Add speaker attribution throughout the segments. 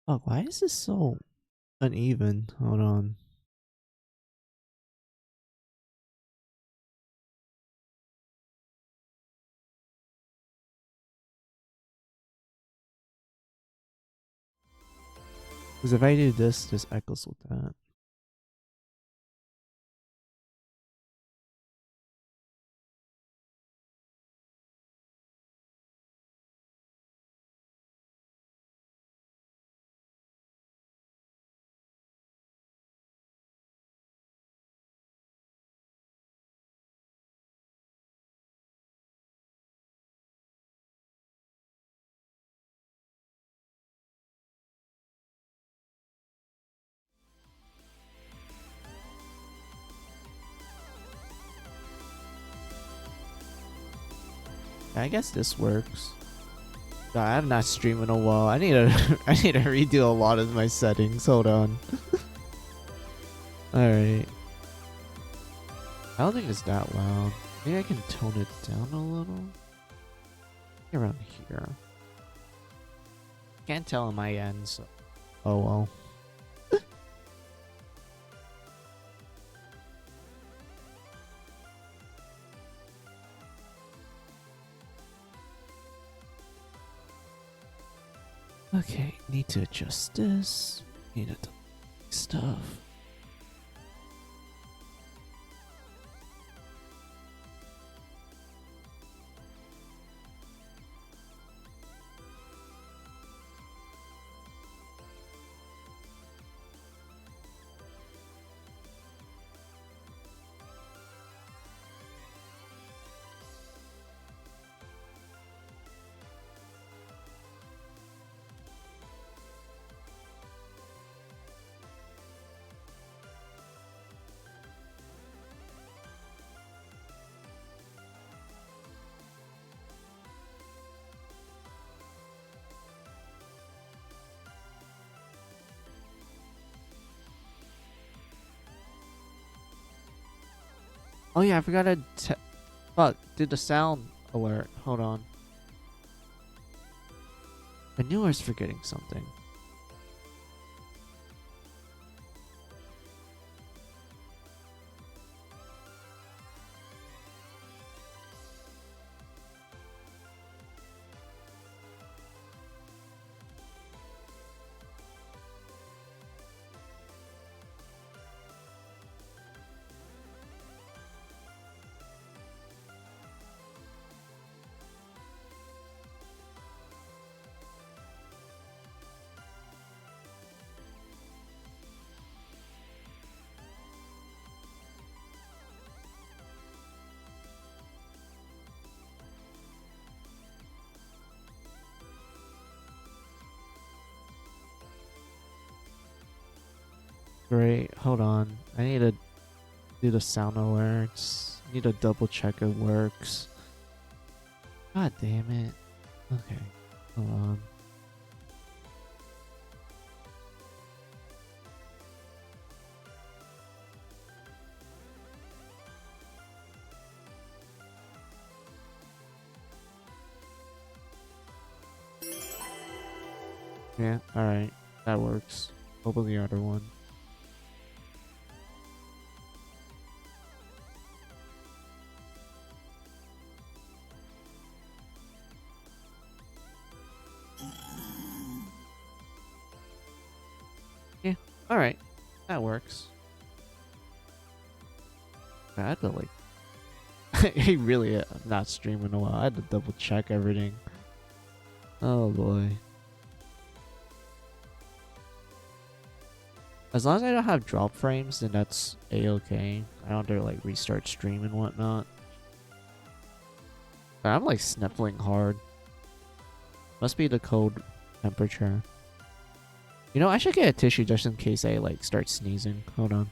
Speaker 1: Oh, why is this so uneven? Hold on. Because if I do this, this echoes with that. I guess this works. God, I have not streamed in a while. I need to I need to redo a lot of my settings. Hold on. Alright. I don't think it's that loud. Maybe I can tone it down a little. Around here. Can't tell on my end, so. Oh well. Okay, need to adjust this. Need to delete stuff. Oh yeah, I forgot to fuck, did the sound alert. Hold on. I knew I was forgetting something. Great, hold on. I need to do the sound alerts. Need to double check it works. God damn it. Okay, hold on. Yeah, alright. That works. Open the other one. Yeah, alright. That works. I had to like I really am not streaming in a while. I had to double check everything. Oh boy. As long as I don't have drop frames, then that's a-okay. I don't have to like restart stream and whatnot. But I'm like sniffling hard. Must be the cold temperature. You know, I should get a tissue just in case I like start sneezing. Hold on.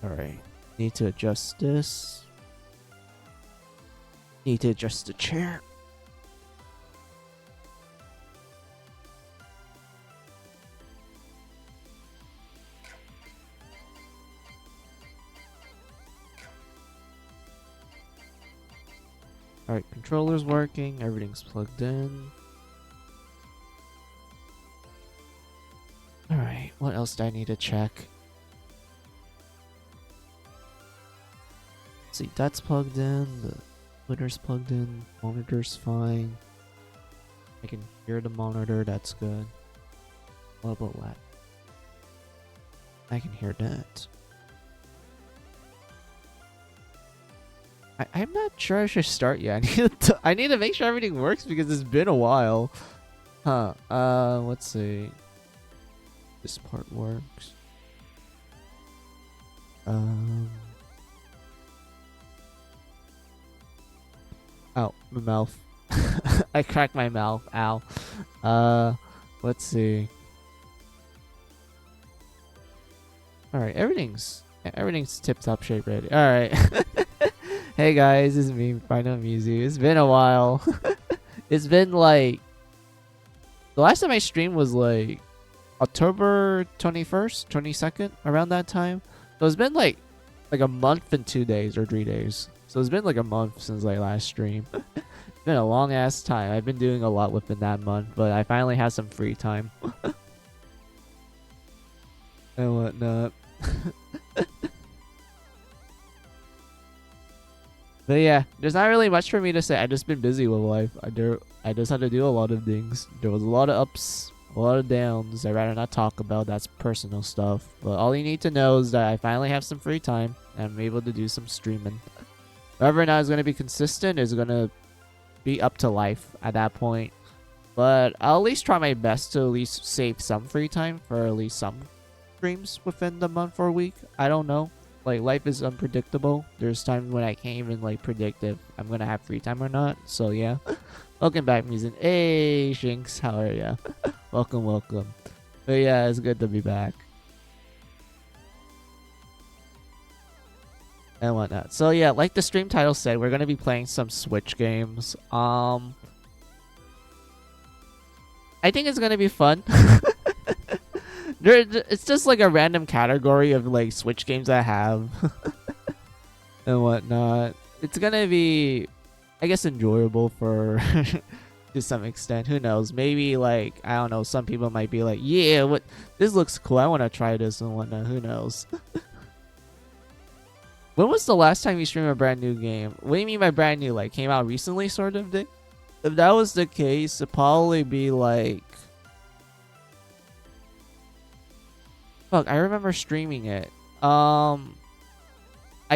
Speaker 1: Alright. Need to adjust this. Need to adjust the chair. Alright, controller's working, everything's plugged in. Alright, what else do I need to check? Let's see, that's plugged in, the splitter's plugged in, monitor's fine. I can hear the monitor, that's good. What about that? I can hear that. I'm not sure I should start yet. I need to make sure everything works because it's been a while. Huh. Let's see. This part works. Ow, my mouth. I cracked my mouth. Ow. Let's see. Alright, everything's tip-top shape ready. Alright. Hey guys, it's me, Final Music. It's been a while. It's been like... The last time I streamed was like... October 21st, 22nd, around that time. So it's been like a month and 2 days or 3 days. So it's been like a month since I last streamed. It's been a long ass time. I've been doing a lot within that month, but I finally had some free time. And whatnot. But yeah, there's not really much for me to say. I just been busy with life. I just had to do a lot of things. There was a lot of ups, a lot of downs. I'd rather not talk about. That's personal stuff. But all you need to know is that I finally have some free time and I'm able to do some streaming. Whether or not it's going to be consistent is going to be up to life at that point. But I'll at least try my best to at least save some free time for at least some streams within the month or week. I don't know. Like, life is unpredictable. There's times when I can't even, like, predict if I'm gonna have free time or not. So, yeah. Welcome back, Musin. Hey, Shinx. How are ya? Welcome, welcome. But, yeah, it's good to be back. And whatnot. So, yeah, like the stream title said, we're gonna be playing some Switch games. I think it's gonna be fun. It's just like a random category of like Switch games I have and whatnot. It's gonna be, I guess, enjoyable for to some extent. Who knows? Maybe like, I don't know. Some people might be like, "Yeah, what? This looks cool. I want to try this and whatnot." Who knows? When was the last time you streamed a brand new game? What do you mean by brand new? Like came out recently, sort of thing? If that was the case, it'd probably be like. Fuck, I remember streaming it. I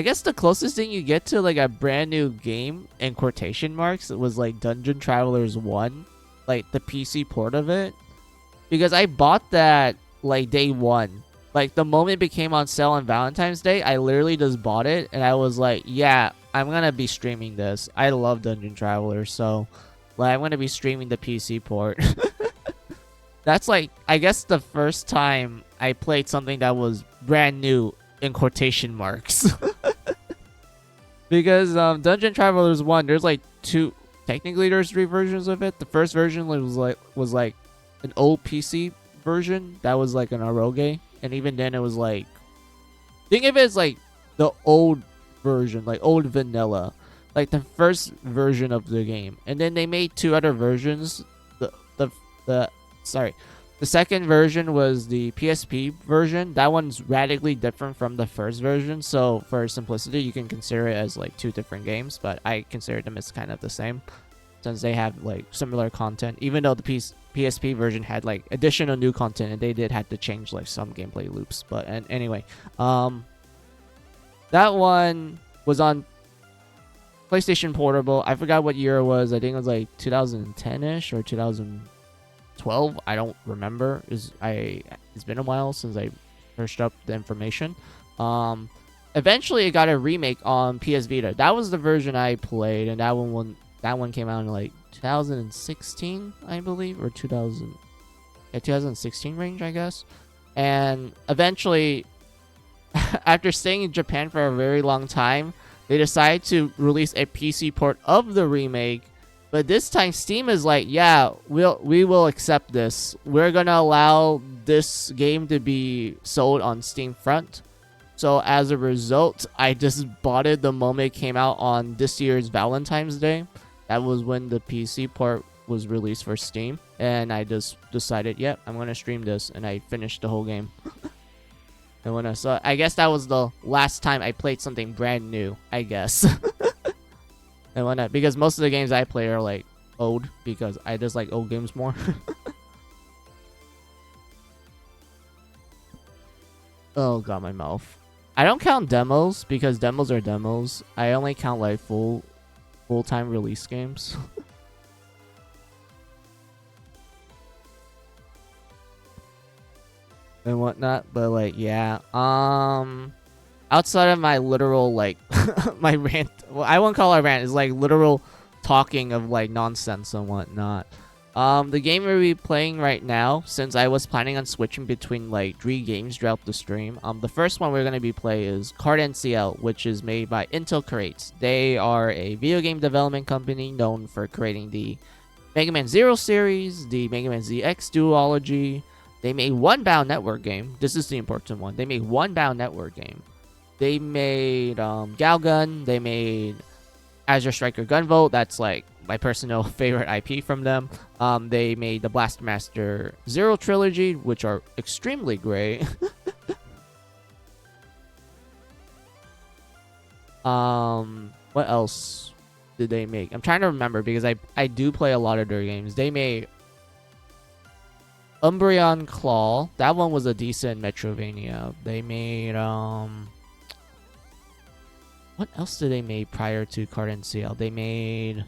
Speaker 1: guess the closest thing you get to like a brand new game in quotation marks it was like Dungeon Travelers 1, like the PC port of it. Because I bought that like day one. Like the moment it became on sale on Valentine's Day, I literally just bought it and I was like, yeah, I'm gonna be streaming this. I love Dungeon Travelers, so like I'm gonna be streaming the PC port. That's like, I guess the first time I played something that was brand new in quotation marks. Because Dungeon Travelers 1, there's like technically there's 3 versions of it. The first version was like an old PC version that was like an eroge, and even then it was like, think of it as like the old version, like old vanilla, like the first version of the game. And then they made 2 other versions. The second version was the PSP version. That one's radically different from the first version. So for simplicity, you can consider it as like 2 different games, but I consider them as kind of the same since they have like similar content, even though the PSP version had like additional new content and they did have to change like some gameplay loops. But anyway, that one was on PlayStation Portable. I forgot what year it was. I think it was like 2010-ish or 2012. I don't remember. It's been a while since I searched up the information. Eventually it got a remake on PS Vita. That was the version I played, and that one came out in like 2016, I believe, or 2016 range, I guess. And eventually after staying in Japan for a very long time, they decided to release a PC port of the remake. But this time Steam is like, yeah, we will accept this. We're gonna allow this game to be sold on Steam front. So as a result, I just bought it the moment it came out on this year's Valentine's Day. That was when the PC port was released for Steam. And I just decided, yep, I'm gonna stream this, and I finished the whole game. And so I guess that was the last time I played something brand new, I guess. And whatnot, because most of the games I play are like old, because I just like old games more. Oh god, my mouth. I don't count demos because demos are demos. I only count like full-time release games. And whatnot, but like yeah, outside of my literal like my rant, well, I won't call it a rant, it's like literal talking of like nonsense and whatnot. The game we'll be playing right now, since I was planning on switching between like 3 games throughout the stream, the first one we're going to be playing is Ciel, which is made by Intel Creates. They are a video game development company known for creating the Mega Man Zero series, the Mega Man ZX duology. They made One Bound Network game. This is the important one. They made One Bound Network game. They made Galgun. They made Azure Striker Gunvolt. That's like my personal favorite IP from them. They made the Blaster Master Zero trilogy, which are extremely great. What else did they make? I'm trying to remember because I do play a lot of their games. They made Umbreon Claw. That one was a decent Metrovania. They made what else did they make prior to Ciel? They made,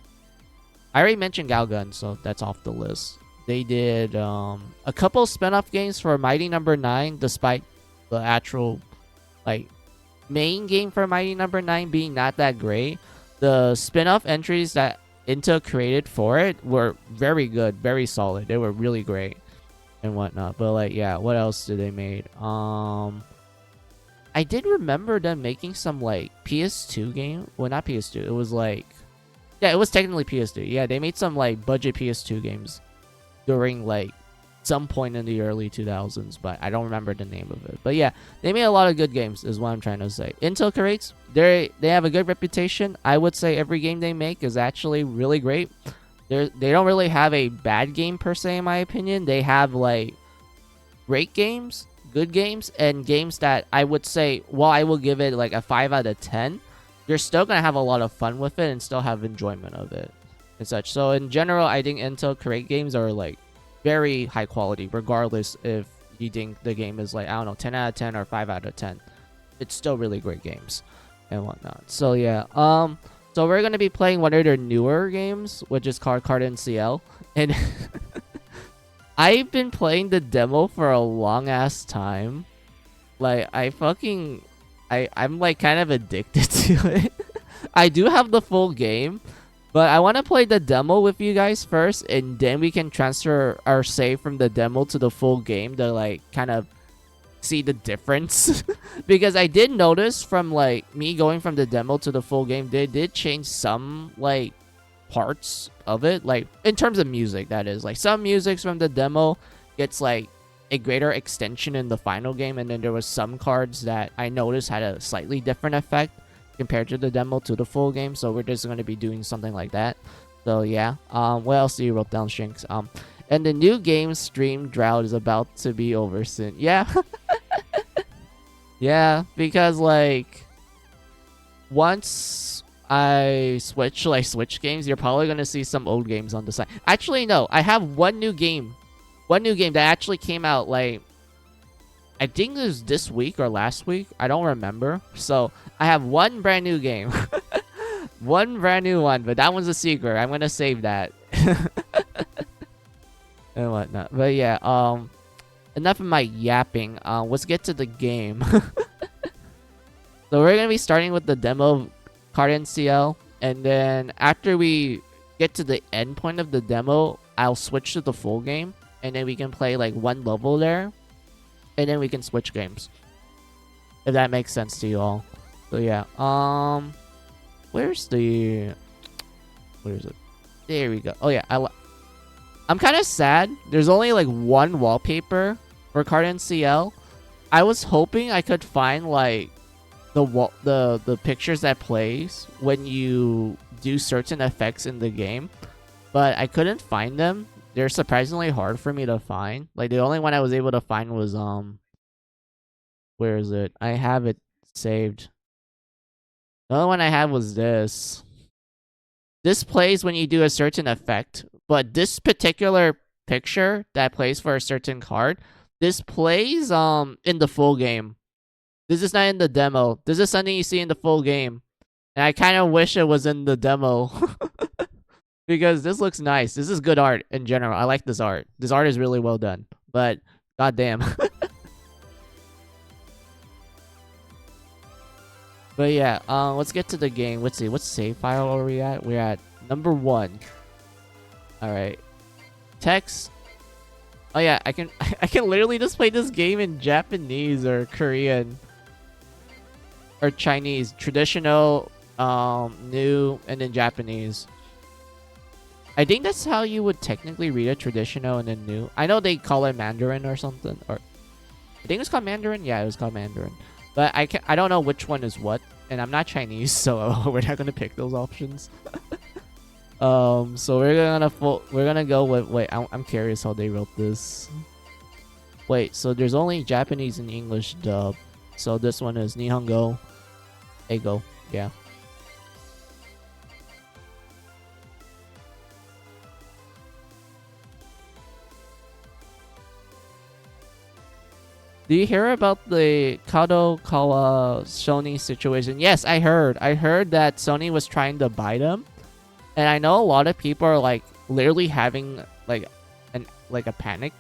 Speaker 1: I already mentioned Galgun, so that's off the list. They did a couple spin-off games for Mighty Number 9, despite the actual like main game for Mighty Number 9 being not that great. The spin-off entries that Intel created for it were very good, very solid. They were really great and whatnot. But like yeah, what else did they made? I did remember them making some like PS2 game. Well, not PS2. It was like, yeah, it was technically PS2. Yeah, they made some like budget PS2 games during like some point in the early 2000s, but I don't remember the name of it. But yeah, they made a lot of good games is what I'm trying to say. Intel Creates, they have a good reputation. I would say every game they make is actually really great. They don't really have a bad game per se in my opinion. They have like great games, good games, and games that I would say, well, I will give it like a 5 out of 10. You're still gonna have a lot of fun with it and still have enjoyment of it and such. So in general, I think Intel Create games are like very high quality, regardless if you think the game is like, I don't know, 10 out of 10 or 5 out of 10. It's still really great games and whatnot. So yeah, so we're gonna be playing one of their newer games, which is called Ciel, and I've been playing the demo for a long ass time. Like I'm like kind of addicted to it. I do have the full game, but I want to play the demo with you guys first, and then we can transfer our save from the demo to the full game to like kind of see the difference. Because I did notice from like me going from the demo to the full game, they did change some like parts of it, like in terms of music, that is. Like some music from the demo gets like a greater extension in the final game, and then there was some cards that I noticed had a slightly different effect compared to the demo to the full game. So we're just going to be doing something like that. So yeah, what else do you wrote down, Shinx? And the new game stream drought is about to be over soon. Yeah. Yeah, because like once I switch games, you're probably gonna see some old games on the side. Actually, no, I have one new game that actually came out like, I think it was this week or last week. I don't remember. So I have one brand new game, one brand new one, but that one's a secret. I'm gonna save that and whatnot. But yeah, enough of my yapping. Let's get to the game. So we're gonna be starting with the demo of Ciel, and then after we get to the end point of the demo, I'll switch to the full game, and then we can play like one level there, and then we can switch games if that makes sense to you all. So yeah, where's the, where is it? There we go. Oh yeah, I'm kind of sad. There's only like one wallpaper for card in Ciel. I was hoping I could find like the pictures that plays when you do certain effects in the game, but I couldn't find them. They're surprisingly hard for me to find. Like the only one I was able to find was where is it? I have it saved. The only one I had was this. This plays when you do a certain effect, but this particular picture that plays for a certain card, this plays in the full game. This is not in the demo. This is something you see in the full game. And I kind of wish it was in the demo. Because this looks nice. This is good art in general. I like this art. This art is really well done. But goddamn. But yeah, let's get to the game. Let's see, what save file are we at? We're at number 1. Alright. Text. Oh yeah, I can literally just play this game in Japanese or Korean. Or Chinese. Traditional, new, and then Japanese. I think that's how you would technically read it, traditional and then new. I know they call it Mandarin or something. Or I think it's called Mandarin. Yeah, it was called Mandarin. But I don't know which one is what, and I'm not Chinese, so we're not gonna pick those options. So we're gonna go with, wait, I'm curious how they wrote this. Wait, so there's only Japanese and English dub. So this one is Nihongo Eigo. Yeah. Do you hear about the Kadokawa Sony situation? Yes, I heard. I heard that Sony was trying to buy them. And I know a lot of people are like literally having like a panic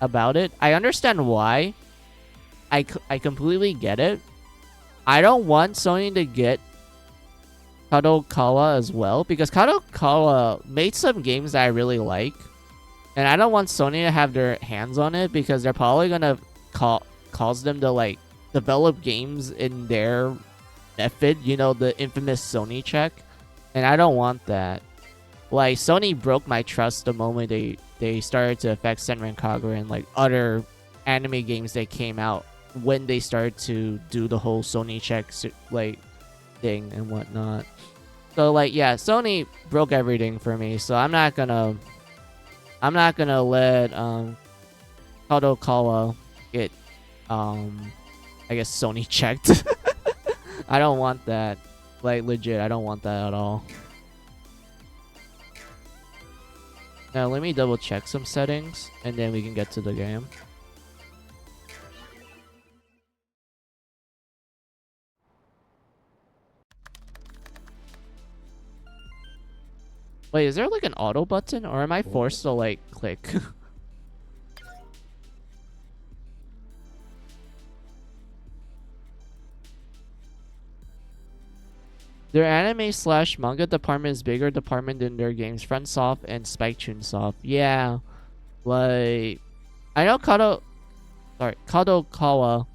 Speaker 1: about it. I understand why. I completely get it. I don't want Sony to get Kadokawa as well, because Kadokawa made some games that I really like. And I don't want Sony to have their hands on it, because they're probably going to cause them to like develop games in their method, you know, the infamous Sony check, and I don't want that. Like, Sony broke my trust the moment they started to affect Senran Kagura and like other anime games that came out when they started to do the whole Sony check like thing and whatnot. So like, yeah, Sony broke everything for me, so I'm not gonna let Kadokawa get I guess Sony checked. I don't want that. Like, legit, I don't want that at all. Now let me double check some settings and then we can get to the game. Wait, is there like an auto button, or am I forced to like click? Their anime/manga department is bigger department than their games. Frontsoft and Spike-Chunsoft. Yeah. Like, I know Kadokawa.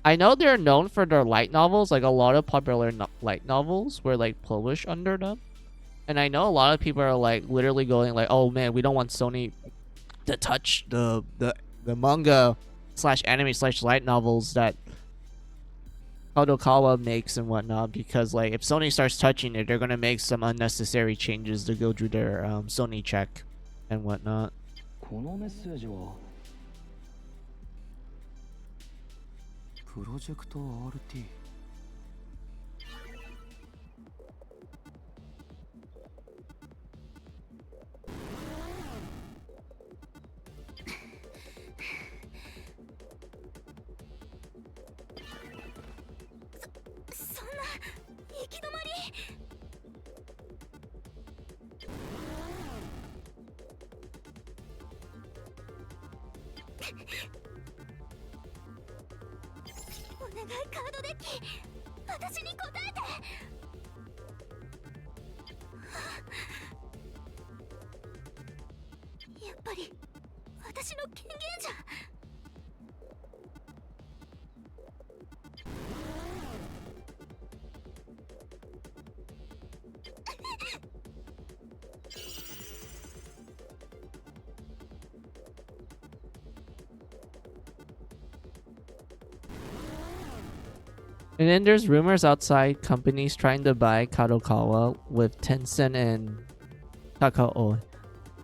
Speaker 1: I know they're known for their light novels. Like, a lot of popular light novels were like published under them. And I know a lot of people are like literally going like, oh man, we don't want Sony to touch the manga/anime/light novels that Kadokawa makes and whatnot, because like if Sony starts touching it, they're gonna make some unnecessary changes to go through their Sony check and whatnot. And then there's rumors outside companies trying to buy Kadokawa with Tencent and Kakao.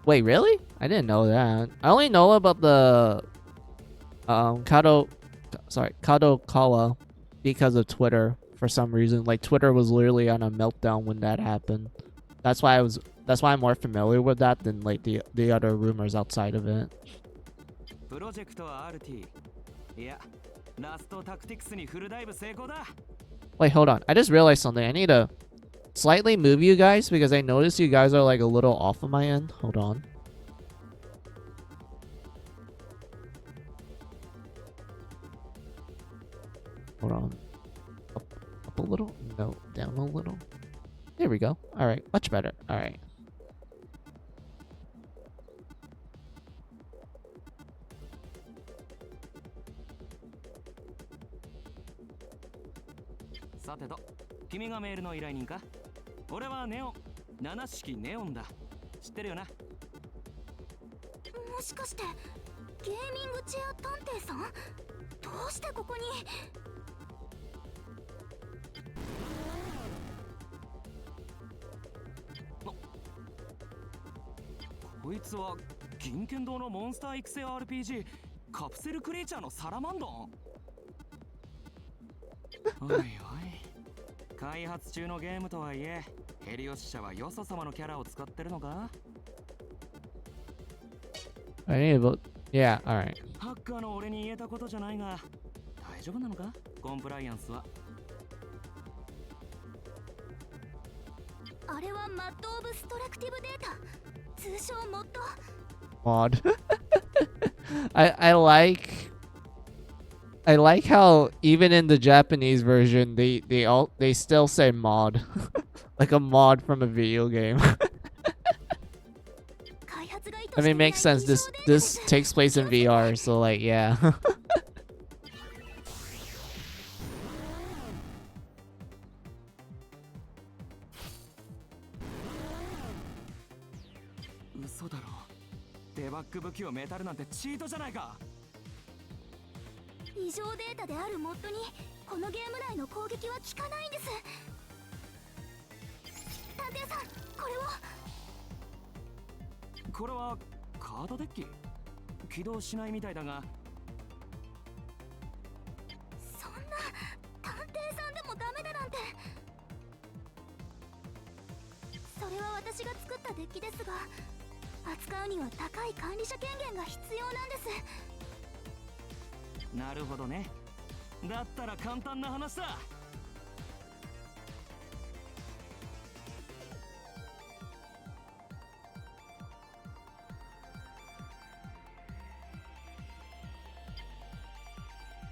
Speaker 1: Wait, really? I didn't know that. I only know about the Kadokawa because of Twitter for some reason. Like Twitter was literally on a meltdown when that happened. That's why I'm more familiar with that than like the other rumors outside of it. Wait, hold on. I just realized something. I need to slightly move you guys because I noticed you guys are like a little off on my end. Hold on. Hold on. Up a little? No, down a little. There we go. Alright, much better. Alright.
Speaker 2: RPG カプセルクリーチャーのサラマンドンおいおい開発中のゲームとはいえヘリオス社はよそ様のキャラを使ってるのか
Speaker 1: I need to vote. Yeah, alright.
Speaker 2: ハッカーの俺に言えたことじゃないが大丈夫なのかコンプライアンスは
Speaker 3: あれはマッド・オブ・ストラクティブデータ通称モッド
Speaker 1: Mod. I like how even in the Japanese version they still say mod. Like a mod from a video game. I mean, it makes sense. This takes place in VR, so like, yeah.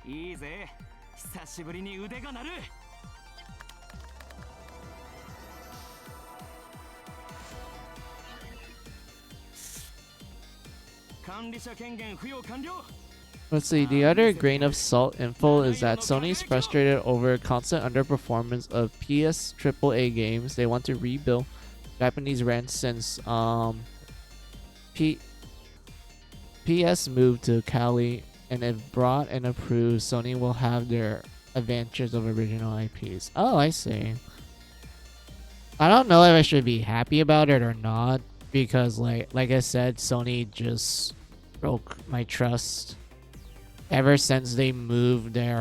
Speaker 2: Easy. 久しぶりに腕が鳴る管理者権限付与完了
Speaker 1: Let's see, the other grain of salt info is that Sony's frustrated over constant underperformance of PS AAA games. They want to rebuild Japanese rents since PS moved to Cali, and if brought and approved, Sony will have their adventures of original IPs. Oh, I see. I don't know if I should be happy about it or not, because like I said, Sony just broke my trust ever since they moved their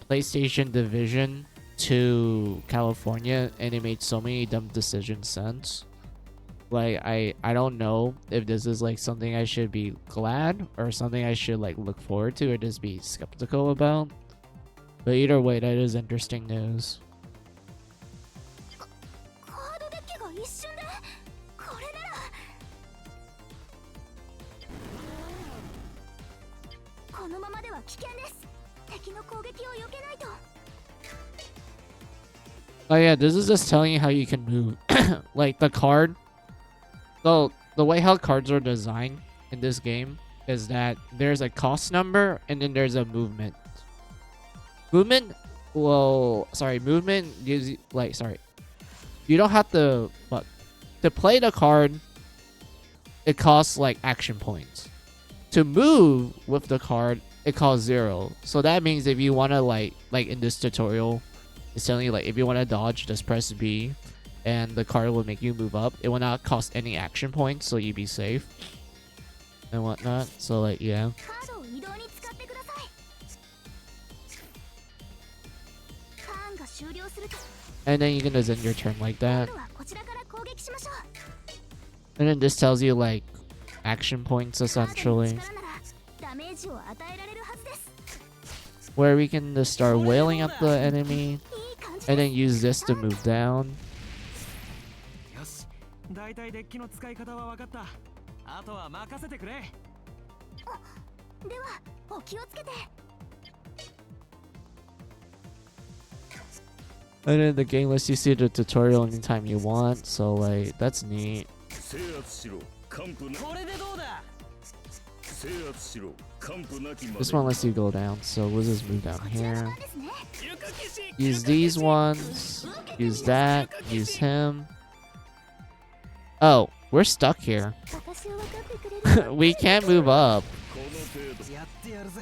Speaker 1: PlayStation division to California, and it made so many dumb decisions since. Like I don't know if this is like something I should be glad or something I should like look forward to or just be skeptical about. But either way, that is interesting news. Oh yeah, this is just telling you how you can move. Like the card. So the way how cards are designed in this game is that there's a cost number and then there's a movement. Movement gives you you don't have to, but to play the card, it costs like action points. To move with the card, it costs 0. So that means if you want to like in this tutorial, it's telling you like if you want to dodge, just press B, and the card will make you move up. It will not cost any action points, so you be safe and whatnot. So like yeah.
Speaker 3: カードを移動に使ってください。ターンが終了すると
Speaker 1: And then you can just end your turn like
Speaker 3: 今
Speaker 1: that.
Speaker 3: 度はこちらから攻撃しましょう。
Speaker 1: And then this tells you like action points
Speaker 3: カードの
Speaker 1: essentially,
Speaker 3: 力ならダメージを与えられるはずです。
Speaker 1: where we can just start wailing at the enemy
Speaker 3: いい感じ
Speaker 1: and
Speaker 3: で
Speaker 1: then use this to move down.
Speaker 2: よし、だいたいデッキの使い方は分かった。あとは任せてくれ。
Speaker 3: す。ではお気をつけて。
Speaker 1: And then the game lets you see the tutorial anytime you want, so like that's neat.
Speaker 4: 制圧しろ完膚な
Speaker 2: これでどうだ。
Speaker 4: 制圧しろ完膚なきまで
Speaker 1: This one lets you go down, so we'll just move down
Speaker 3: こちら
Speaker 1: here.
Speaker 3: 側ですね。
Speaker 1: Use these ones, use that, use him. Oh, we're stuck here.
Speaker 3: 私を分かってくれる。
Speaker 1: We can't move up.
Speaker 4: この程度
Speaker 2: やってやるぜ。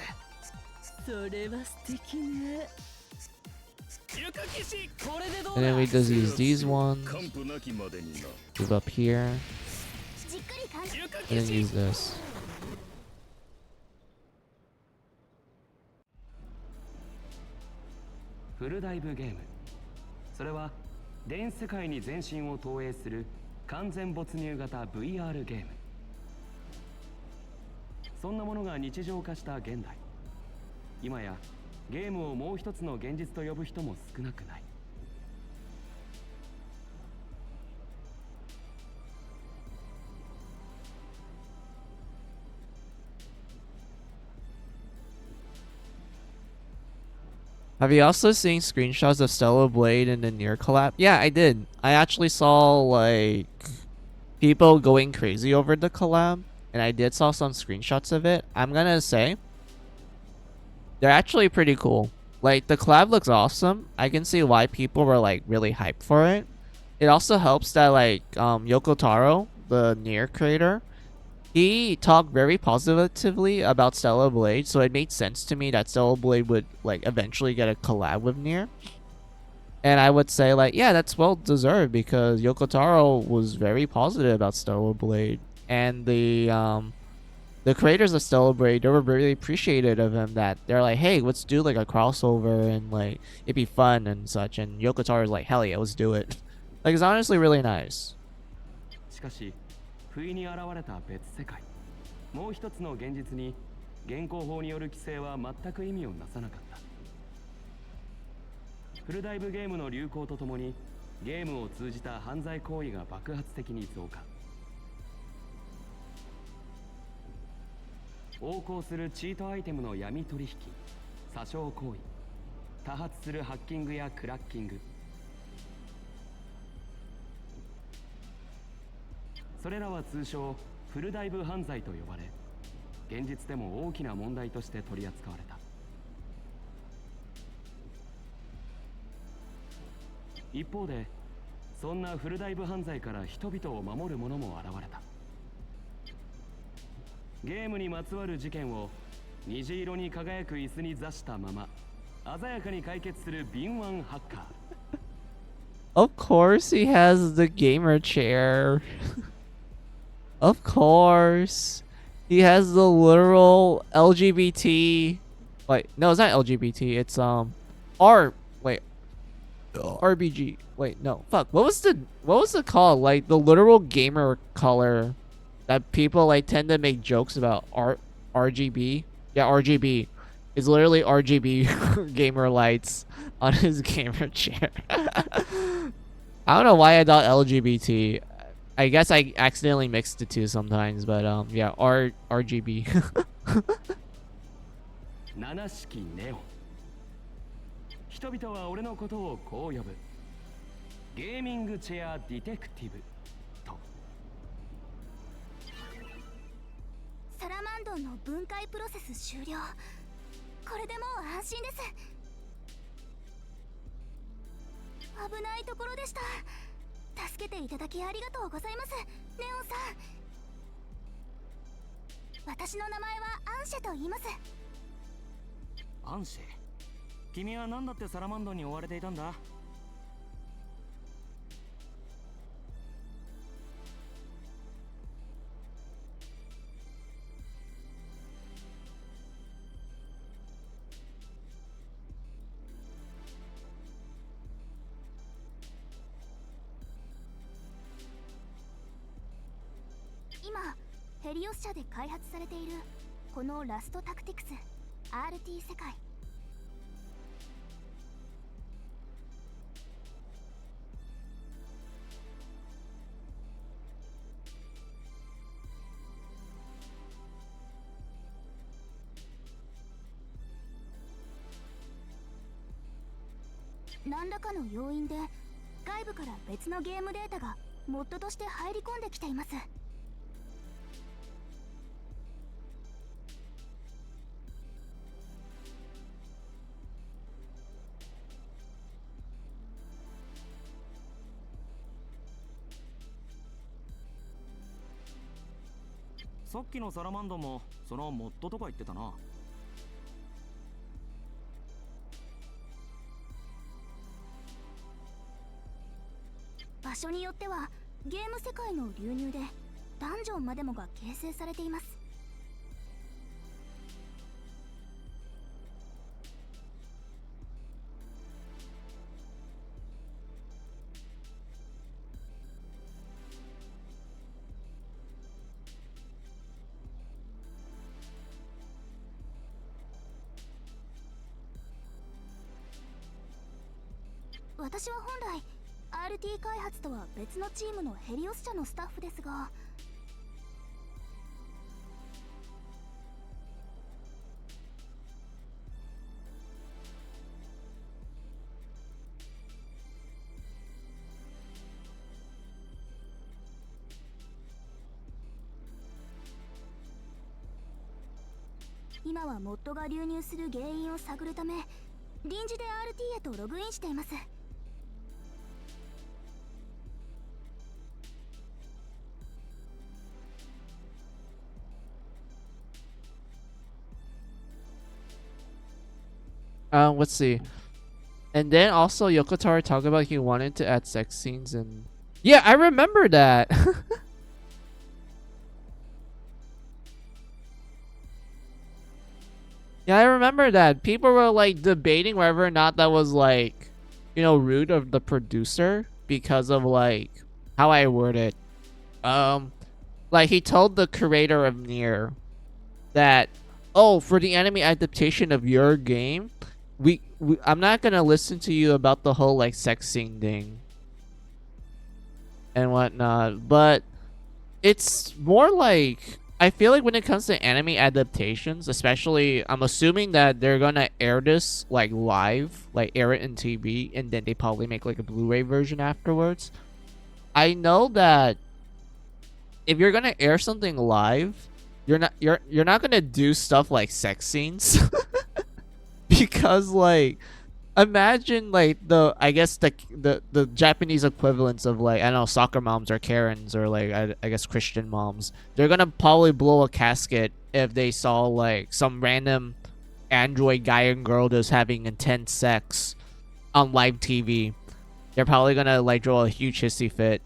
Speaker 5: それは素敵ね。
Speaker 2: これでどう
Speaker 1: And
Speaker 2: だ。
Speaker 1: then we just use these ones,
Speaker 4: 完膚なきまでにな
Speaker 1: move up here,
Speaker 3: じっくり感じ。
Speaker 1: and then use this.
Speaker 2: フルダイブゲーム。それは電世界に全身を投影する完全没入型 VR ゲーム。そんなものが日常化した現代、今やゲームをもう一つの現実と呼ぶ人も少なくない。
Speaker 1: Have you also seen screenshots of Stellar Blade in the near collab? Yeah, I did. I actually saw like people going crazy over the collab, and I did saw some screenshots of it. I'm gonna say they're actually pretty cool. Like the collab looks awesome. I can see why people were like really hyped for it. It also helps that like Yoko Taro, the Nier creator, he talked very positively about Stellar Blade, so it made sense to me that Stellar Blade would like eventually get a collab with Nier. And I would say like, yeah, that's well deserved because Yoko Taro was very positive about Stellar Blade, and the creators of Stellar Blade, they were really appreciative of him that they're like, hey, let's do like a crossover and like it'd be fun and such. And Yoko Taro's like, hell yeah, let's do it. Like it's honestly really nice.
Speaker 2: しかし不意に現れた別世界、もう一つの現実に現行法による規制は全く意味をなさなかった。フルダイブゲームの流行とともにゲームを通じた犯罪行為が爆発的に増加。横行するチートアイテムの闇取引、詐称行為、多発するハッキングやクラッキング、それらは通称フルダイブ犯罪と呼ばれ、現実でも大きな問題として取り扱われた。一方で、そんなフルダイブ犯罪から人々を守る者も現れた。ゲームにまつわる事件を虹色に輝く椅子に座したまま鮮やかに解決する敏腕ハッカー。
Speaker 1: Of course he has the gamer chair. Of course. He has the literal LGBT. Wait, no, it's not LGBT. It's RBG. Wait, no. Fuck. What was the call? Like the literal gamer color that people like tend to make jokes about. RGB. Yeah, RGB. It's literally RGB gamer lights on his gamer chair. I don't know why I thought LGBT. I guess I accidentally mixed the two sometimes, but yeah, RGB.
Speaker 2: 七式ネオン。人々は俺のことをこう呼ぶ。ゲーミングチェアディテクティブと。
Speaker 3: サラマンドンの分解プロセス終了。これでもう安心です。危ないところでした。助けていただきありがとうございます、ネオンさん。私の名前はアンシェと言います。
Speaker 2: アンシェ、君は何だってサラマンドに追われていたんだ？
Speaker 3: 今ヘリオス社で開発されているこのラストタクティクス RT 世界。何らかの要因で外部から別のゲームデータがモッドとして入り込んできています。
Speaker 2: さっきのサラマンドもそのモッドとか言ってたな。
Speaker 3: 場所によってはゲーム世界の流入でダンジョンまでもが形成されています。私は本来 RT 開発とは別のチームのヘリオス社のスタッフですが、今はモッドが流入する原因を探るため臨時で RT へとログインしています。
Speaker 1: Let's see. And then also Yokotaro talked about he wanted to add sex scenes and yeah, I remember that. Yeah, I remember that. People were like debating whether or not that was like, you know, rude of the producer because of like how I word it. Like he told the creator of Nier that, oh, for the anime adaptation of your game, I'm not gonna listen to you about the whole like sex scene thing and whatnot, but it's more like I feel like when it comes to anime adaptations, especially I'm assuming that they're gonna air this like live, like air it in TV, and then they probably make like a Blu-ray version afterwards. I know that if you're gonna air something live, you're not gonna do stuff like sex scenes. Because like imagine like I guess the Japanese equivalents of like, I don't know, soccer moms or Karens or like I guess Christian moms. They're gonna probably blow a casket if they saw like some random android guy and girl just having intense sex on live TV. They're probably gonna like draw a huge hissy fit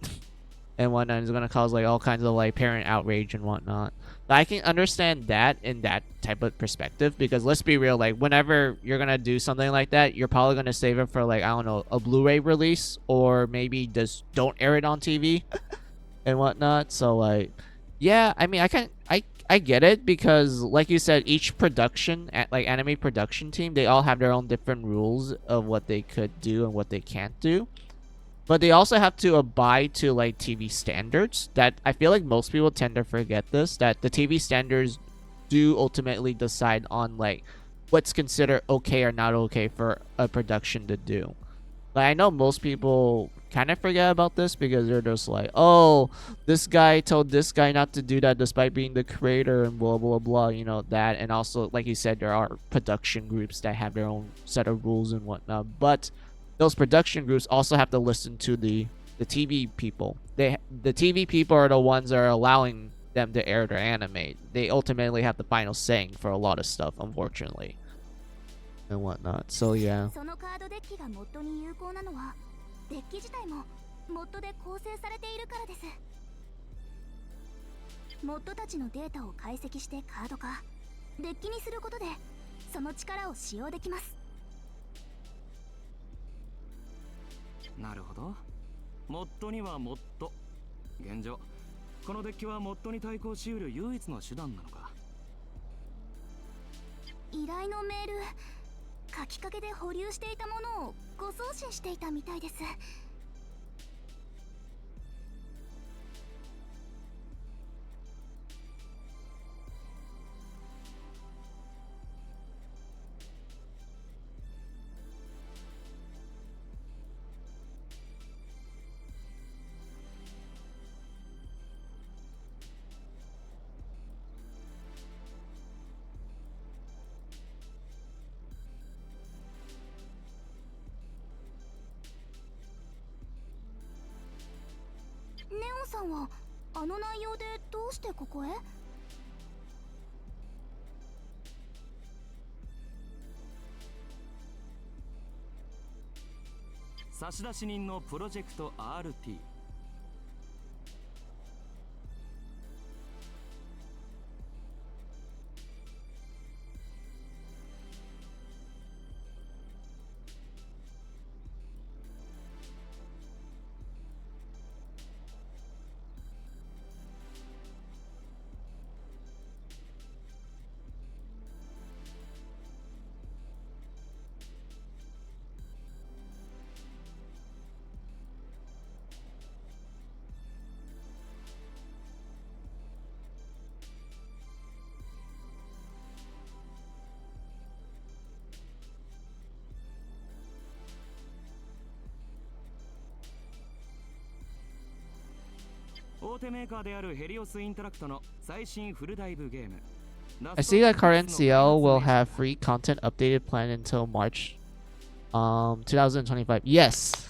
Speaker 1: and whatnot. It's gonna cause like all kinds of like parent outrage and whatnot. But I can understand that in that type of perspective, because let's be real, like whenever you're gonna do something like that, you're probably gonna save it for like, I don't know, a Blu-ray release, or maybe just don't air it on TV and whatnot. So like, yeah, I mean, I get it, because like you said, each production, like anime production team, they all have their own different rules of what they could do and what they can't do. But they also have to abide to like TV standards that I feel like most people tend to forget this, that the TV standards do ultimately decide on like what's considered okay or not okay for a production to do. Like I know most people kind of forget about this because they're just like, oh, this guy told this guy not to do that despite being the creator and blah blah blah, you know, that. And also, like you said, there are production groups that have their own set of rules and whatnot, but those production groups also have to listen to the TV people. The TV people are the ones that are allowing them to air their anime. They ultimately have the final saying for a lot of stuff, unfortunately. and whatnot. So yeah.
Speaker 3: そのカードデッキがモッドに有効なのはデッキ自体もモッドで構成されているからです。モッドたちのデータを解析してカード化デッキにすることでその力を使用できます。
Speaker 2: なるほど。モッドにはモッド。現状このデッキはモッドに対抗しうる唯一の手段なのか。
Speaker 3: 依頼のメール書きかけで保留していたものをご送信していたみたいです。ネオンさんはあの内容でどうしてここへ？
Speaker 2: 差出人のプロジェクト RT。大手メーカーであるヘリオスインタラクトの最新フルダイブゲーム。
Speaker 1: I see that current Ciel will have free content updated plan until March 2025. Yes.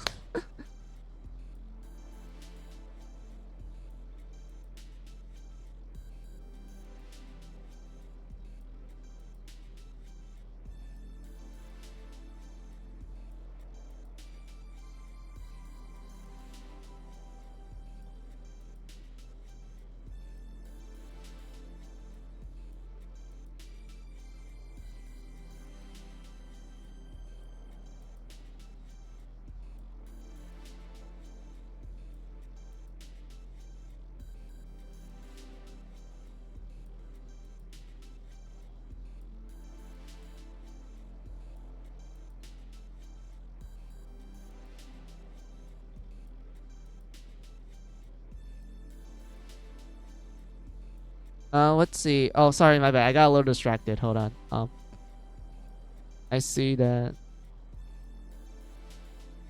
Speaker 1: Let's see. Oh, sorry, my bad. I got a little distracted. Hold on. I see that.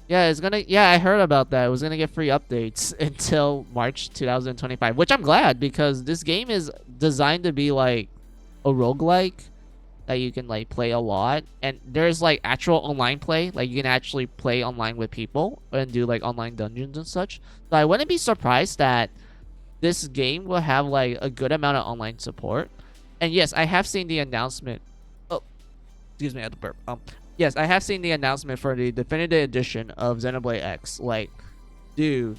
Speaker 1: Yeah, it's gonna. Yeah, I heard about that. It was gonna get free updates until March 2025, which I'm glad because this game is designed to be like a roguelike that you can like play a lot, and there's like actual online play. Like you can actually play online with people and do like online dungeons and such. So I wouldn't be surprised that this game will have like a good amount of online support. And yes, I have seen the announcement. Oh, excuse me, I had to burp. Yes, I have seen the announcement for the definitive edition of Xenoblade X. Like, dude,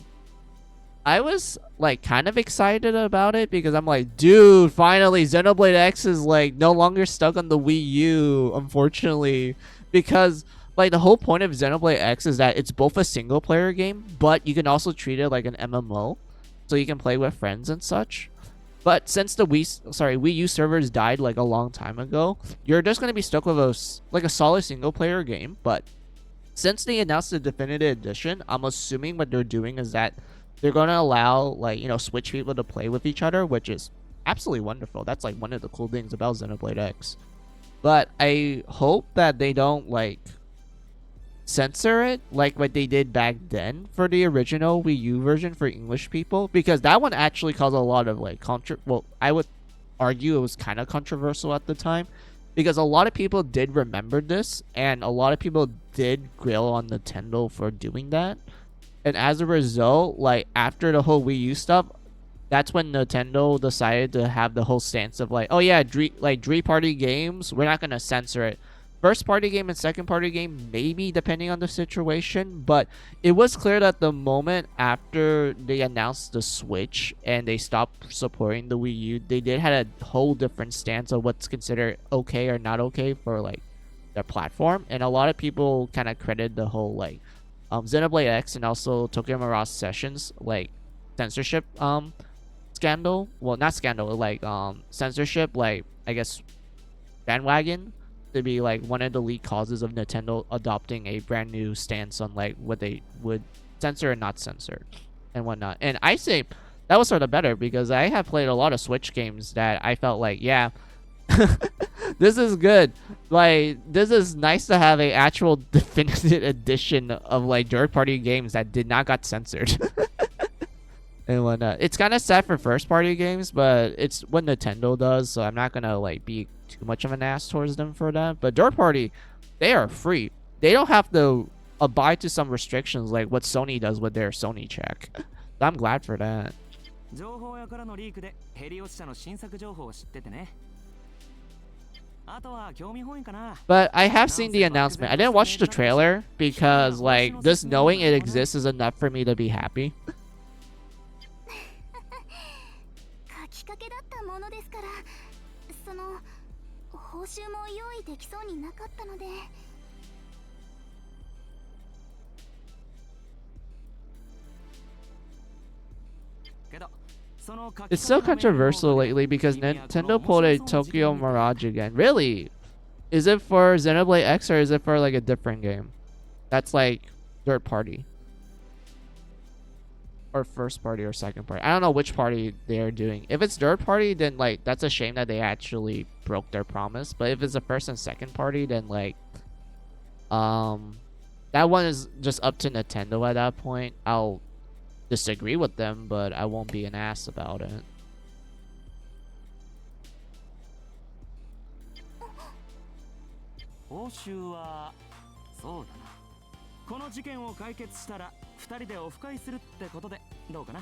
Speaker 1: I was like kind of excited about it because I'm like, dude, finally Xenoblade X is like no longer stuck on the Wii U, unfortunately, because like the whole point of Xenoblade X is that it's both a single player game, but you can also treat it like an MMO. So you can play with friends and such. But since the Wii U servers died like a long time ago, you're just going to be stuck with a solid single player game. But since they announced the definitive edition, I'm assuming what they're doing is that they're going to allow like, you know, Switch people to play with each other, which is absolutely wonderful. That's like one of the cool things about Xenoblade X. But I hope that they don't like censor it like what they did back then for the original Wii U version for English people, because that one actually caused a lot of like I would argue it was kind of controversial at the time because a lot of people did remember this and a lot of people did grill on Nintendo for doing that. And as a result, like after the whole Wii U stuff, that's when Nintendo decided to have the whole stance of like, oh yeah, Dream Party games, we're not gonna censor it first party game and second party game, maybe depending on the situation, but it was clear that the moment after they announced the Switch and they stopped supporting the Wii U, they did had a whole different stance of what's considered okay or not okay for like their platform, and a lot of people kind of credited the whole like Xenoblade X and also Tokyo Mirage Sessions like censorship scandal. Well, not scandal, like censorship, like I guess bandwagon, to be like one of the lead causes of Nintendo adopting a brand new stance on like what they would censor and not censor and whatnot. And I say that was sort of better because I have played a lot of Switch games that I felt like, yeah, this is good. Like, this is nice to have a actual definitive edition of like third party games that did not got censored. And whatnot. It's kind of sad for first party games, but it's what Nintendo does, so I'm not gonna like be too much of an ass towards them for that. But third party, they are free. They don't have to abide to some restrictions like what Sony does with their Sony check. So I'm glad for that.
Speaker 2: 情報屋からのリークでヘリオス社の新作情報を知っててね。あとは興味本位かな。
Speaker 1: But I have seen the announcement. I didn't watch the trailer because like just knowing it exists is enough for me to be happy.
Speaker 3: 書きかけだったものですから、その報酬も用意できそうになかったので。
Speaker 2: けど、その書き
Speaker 1: It's so controversial lately because Nintendo pulled a Tokyo Mirage again. Really? Is it for Xenoblade X or is it for like a different game? That's like third party. Or first party or second party. I don't know which party they're doing. If it's third party, then like that's a shame that they actually broke their promise. But if it's a first and second party, then like that one is just up to Nintendo at that point. I'll disagree with them, but I won't be an ass about it.
Speaker 2: 報酬はそうだな。この事件を解決したら2人でオフ会するってことでどうかな。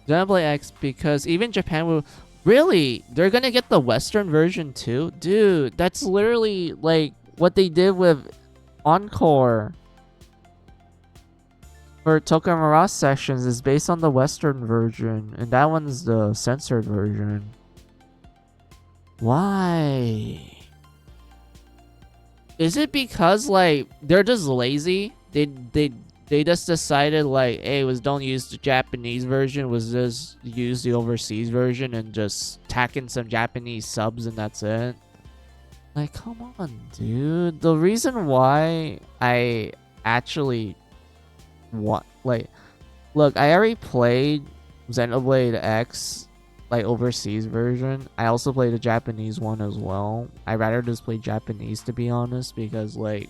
Speaker 1: Xenoblade X, because even Japan will really, they're gonna get the Western version too, dude. That's literally like what they did with Encore for Tokyo Mirage Sessions is based on the Western version, and that one's the censored version. Why? Is it because like they're just lazy? They just decided like, hey, don't use the Japanese version, just use the overseas version and just tack in some Japanese subs and that's it. Like, come on, dude. The reason why I actually want like, look, I already played Xenoblade X. Like overseas version. I also played the Japanese one as well. I'd rather just play Japanese to be honest, because like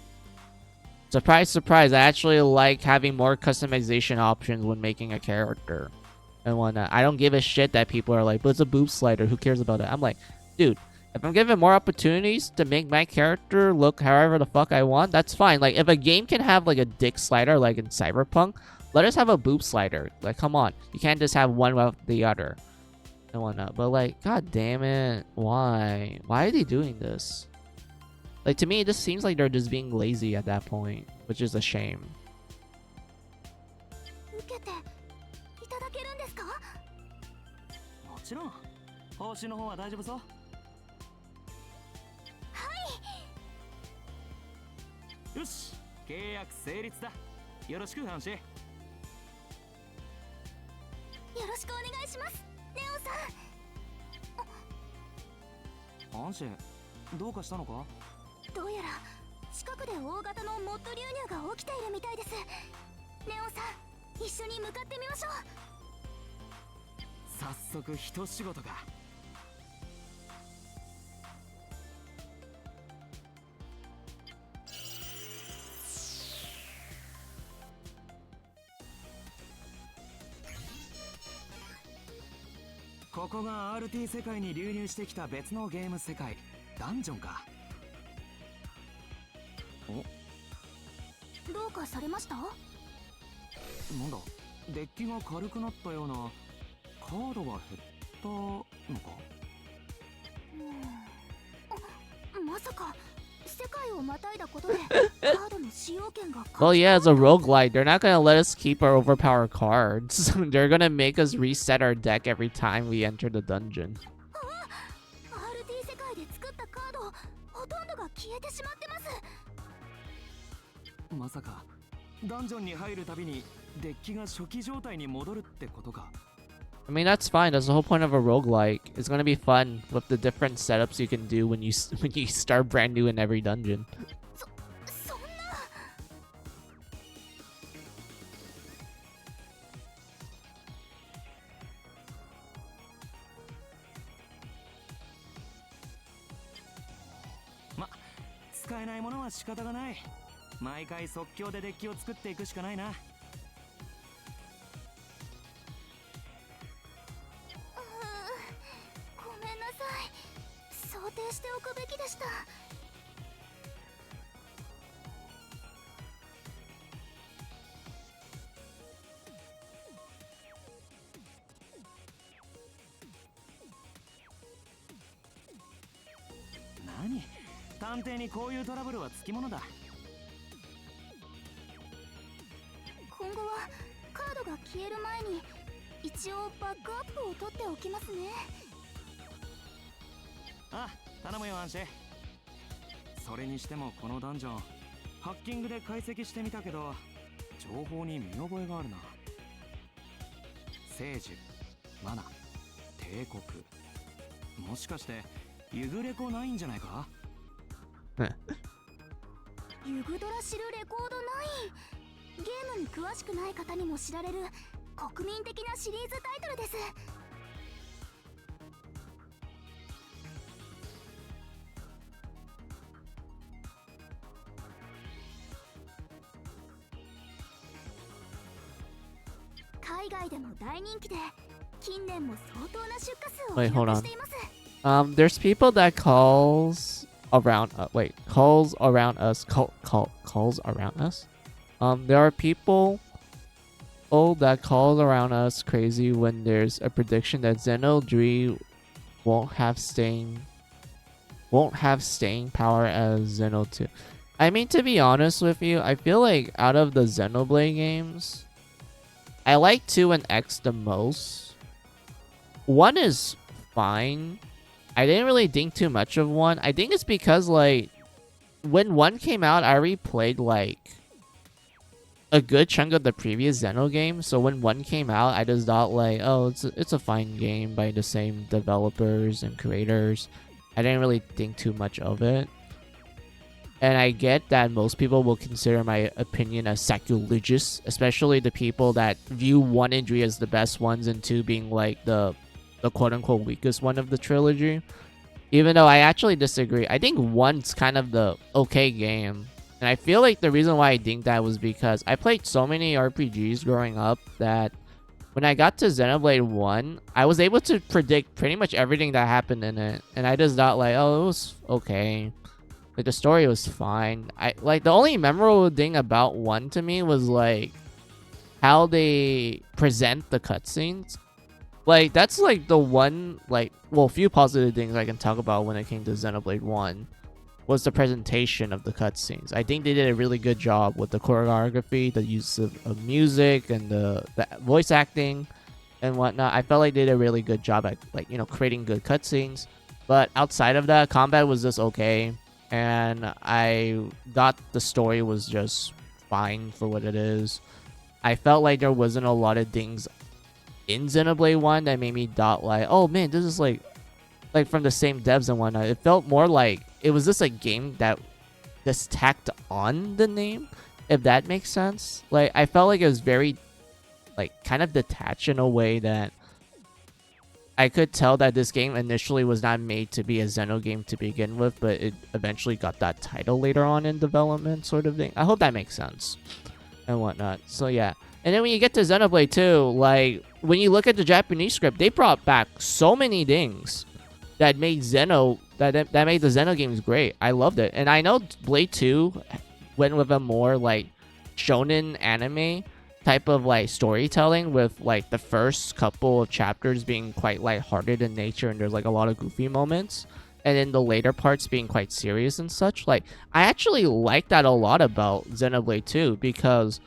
Speaker 1: surprise surprise, I actually like having more customization options when making a character and whatnot. I don't give a shit that people are like, but it's a boob slider, who cares about it? I'm like, dude, if I'm given more opportunities to make my character look however the fuck I want, that's fine. Like if a game can have like a dick slider like in Cyberpunk, let us have a boob slider. Like come on, you can't just have one without the other and whatnot. But like, god damn it, why are they doing this? Like to me, it just seems like they're just being lazy at that point, which is a shame.
Speaker 3: 受けていただけるんですか？
Speaker 2: もちろん。報酬の方は大丈夫そう？はい。よし、契約成立だ。よろしく、ハンシ。よ
Speaker 3: ろしくお願いします、ネオさん。
Speaker 2: ハンシ、どうかしたのか？
Speaker 3: どうやら近くで大型のモッド流入が起きているみたいです。ネオさん、一緒に向かってみましょう。
Speaker 2: 早速一仕事か。ここが RT 世界に流入してきた別のゲーム世界、ダンジョンか。
Speaker 3: どうかされました？
Speaker 2: なんだ、デッキが軽くなったような。カードが減ったのか？
Speaker 3: さか世界をまたいだことでカードの使用権が
Speaker 1: Well, yeah, it's a roguelite. They're not gonna let us keep our overpowered cards. They're gonna make us reset our deck every time we enter the dungeon.
Speaker 3: RT 世界で作ったカードほとんどが消えてしまってます。
Speaker 2: まさかダンジョンに入るたびにデッキが初期状態に戻るってことか。
Speaker 1: I mean, that's fine. That's the whole point of a roguelike. It's gonna be fun with the different setups you can do when you start brand new in every dungeon.
Speaker 3: そんな。
Speaker 2: ま、使えないものは仕方がない。毎回即興でデッキを作っていくしかないな。
Speaker 3: ごめんなさい。想定しておくべきでした。
Speaker 2: 何？探偵にこういうトラブルはつきものだ。
Speaker 3: 今後はカードが消える前に一応バックアップを取っておきますね。
Speaker 2: あ、頼むよアンシェ。それにしてもこのダンジョンハッキングで解析してみたけど情報に見覚えがあるな。聖樹、マナ、帝国、もしかしてユグレコないんじゃないか？
Speaker 3: ユグドラ知るレコード9。ゲームに詳しくない方にも知られる国民的なシリーズタイトルです。海外でも大人気で近年も相当な出荷数を
Speaker 1: Wait,
Speaker 3: 記
Speaker 1: hold
Speaker 3: 録
Speaker 1: on.
Speaker 3: しています。
Speaker 1: There's people that calls around calls around us calls around us. There are people that calls around us crazy when there's a prediction that Xeno 3 won't have staying power as Xeno 2. I mean, to be honest with you, I feel like out of the Xenoblade games, I like 2 and X the most. 1 is fine. I didn't really think too much of 1. I think it's because, like, when 1 came out, I already played, like, a good chunk of the previous Xeno game. So when 1 came out, I just thought, like, oh, it's a fine game by the same developers and creators. I didn't really think too much of it. And I get that most people will consider my opinion as sacrilegious, especially the people that view 1 and 3 as the best ones and 2 being, like, the quote-unquote weakest one of the trilogy. Even though I actually disagree. I think 1's kind of the okay game. And I feel like the reason why I think that was because I played so many RPGs growing up that when I got to Xenoblade 1, I was able to predict pretty much everything that happened in it. And I just thought, like, oh, it was okay. Like, the story was fine. The only memorable thing about 1 to me was, like, how they present the cutscenes. Like, that's, like, the one, like, well, few positive things I can talk about when it came to Xenoblade 1 was the presentation of the cutscenes. I think they did a really good job with the choreography, the use of music, and the voice acting and whatnot. I felt like they did a really good job at, like, you know, creating good cutscenes. But outside of that, combat was just okay. And I thought the story was just fine for what it is. I felt like there wasn't a lot of things in Xenoblade 1 that made me thought, like, oh man, this is like from the same devs and whatnot. It felt more like it was just a game that just tacked on the name, if that makes sense. Like, I felt like it was very, like, kind of detached in a way that I could tell that this game initially was not made to be a Xeno game to begin with, but it eventually got that title later on in development, sort of thing. I hope that makes sense and whatnot. So yeah. And then when you get to Xenoblade 2, like, when you look at the Japanese script, they brought back so many things that made that made the Xeno games great. I loved it. And I know Blade 2 went with a more, like, shonen anime type of, like, storytelling, with, like, the first couple of chapters being quite lighthearted in nature, and there's, like, a lot of goofy moments. and then the later parts being quite serious and such. Like, I actually like that a lot about Xenoblade 2 because,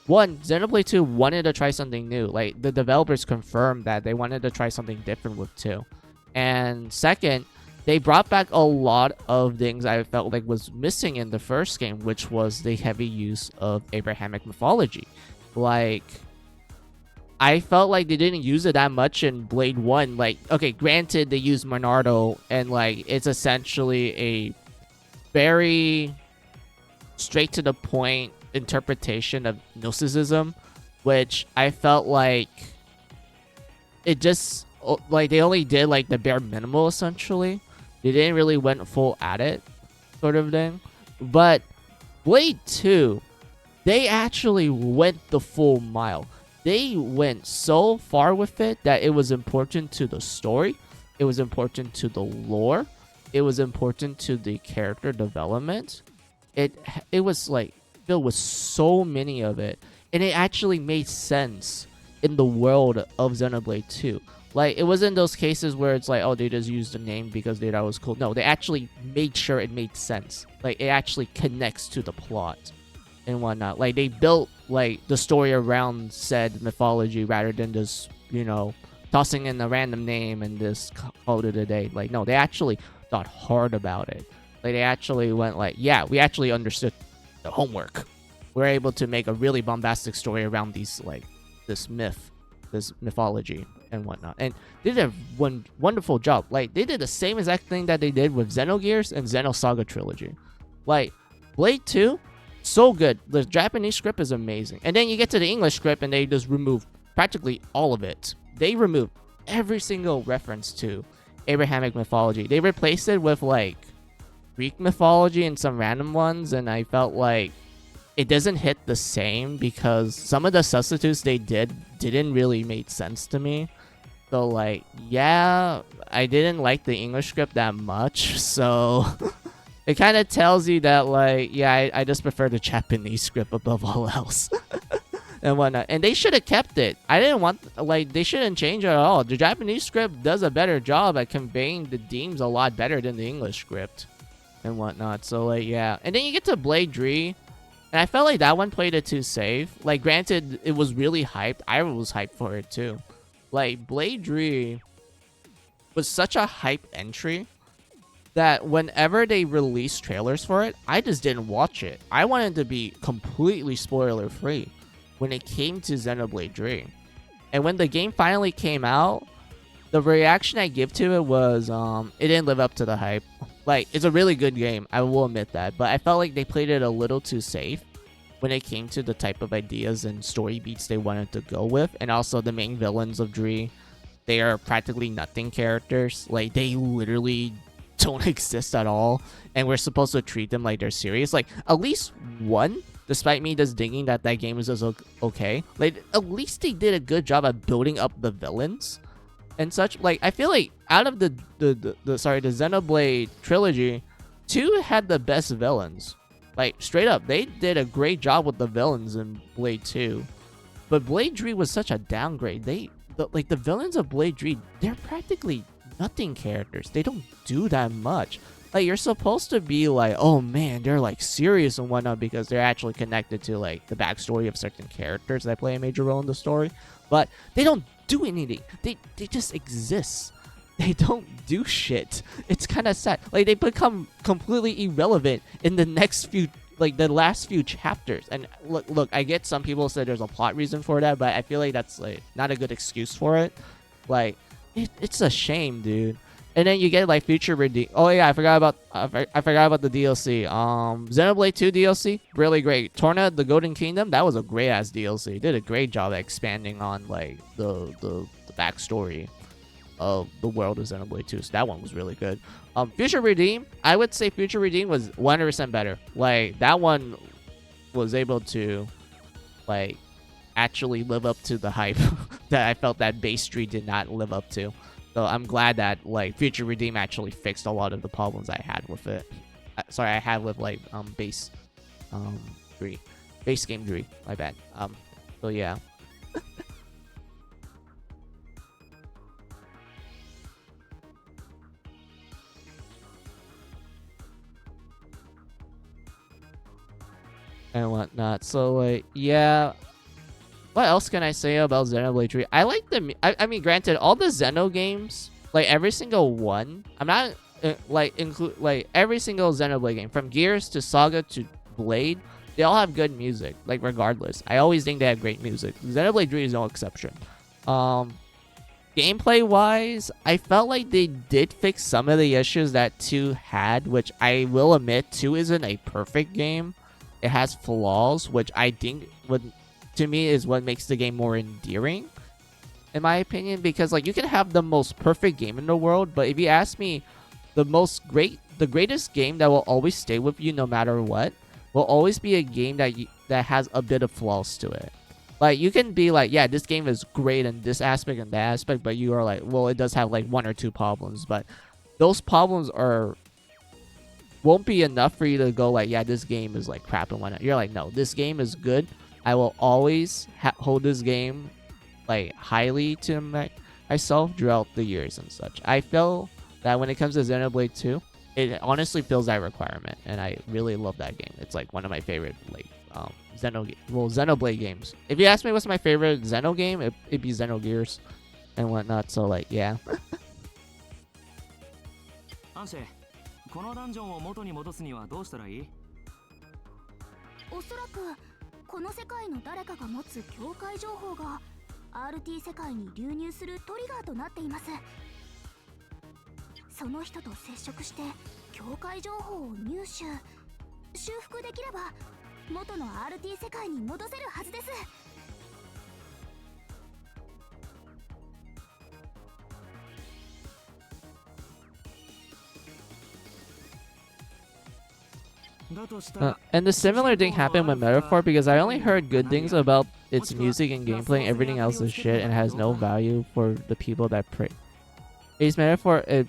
Speaker 1: one, Xenoblade 2 wanted to try something new. Like, the developers confirmed that they wanted to try something different with 2. And second, they brought back a lot of things I felt like was missing in the first game, which was the heavy use of Abrahamic mythology. Like, I felt like they didn't use it that much in Blade 1. Like, okay, granted, they used Monardo, and, like, it's essentially a very straight-to-the-point interpretation of Gnosticism, which I felt like it just, like, they only did, like, the bare minimal, essentially. They didn't really went full at it, sort of thing. But Blade 2, they actually went the full mile. They went so far with it that it was important to the story, it was important to the lore, it was important to the character development. It was like filled with so many of it, and it actually made sense in the world of Xenoblade 2. Like, it wasn't those cases where it's like, oh, they just used the name because they thought it was cool. No, they actually made sure it made sense. Like, it actually connects to the plot and whatnot. Like, they built, like, the story around said mythology rather than just, you know, tossing in a random name and just call it a day. Like, no, they actually thought hard about it. Like, they actually went like, yeah, we actually understood the homework. We're able to make a really bombastic story around these, like, this mythology and whatnot. And they did a wonderful job. Like, they did the same exact thing that they did with Xenogears and Xenosaga Trilogy. Like, Blade 2, so good. The Japanese script is amazing. And then you get to the English script and they just remove practically all of it. They removed every single reference to Abrahamic mythology. They replaced it with, like, Greek mythology and some random ones, and I felt like it doesn't hit the same because some of the substitutes they didn't really make sense to me. So, like, yeah, I didn't like the English script that much, so it kind of tells you that, like, yeah, I just prefer the Japanese script above all else. And whatnot. And they should have kept it. I didn't want, like, they shouldn't change it at all. The Japanese script does a better job at conveying the themes a lot better than the English script and whatnot. So, like, yeah. And then you get to Blade 3, and I felt like that one played it too safe. Like, granted, it was really hyped. I was hyped for it too. Like, Blade 3 was such a hype entry that whenever they released trailers for it, I just didn't watch it. I wanted to be completely spoiler free when it came to Xenoblade 3. And when the game finally came out, the reaction I give to it was, it didn't live up to the hype. Like, it's a really good game, I will admit that, but I felt like they played it a little too safe when it came to the type of ideas and story beats they wanted to go with. And also the main villains of Dre, they are practically nothing characters. Like, they literally don't exist at all, and we're supposed to treat them like they're serious. Like, at least one, despite me just thinking that that game is just okay, like, at least they did a good job at building up the villains and such. Like, I feel like out of the Xenoblade trilogy, 2 had the best villains. Like, straight up, they did a great job with the villains in Blade 2. But Blade 3 was such a downgrade. The villains of Blade 3, they're practically nothing characters. They don't do that much. Like, you're supposed to be like, oh man, they're like serious and whatnot because they're actually connected to, like, the backstory of certain characters that play a major role in the story. But they don't do anything. They just exist. They don't do shit. It's kind of sad. Like, they become completely irrelevant in the next few, like, the last few chapters. And look, I get some people say there's a plot reason for that, but I feel like that's, like, not a good excuse for it. Like, it's a shame, dude. And then you get, like, Future Redeem. Oh yeah, I forgot about the DLC. Xenoblade 2 DLC, really great. Torna the Golden Kingdom, that was a great ass DLC. Did a great job at expanding on, like, the backstory of the world of Xenoblade 2. So that one was really good. Future Redeem, I would say Future Redeem was 100% better. Like, that one was able to, like, actually live up to the hype that I felt that Base 3 did not live up to. So I'm glad that, like, Future Redeem actually fixed a lot of the problems I had with it. I had with, like, Base 3. Base Game 3, my bad. So yeah. and whatnot. So like, yeah. What else can I say about Xenoblade 3? I like the. I mean, granted, all the Xeno games, like every single one. I'm not like include like every single Xenoblade game, from Gears to Saga to Blade. They all have good music. Like regardless, I always think they have great music. Xenoblade 3 is no exception. Gameplay wise, I felt like they did fix some of the issues that 2 had, which I will admit 2 isn't a perfect game. It has flaws, which I think would, to me, is what makes the game more endearing, in my opinion. Because like, you can have the most perfect game in the world, but if you ask me, the greatest game that will always stay with you no matter what will always be a game that has a bit of flaws to it. Like, you can be like, yeah, this game is great in this aspect and that aspect, but you are like, well, it does have like 1 or 2 problems, but those problems won't be enough for you to go like, yeah, this game is like crap and whatnot. You're like, no, this game is good. I will always hold this game like highly to myself throughout the years and such. I feel that when it comes to Xenoblade 2, it honestly fills that requirement, and I really love that game. It's like one of my favorite like Xenoblade games. If you ask me what's my favorite Xeno game, it'd be Xenogears and whatnot. So like, yeah.
Speaker 2: アンシェ、このダンジョンを元に戻すにはどうしたらいい？
Speaker 3: おそらくこの世界の誰かが持つ境界情報が RT 世界に流入するトリガーとなっています。その人と接触して境界情報を入手、修復できれば元の RT 世界に戻せるはずです。
Speaker 1: And the similar thing happened with Metaphor, because I only heard good things about its music and gameplay, and everything else is shit and has no value for the people that praise Metaphor. It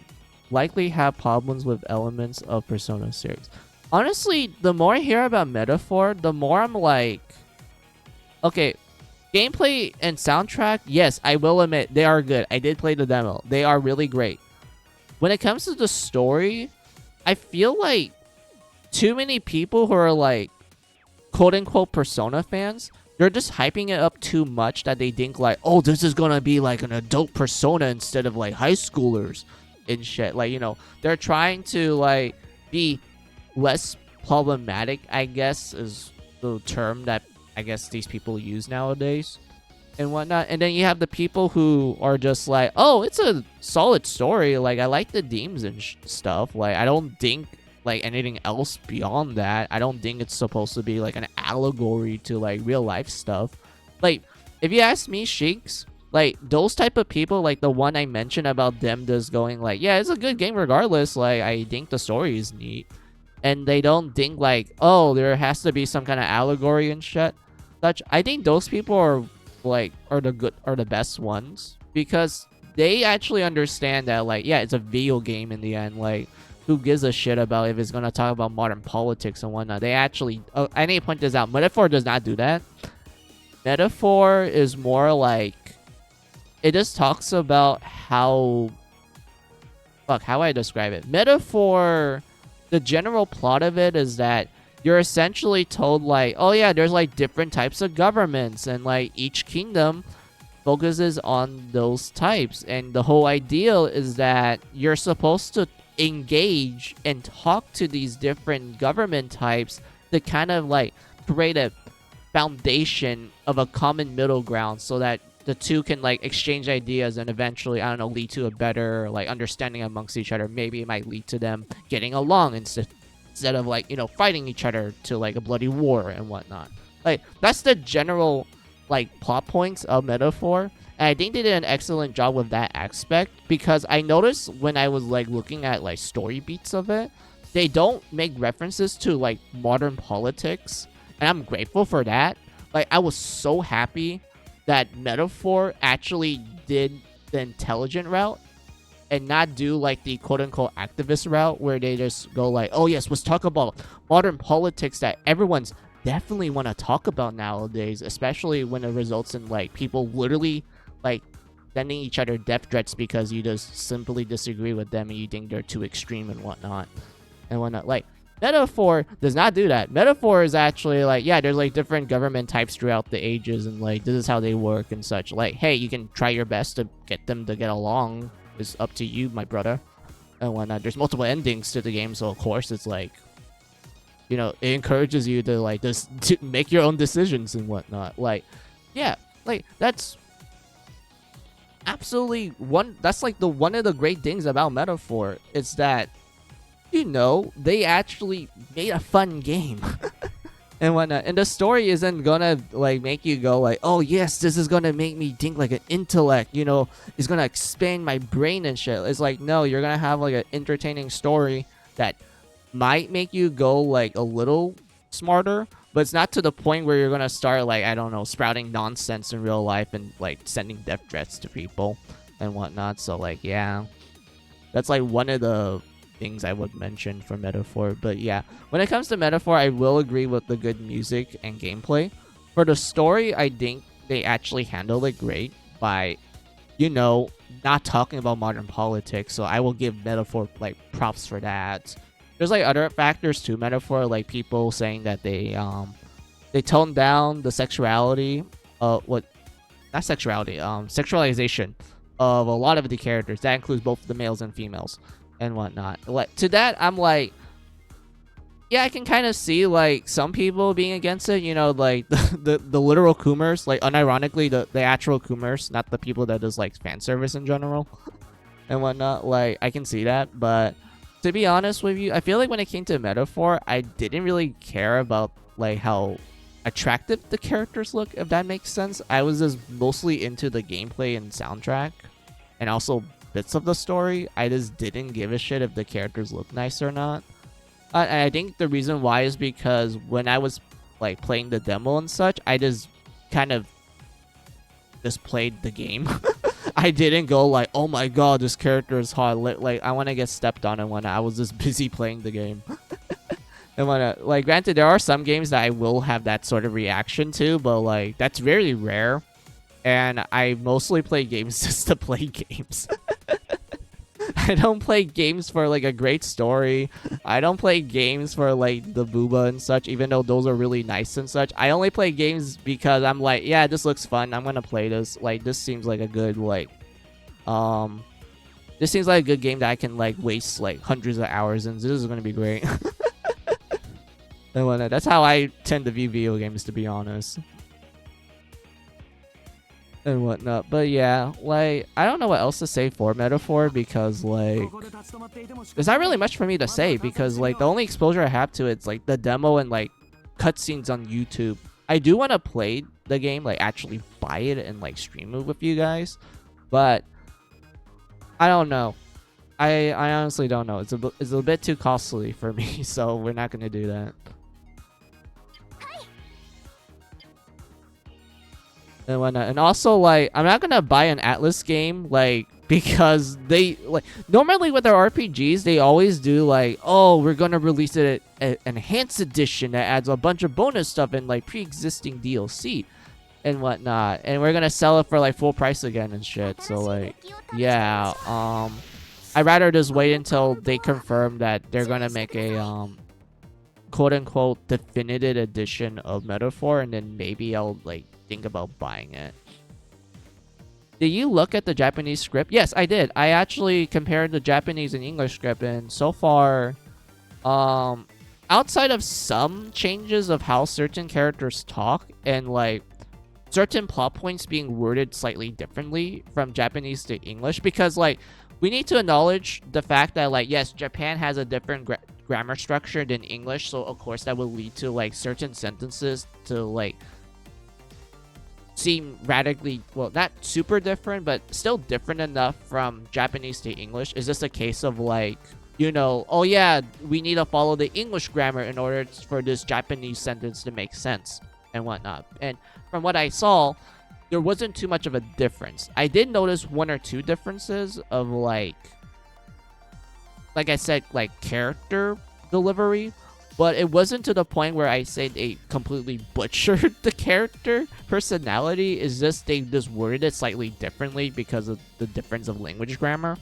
Speaker 1: likely have problems with elements of Persona series. Honestly, the more I hear about Metaphor, the more I'm like, okay, gameplay and soundtrack, yes, I will admit they are good. I did play the demo. They are really great. When it comes to the story, I feel like too many people who are like quote-unquote Persona fans, they're just hyping it up too much that they think like, oh, this is gonna be like an adult Persona instead of like high schoolers and shit. Like, you know, they're trying to like be less problematic, I guess is the term that I guess these people use nowadays and whatnot. And then you have the people who are just like, oh, it's a solid story. Like, I like the themes and stuff. Like, I don't think like anything else beyond that. I don't think it's supposed to be like an allegory to like real life stuff. Like, if you ask me, Sheiks, like those type of people, like the one I mentioned about them just going like, yeah, it's a good game regardless. Like, I think the story is neat. And they don't think like, oh, there has to be some kind of allegory and shit. Such. I think those people are the best ones, because they actually understand that like, yeah, it's a video game in the end. Like, who gives a shit about if it's gonna talk about modern politics and whatnot? They actually, I need to point this out. Metaphor does not do that. Metaphor is more like, it just talks about how I describe it. Metaphor, the general plot of it is that you're essentially told like, oh yeah, there's like different types of governments, and like each kingdom focuses on those types, and the whole ideal is that you're supposed to engage and talk to these different government types to kind of like create a foundation of a common middle ground, so that the two can like exchange ideas and eventually, I don't know, lead to a better like understanding amongst each other. Maybe it might lead to them getting along instead of like, you know, fighting each other to like a bloody war and whatnot. Like, that's the general like plot points of Metaphor. And I think they did an excellent job with that aspect, because I noticed when I was like looking at like story beats of it, they don't make references to like modern politics, and I'm grateful for that. Like, I was so happy that Metaphor actually did the intelligent route and not do like the quote-unquote activist route, where they just go like, oh yes, let's talk about modern politics that everyone's definitely want to talk about nowadays, especially when it results in like people literally like sending each other death threats because you just simply disagree with them and you think they're too extreme and whatnot. Like, Metaphor does not do that. Metaphor is actually like, yeah, there's like different government types throughout the ages, and like this is how they work and such. Like, hey, you can try your best to get them to get along. It's up to you, my brother, and whatnot. There's multiple endings to the game, so of course it's like, you know, it encourages you to like just to make your own decisions and whatnot. Like, yeah, like that's absolutely one. That's like the one of the great things about Metaphor. It's that, you know, they actually made a fun game and whatnot. And the story isn't gonna like make you go like, oh yes, this is gonna make me think like an intellect, you know, it's gonna expand my brain and shit. It's like, no, you're gonna have like an entertaining story that might make you go like a little smarter, but it's not to the point where you're gonna start like, I don't know, sprouting nonsense in real life and like sending death threats to people and whatnot. So like, yeah, that's like one of the things I would mention for Metaphor. But yeah, when it comes to Metaphor, I will agree with the good music and gameplay. For the story, I think they actually handled it great by, you know, not talking about modern politics. So I will give Metaphor like props for that. There's like other factors to Metaphor, like people saying that they toned down the sexuality, sexualization of a lot of the characters. That includes both the males and females and whatnot. Like, to that, I'm like, yeah, I can kind of see like some people being against it. You know, like the literal Coomers, like unironically the actual Coomers, not the people that does like fan service in general and whatnot. Like, I can see that, but to be honest with you, I feel like when it came to Metaphor, I didn't really care about like how attractive the characters look, if that makes sense. I was just mostly into the gameplay and soundtrack and also bits of the story. I just didn't give a shit if the characters look nice or not. And I think the reason why is because when I was like playing the demo and such, I just kind of just played the game. I didn't go like, oh my god, this character is hot. Like, I want to get stepped on and whatnot. I was just busy playing the game. And whatnot. Like, granted, there are some games that I will have that sort of reaction to, but like, that's very rare. And I mostly play games just to play games. I don't play games for like a great story. I don't play games for like the booba and such, even though those are really nice and such. I only play games because I'm like, yeah, this looks fun. I'm gonna play this. Like, this seems like a good like, this seems like a good game that I can like waste like hundreds of hours in. This is gonna be great. And whatnot. That's how I tend to view video games, to be honest. And whatnot. But yeah, like, I don't know what else to say for Metaphor, because like there's not really much for me to say, because like the only exposure I have to it's like the demo and like cutscenes on YouTube. I do want to play the game, like actually buy it and like stream it with you guys, but I don't know. I honestly don't know. It's a bit too costly for me, so we're not gonna do that. And whatnot. And also, like, I'm not gonna buy an Atlas game, like, because they like normally with their RPGs they always do like, oh, we're gonna release it an enhanced edition that adds a bunch of bonus stuff and like pre-existing DLC and whatnot, and we're gonna sell it for like full price again and shit. So like, yeah, I'd rather just wait until they confirm that they're gonna make a quote-unquote definitive edition of Metaphor, and then maybe I'll like think about buying it. Did you look at the Japanese script? Yes, I did. I actually compared the Japanese and English script, and so far, outside of some changes of how certain characters talk and like certain plot points being worded slightly differently from Japanese to English, because like we need to acknowledge the fact that like, yes, Japan has a different grammar structure than English, so of course that will lead to like certain sentences to like seem radically, well, not super different, but still different enough from Japanese to English. Is this a case of like, you know, oh yeah, we need to follow the English grammar in order for this Japanese sentence to make sense and whatnot? And from what I saw, there wasn't too much of a difference. I did notice one or two differences of like I said, like character delivery, but it wasn't to the point where I said they completely butchered the character personality. It's just they just worded it slightly differently because of the difference of language grammar.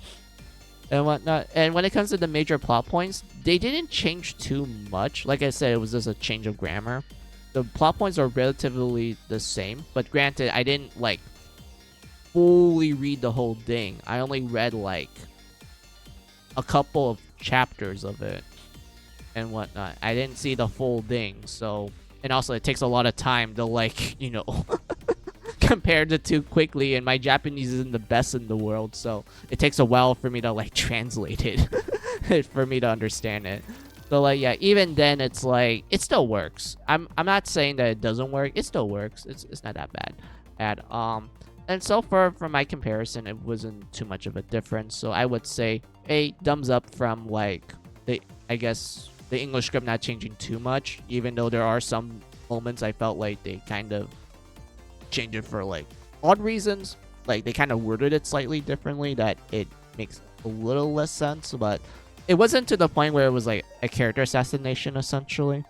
Speaker 1: and whatnot. And when it comes to the major plot points, they didn't change too much. Like I said, it was just a change of grammar. The plot points are relatively the same, but granted, I didn't like fully read the whole thing. I only read like a couple of chapters of it and whatnot. I didn't see the full thing, so, and also it takes a lot of time to like, you know, compare the two quickly, and my Japanese isn't the best in the world, so it takes a while for me to like translate it for me to understand it. So like, yeah, even then it's like it still works. I'm not saying that it doesn't work. It still works. It's not that bad. And so far from my comparison, it wasn't too much of a difference. So I would say a thumbs up from like I guess the English script not changing too much, even though there are some moments I felt like they kind of changed it for like odd reasons. Like they kind of worded it slightly differently that it makes a little less sense, but it wasn't to the point where it was like a character assassination essentially,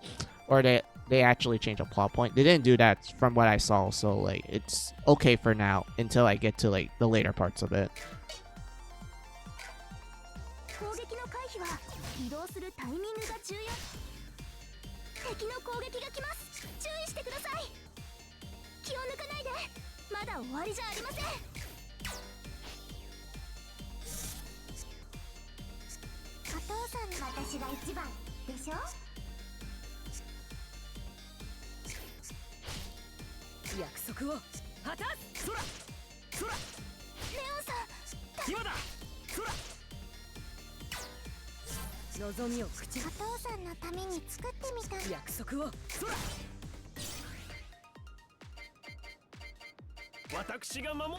Speaker 1: or they actually changed a plot point. They didn't do that from what I saw, so like it's okay for now until I get to like the later parts of it.
Speaker 3: 攻撃の回避は移動するタイミングが重要。敵の攻撃が来ます。注意してください。気を抜かないで。まだ終わりじゃありません。お父さんの私が一番でしょ。
Speaker 5: 約束を果たす。
Speaker 2: そらそら
Speaker 3: レオンさん。
Speaker 2: 今だそら
Speaker 5: 望みを口
Speaker 3: お父さんのために作ってみた。
Speaker 5: 約束を
Speaker 2: そら私が守っ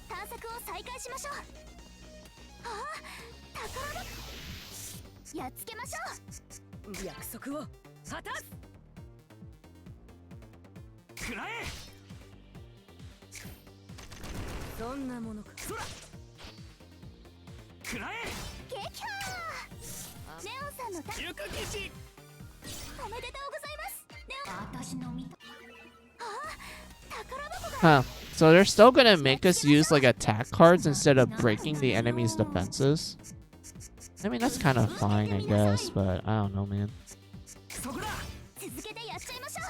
Speaker 3: 探索を再開しましょう。ああ、宝箱。やっつけましょう。
Speaker 5: 約束を果たす。
Speaker 2: 食らえ
Speaker 5: そんなものか。
Speaker 2: そら食らえ
Speaker 3: 撃破。レオンさんのた。
Speaker 2: 龍華騎士
Speaker 3: おめでとうございます。レオン。私の見た。ああ、宝箱が。
Speaker 1: Huh. So they're still gonna make us use like attack cards instead of breaking the enemy's defenses. I mean, that's kind of fine, I guess, but I don't know, man.
Speaker 2: そこだ
Speaker 3: 続けてやっちゃいましょう。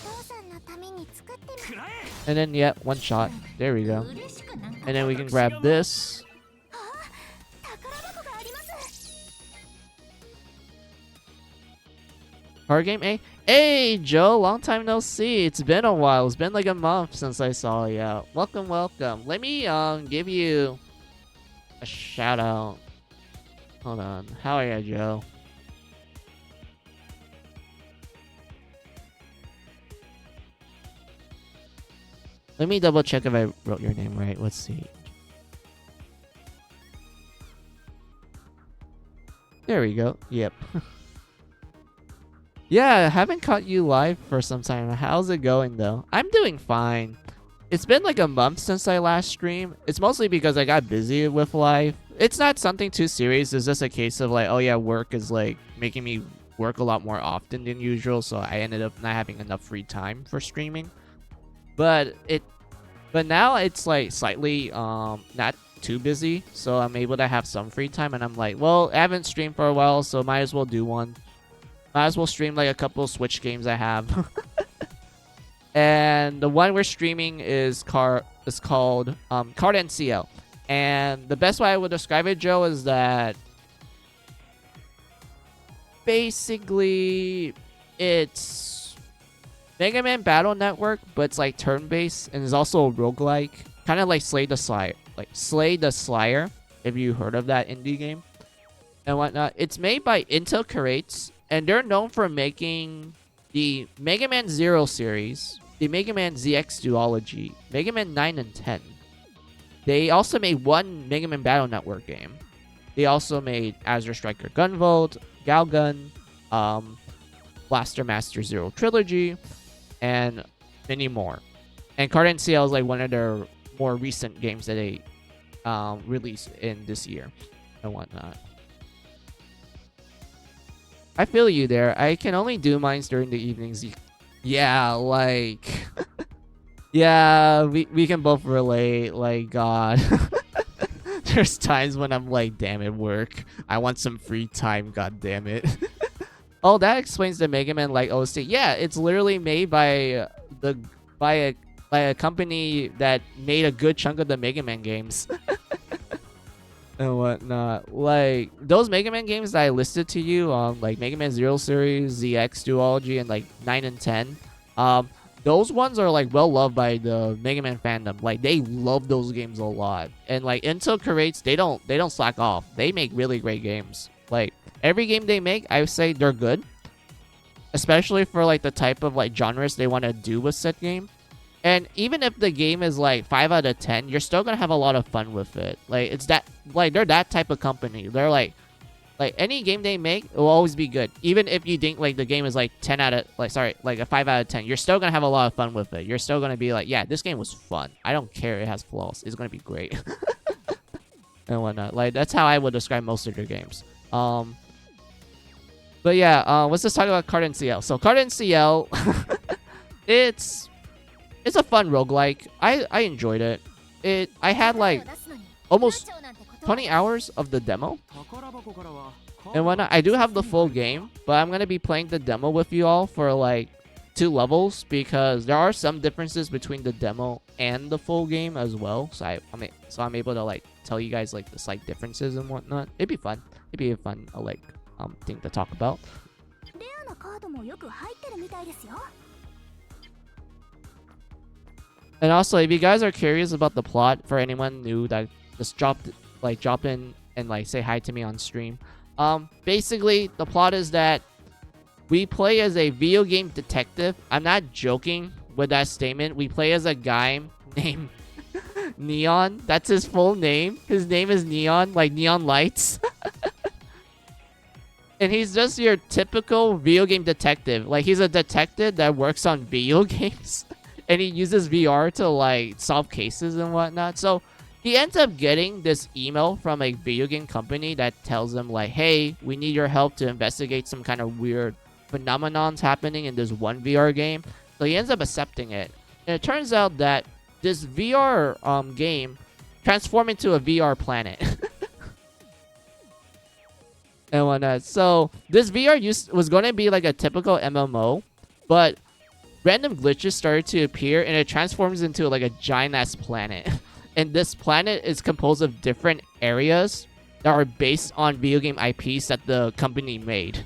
Speaker 3: お父さんのために作ってみ。
Speaker 2: 食らえ
Speaker 1: And then, yeah, one shot. There we go.
Speaker 3: 嬉しくなんか。
Speaker 1: And then we can grab this.
Speaker 3: ああ、宝箱があります。
Speaker 1: Card game A. Hey, Joe, long time no see. It's been a while. It's been like a month since I saw you. Welcome, welcome. Let me give you a shout out. Hold on. How are you, Joe? Let me double check if I wrote your name right. Let's see. There we go. Yep. Yeah, I haven't caught you live for some time. How's it going though? I'm doing fine. It's been like a month since I last streamed. It's mostly because I got busy with life. It's not something too serious. It's just a case of like, oh yeah, work is like making me work a lot more often than usual. So I ended up not having enough free time for streaming. But now it's like slightly not too busy. So I'm able to have some free time. And I'm like, well, I haven't streamed for a while, so might as well do one. Might as well stream like a couple of Switch games I have. And the one we're streaming is called Card and Ciel. And the best way I would describe it, Joe, is that basically it's Mega Man Battle Network, but it's like turn-based and is also a roguelike. Kind of like Slay the Slayer, if you heard of that indie game and whatnot. It's made by Intel Creates, and they're known for making the Mega Man Zero series, the Mega Man ZX Duology, Mega Man 9 and 10. They also made one Mega Man Battle Network game. They also made Azure Striker Gunvolt, Galgun, Blaster Master Zero Trilogy, and many more. And Card and Ciel is like one of their more recent games that they released in this year and whatnot. I feel you there. I can only do mines during the evenings. Yeah, like... yeah, we can both relate. Like, God. there's times when I'm like, damn it, work. I want some free time, god damn it. Oh, that explains the Mega Man like OST. Yeah, it's literally made by a company that made a good chunk of the Mega Man games. And whatnot. Like those Mega Man games that I listed to you on like Mega Man Zero Series, ZX Duology, and like 9 and 10. Those ones are like well loved by the Mega Man fandom. Like they love those games a lot. And like Intel creates, they don't slack off. They make really great games. Like every game they make, I would say they're good. Especially for like the type of like genres they want to do with said game. And even if the game is like 5 out of 10, you're still gonna have a lot of fun with it. Like it's that, like they're that type of company. They're like any game they make, it will always be good. Even if you think like the game is like 10 out of like a 5 out of 10, you're still gonna have a lot of fun with it. You're still gonna be like, yeah, this game was fun. I don't care it has flaws. It's gonna be great. And whatnot. Like that's how I would describe most of their games. But yeah, let's just talk about Card and Ciel. So Card and Ciel, it's a fun roguelike. I enjoyed it. I had like almost 20 hours of the demo and whatnot. I do have the full game, but I'm gonna be playing the demo with you all for like 2 levels because there are some differences between the demo and the full game as well. So I'm able to like tell you guys like the slight differences and whatnot. It'd be fun. It'd be a fun thing to talk about. And also, if you guys are curious about the plot, for anyone new that just drop in and like say hi to me on stream. Basically, the plot is that we play as a video game detective. I'm not joking with that statement. We play as a guy named Neon. That's his full name. His name is Neon, like neon lights. And he's just your typical video game detective. Like he's a detective that works on video games. And he uses VR to like solve cases and whatnot. So he ends up getting this email from a video game company that tells him like, hey, we need your help to investigate some kind of weird phenomenons happening in this one VR game. So he ends up accepting it. And it turns out that this VR game transformed into a VR planet. And whatnot. So this VR was going to be like a typical MMO, but random glitches started to appear and it transforms into like a giant ass planet. And this planet is composed of different areas that are based on video game IPs that the company made.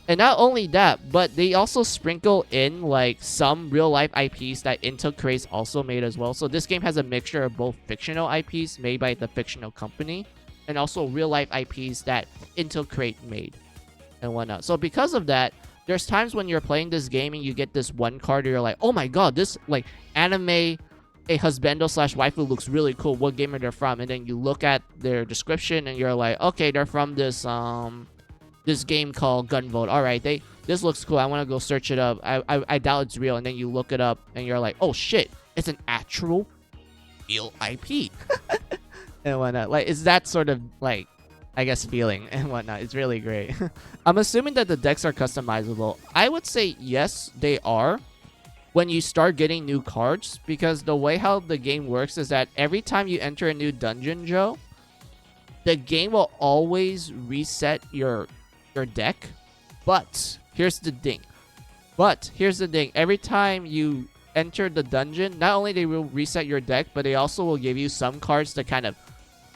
Speaker 1: And not only that, but they also sprinkle in like some real life IPs that Intel Creates also made as well. So this game has a mixture of both fictional IPs made by the fictional company and also real life IPs that Intel Create made and whatnot. So because of that, there's times when you're playing this game and you get this one card and you're like, oh my god, this like anime a husbando / waifu looks really cool. What game are they from? And then you look at their description and you're like, okay, they're from this this game called Gunvolt. Alright, this looks cool. I want to go search it up. I doubt it's real. And then you look it up and you're like, oh shit, it's an actual real IP. And whatnot. Like, it's that sort of like, I guess, feeling and whatnot. It's really great. I'm assuming that the decks are customizable. I would say yes, they are when you start getting new cards, because the way how the game works is that every time you enter a new dungeon, Joe, the game will always reset your deck. But here's the thing. Every time you enter the dungeon, not only they will reset your deck, but they also will give you some cards to kind of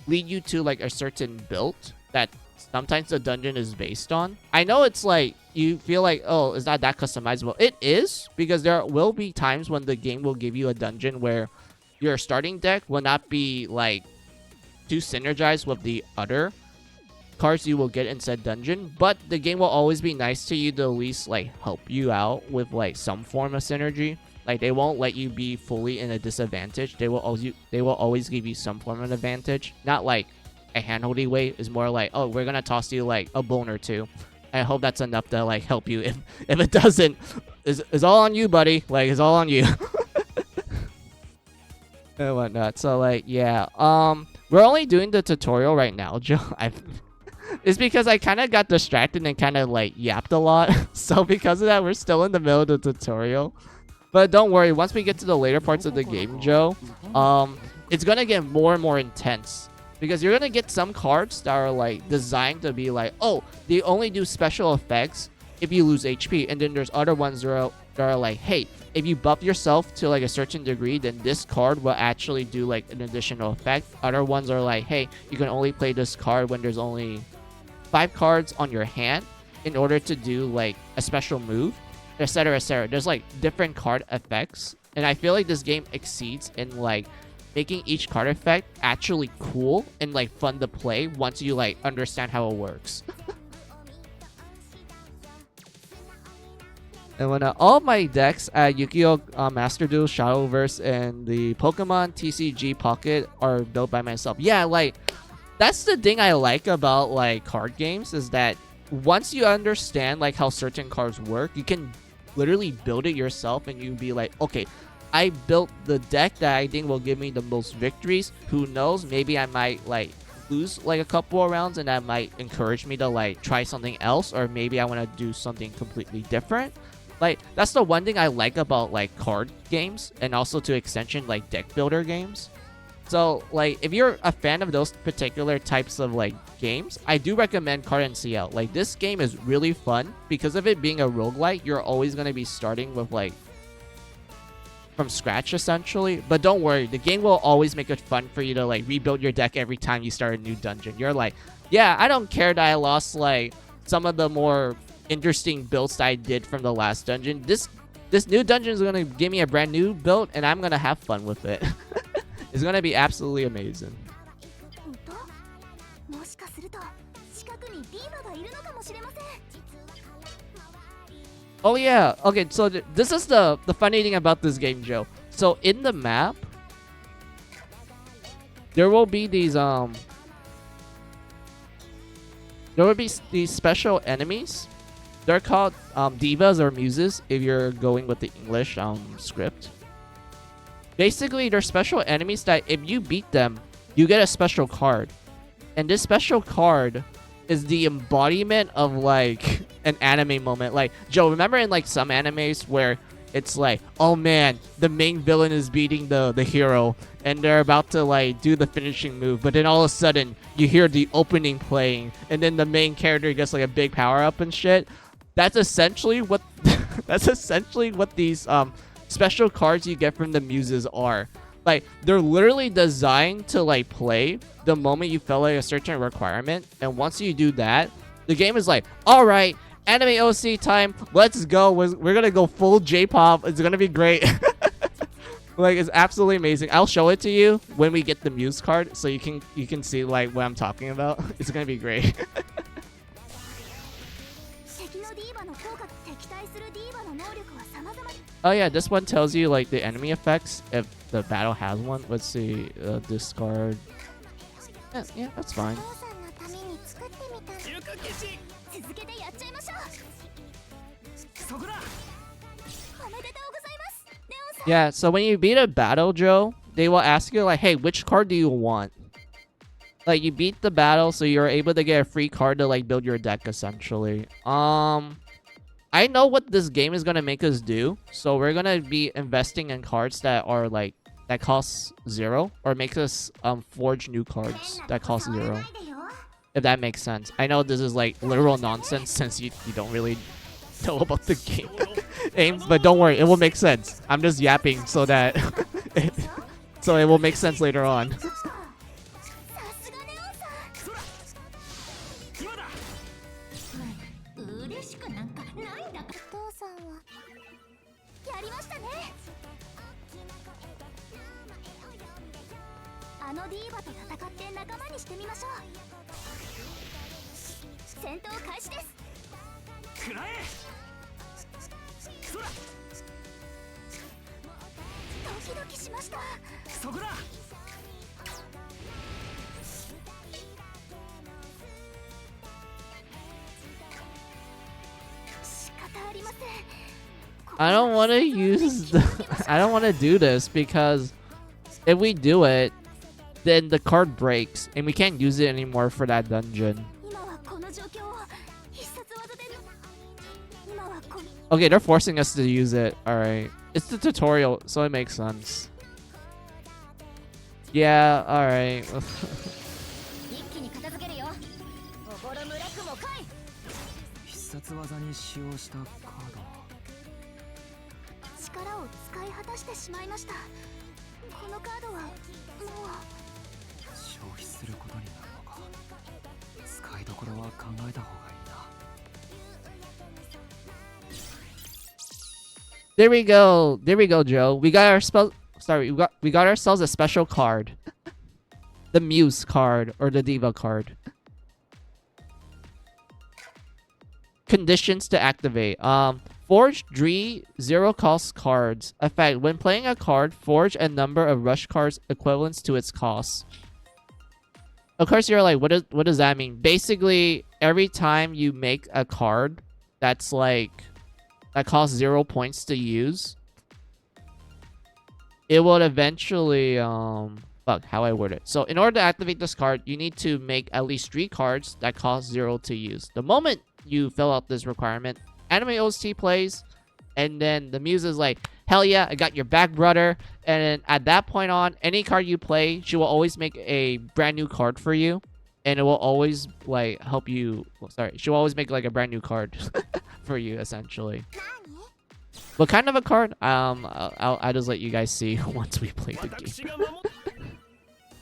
Speaker 1: lead you to like a certain build that sometimes the dungeon is based on. I know it's like you feel like, oh, it's not that customizable. It is, because there will be times when the game will give you a dungeon where your starting deck will not be like too synergized with the other cards you will get in said dungeon, but the game will always be nice to you to at least like help you out with like some form of synergy. Like, they won't let you be fully in a disadvantage. They will always give you some form of advantage. Not like a handholdy way. It's more like, oh, we're gonna toss you like a bone or two. I hope that's enough to like help you. If it doesn't, it's all on you, buddy. Like, it's all on you. And whatnot. So like, yeah. We're only doing the tutorial right now, Joe. It's because I kind of got distracted and kind of like yapped a lot. So because of that, we're still in the middle of the tutorial. But don't worry, once we get to the later parts of the game, Joe, it's gonna get more and more intense. Because you're gonna get some cards that are like designed to be like, oh, they only do special effects if you lose HP. And then there's other ones that are like, hey, if you buff yourself to like a certain degree, then this card will actually do like an additional effect. Other ones are like, hey, you can only play this card when there's only 5 cards on your hand in order to do like a special move, etc, etc. There's like different card effects, and I feel like this game exceeds in like making each card effect actually cool and like fun to play once you like understand how it works. And when all my decks at Yu-Gi-Oh! Master Duel, Shadowverse, and the Pokemon TCG Pocket are built by myself. Yeah, like, that's the thing I like about like card games, is that once you understand like how certain cards work, you can literally build it yourself, and you be like, okay, I built the deck that I think will give me the most victories. Who knows? Maybe I might like lose like a couple of rounds, and that might encourage me to like try something else, or maybe I want to do something completely different. Like, that's the one thing I like about like card games, and also to extension like deck builder games. So like if you're a fan of those particular types of like games, I do recommend Card and Ciel. Like, this game is really fun because of it being a roguelite. You're always going to be starting with like from scratch essentially, but don't worry, the game will always make it fun for you to like rebuild your deck every time you start a new dungeon. You're like, yeah, I don't care that I lost like some of the more interesting builds that I did from the last dungeon. This new dungeon is gonna give me a brand new build, and I'm gonna have fun with it. It's gonna be absolutely amazing. Oh yeah, okay, so this is the funny thing about this game, Joe. So in the map, there will be these special enemies. They're called divas or muses if you're going with the English script. Basically, they're special enemies that if you beat them, you get a special card. And this special card is the embodiment of like an anime moment. Like, Joe, remember in like some animes where it's like, oh man, the main villain is beating the hero, and they're about to like do the finishing move, but then all of a sudden you hear the opening playing, and then the main character gets like a big power up and shit. That's essentially what these special cards you get from the muses are. Like, they're literally designed to like play the moment you fill like a certain requirement, and once you do that, the game is like, all right, anime OC time, let's go. We're gonna go full J-pop. It's gonna be great. Like, it's absolutely amazing. I'll show it to you when we get the muse card, so you can see like what I'm talking about. It's gonna be great. Oh yeah, this one tells you like the enemy effects if the battle has one. Let's see, discard. Yeah, that's fine. Yeah, so when you beat a battle, Joe, they will ask you like, hey, which card do you want? Like, you beat the battle, so you're able to get a free card to like build your deck essentially. I know what this game is gonna make us do, so we're gonna be investing in cards that are like that cost 0, or make us forge new cards that cost 0. If that makes sense. I know this is like literal nonsense since you don't really know about the game aim, but don't worry, it will make sense. I'm just yapping so that so it will make sense later on. I don't want to use I don't want to do this, because if we do it, then the card breaks and we can't use it anymore for that dungeon. Okay, they're forcing us to use it. Alright. It's the tutorial, so it makes sense. Yeah, alright.
Speaker 3: 一気に片付けるよ。おぼろ村雲来い。
Speaker 2: 必殺技に使用したカード。
Speaker 3: 力を使い果たしてしまいました。このカードはもう
Speaker 2: 消費することになるのか。使いどころは考えた方がいいな。
Speaker 1: There we go. There we go, Joe. We got our spell. Sorry, we got ourselves a special card. The Muse card or the Diva card. Conditions to activate. Forge 3 0-cost cards. Effect: when playing a card, forge a number of rush cards equivalents to its cost. Of course, you're like, what does that mean? Basically, every time you make a card that's like that costs 0 points to use, it will eventually fuck how I word it. So in order to activate this card, you need to make at least 3 cards that cost 0 to use. The moment you fill out this requirement, Anime OST plays, and then the Muse is like, hell yeah, I got your back, brother. And then at that point on, any card you play, she will always make a brand new card for you, and it will always like help you. Well, sorry, she'll always make like a brand new card for you, essentially. What kind of a card? I'll just let you guys see once we play the game.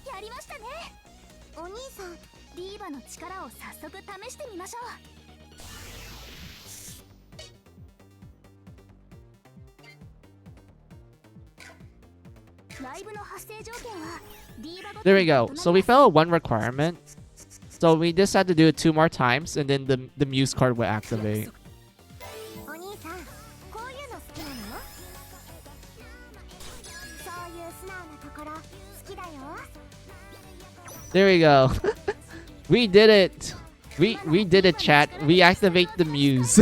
Speaker 3: やりましたね。お兄さん、ディーバの力を早速試してみましょう。ライブの発生条件はディーバごと
Speaker 1: There we
Speaker 3: に
Speaker 1: go.
Speaker 3: 異なり
Speaker 1: So we failed one requirement. So we just had to do it 2 more times, and then the Muse card would activate.
Speaker 3: お兄さん、こういうの好きなの？そういう素直なところ好きだよ。
Speaker 1: There we go. We did it. We did it, chat. We activate the Muse.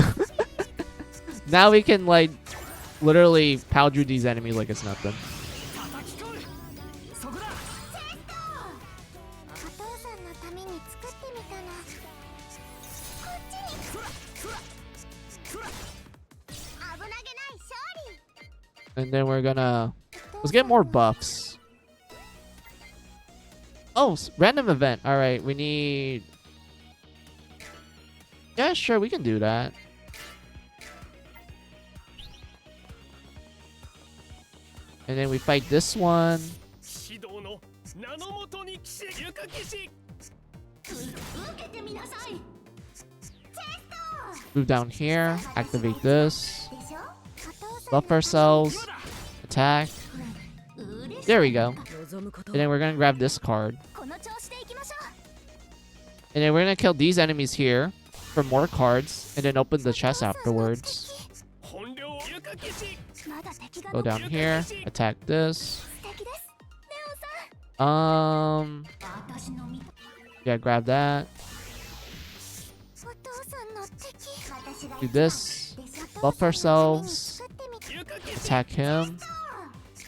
Speaker 1: Now we can like literally powder these enemies like it's nothing.
Speaker 3: お父さんのために作ってみたの。こっちに。危なげない勝利。
Speaker 1: And then we're gonna let's get more buffs. Oh, random event. All right, we need. Yeah, sure, we can do that. And then we fight this one.
Speaker 2: 指導の名のもとに騎士ゆか騎士。
Speaker 3: 受けてみなさい。
Speaker 1: Move down here. Activate this.
Speaker 3: でしょ？お父さん
Speaker 1: Buff ourselves. Attack.
Speaker 3: 嬉しい。
Speaker 1: There we go.
Speaker 5: 望むこと
Speaker 1: And then we're gonna grab this card.
Speaker 3: この調子でいきましょう。
Speaker 1: And then we're gonna kill these enemies here for more cards. And then open the chest afterwards.
Speaker 2: 本領ゆか騎士。
Speaker 3: まだ敵が
Speaker 1: Go
Speaker 3: 残
Speaker 1: down here. Attack this.
Speaker 3: 素敵です。レオンさん。私の味方。
Speaker 1: Yeah, grab that.
Speaker 3: お父さんの敵。私が
Speaker 1: Do this. Buff ourselves. Attack him.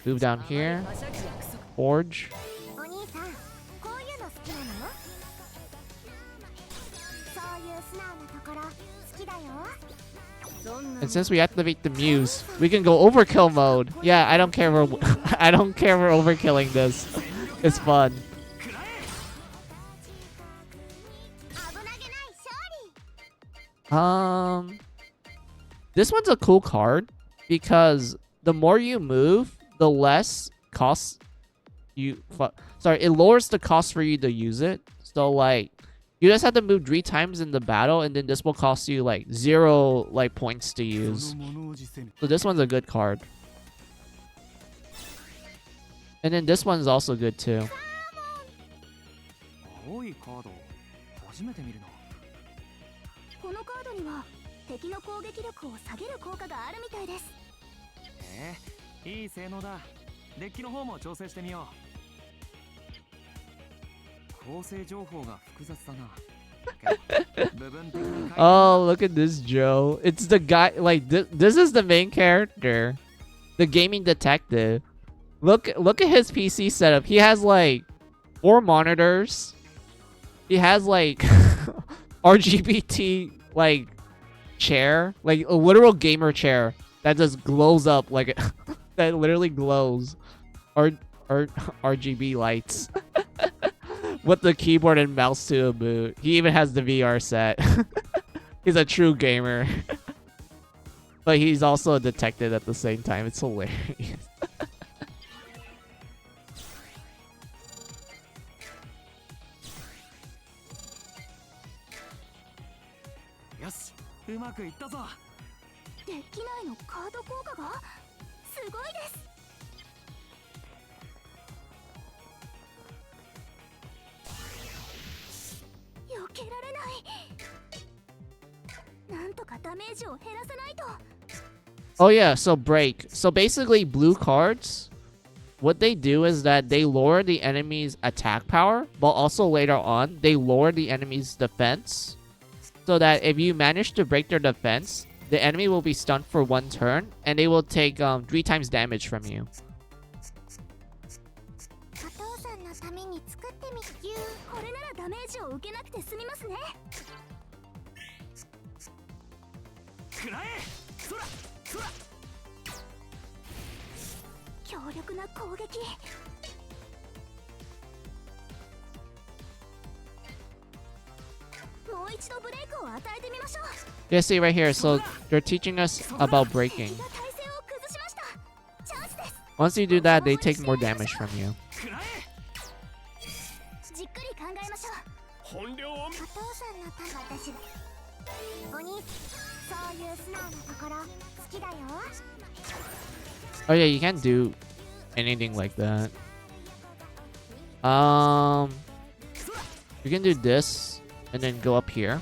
Speaker 1: Move down here.
Speaker 5: はしゃぐ約束
Speaker 1: Forge.
Speaker 3: お兄さん、こういうの好きなの？そういう素直なところ好きだよ。
Speaker 5: そんな
Speaker 1: And since we activate the Muse, we can go overkill mode. Yeah, I don't care. I don't care we're overkilling this. It's fun.
Speaker 3: 危なげない勝利。
Speaker 1: This one's a cool card because the more you move, the less cost you. Sorry, it lowers the cost for you to use it. So like, you just have to move 3 times in the battle, and then this will cost you like 0 like points to use. So this one's a good card. And then this one's also good too.
Speaker 2: 青いカード初めて見るな。
Speaker 3: このカードには敵の攻撃力を下げる効果があるみたいです。
Speaker 2: いい性能だ。デッキの方も調整してみよう。構成情報が複雑だな。部分的に
Speaker 1: Oh, look at this, Joe. It's the guy, like, this is the main character. The gaming detective. Look at his PC setup. He has, like, 4 monitors. He has, like, RGBT, like, chair. Like, a literal gamer chair that just glows up, like, that literally glows. RGB lights with the keyboard and mouse to boot. He even has the VR set. He's a true gamer. But he's also a detective at the same time. It's hilarious.
Speaker 2: よしうまくいったぞ。
Speaker 3: デッキ内のカード効果がすごいです。避けられない。なんとかダメージを減らさないと。
Speaker 1: Oh yeah, so break. So basically blue cards, what they do is that they lower the enemy's attack power, but also later on, they lower the enemy's defense. So that if you manage to break their defense, the enemy will be stunned for 1 turn, and they will take 3 times damage from you.
Speaker 3: お父さんのために作ってみる。これならダメージを受けなくて済みますね。
Speaker 2: くらえ。そらそら。
Speaker 3: 強力な攻撃。もう一度ブレイクを与えてみましょう。
Speaker 1: Yeah, see right here. So they're teaching us about breaking.
Speaker 3: 敵が体勢を崩しました。チャンスです。
Speaker 1: Once you do that, they take more damage from you.
Speaker 2: くらえ。
Speaker 3: じっくり考えましょう。
Speaker 2: 本領を。
Speaker 3: お父さんのため私が。お兄、そういう素直なところ好きだよ。
Speaker 1: Oh yeah, you can't do anything like that. You can do this and then go up here.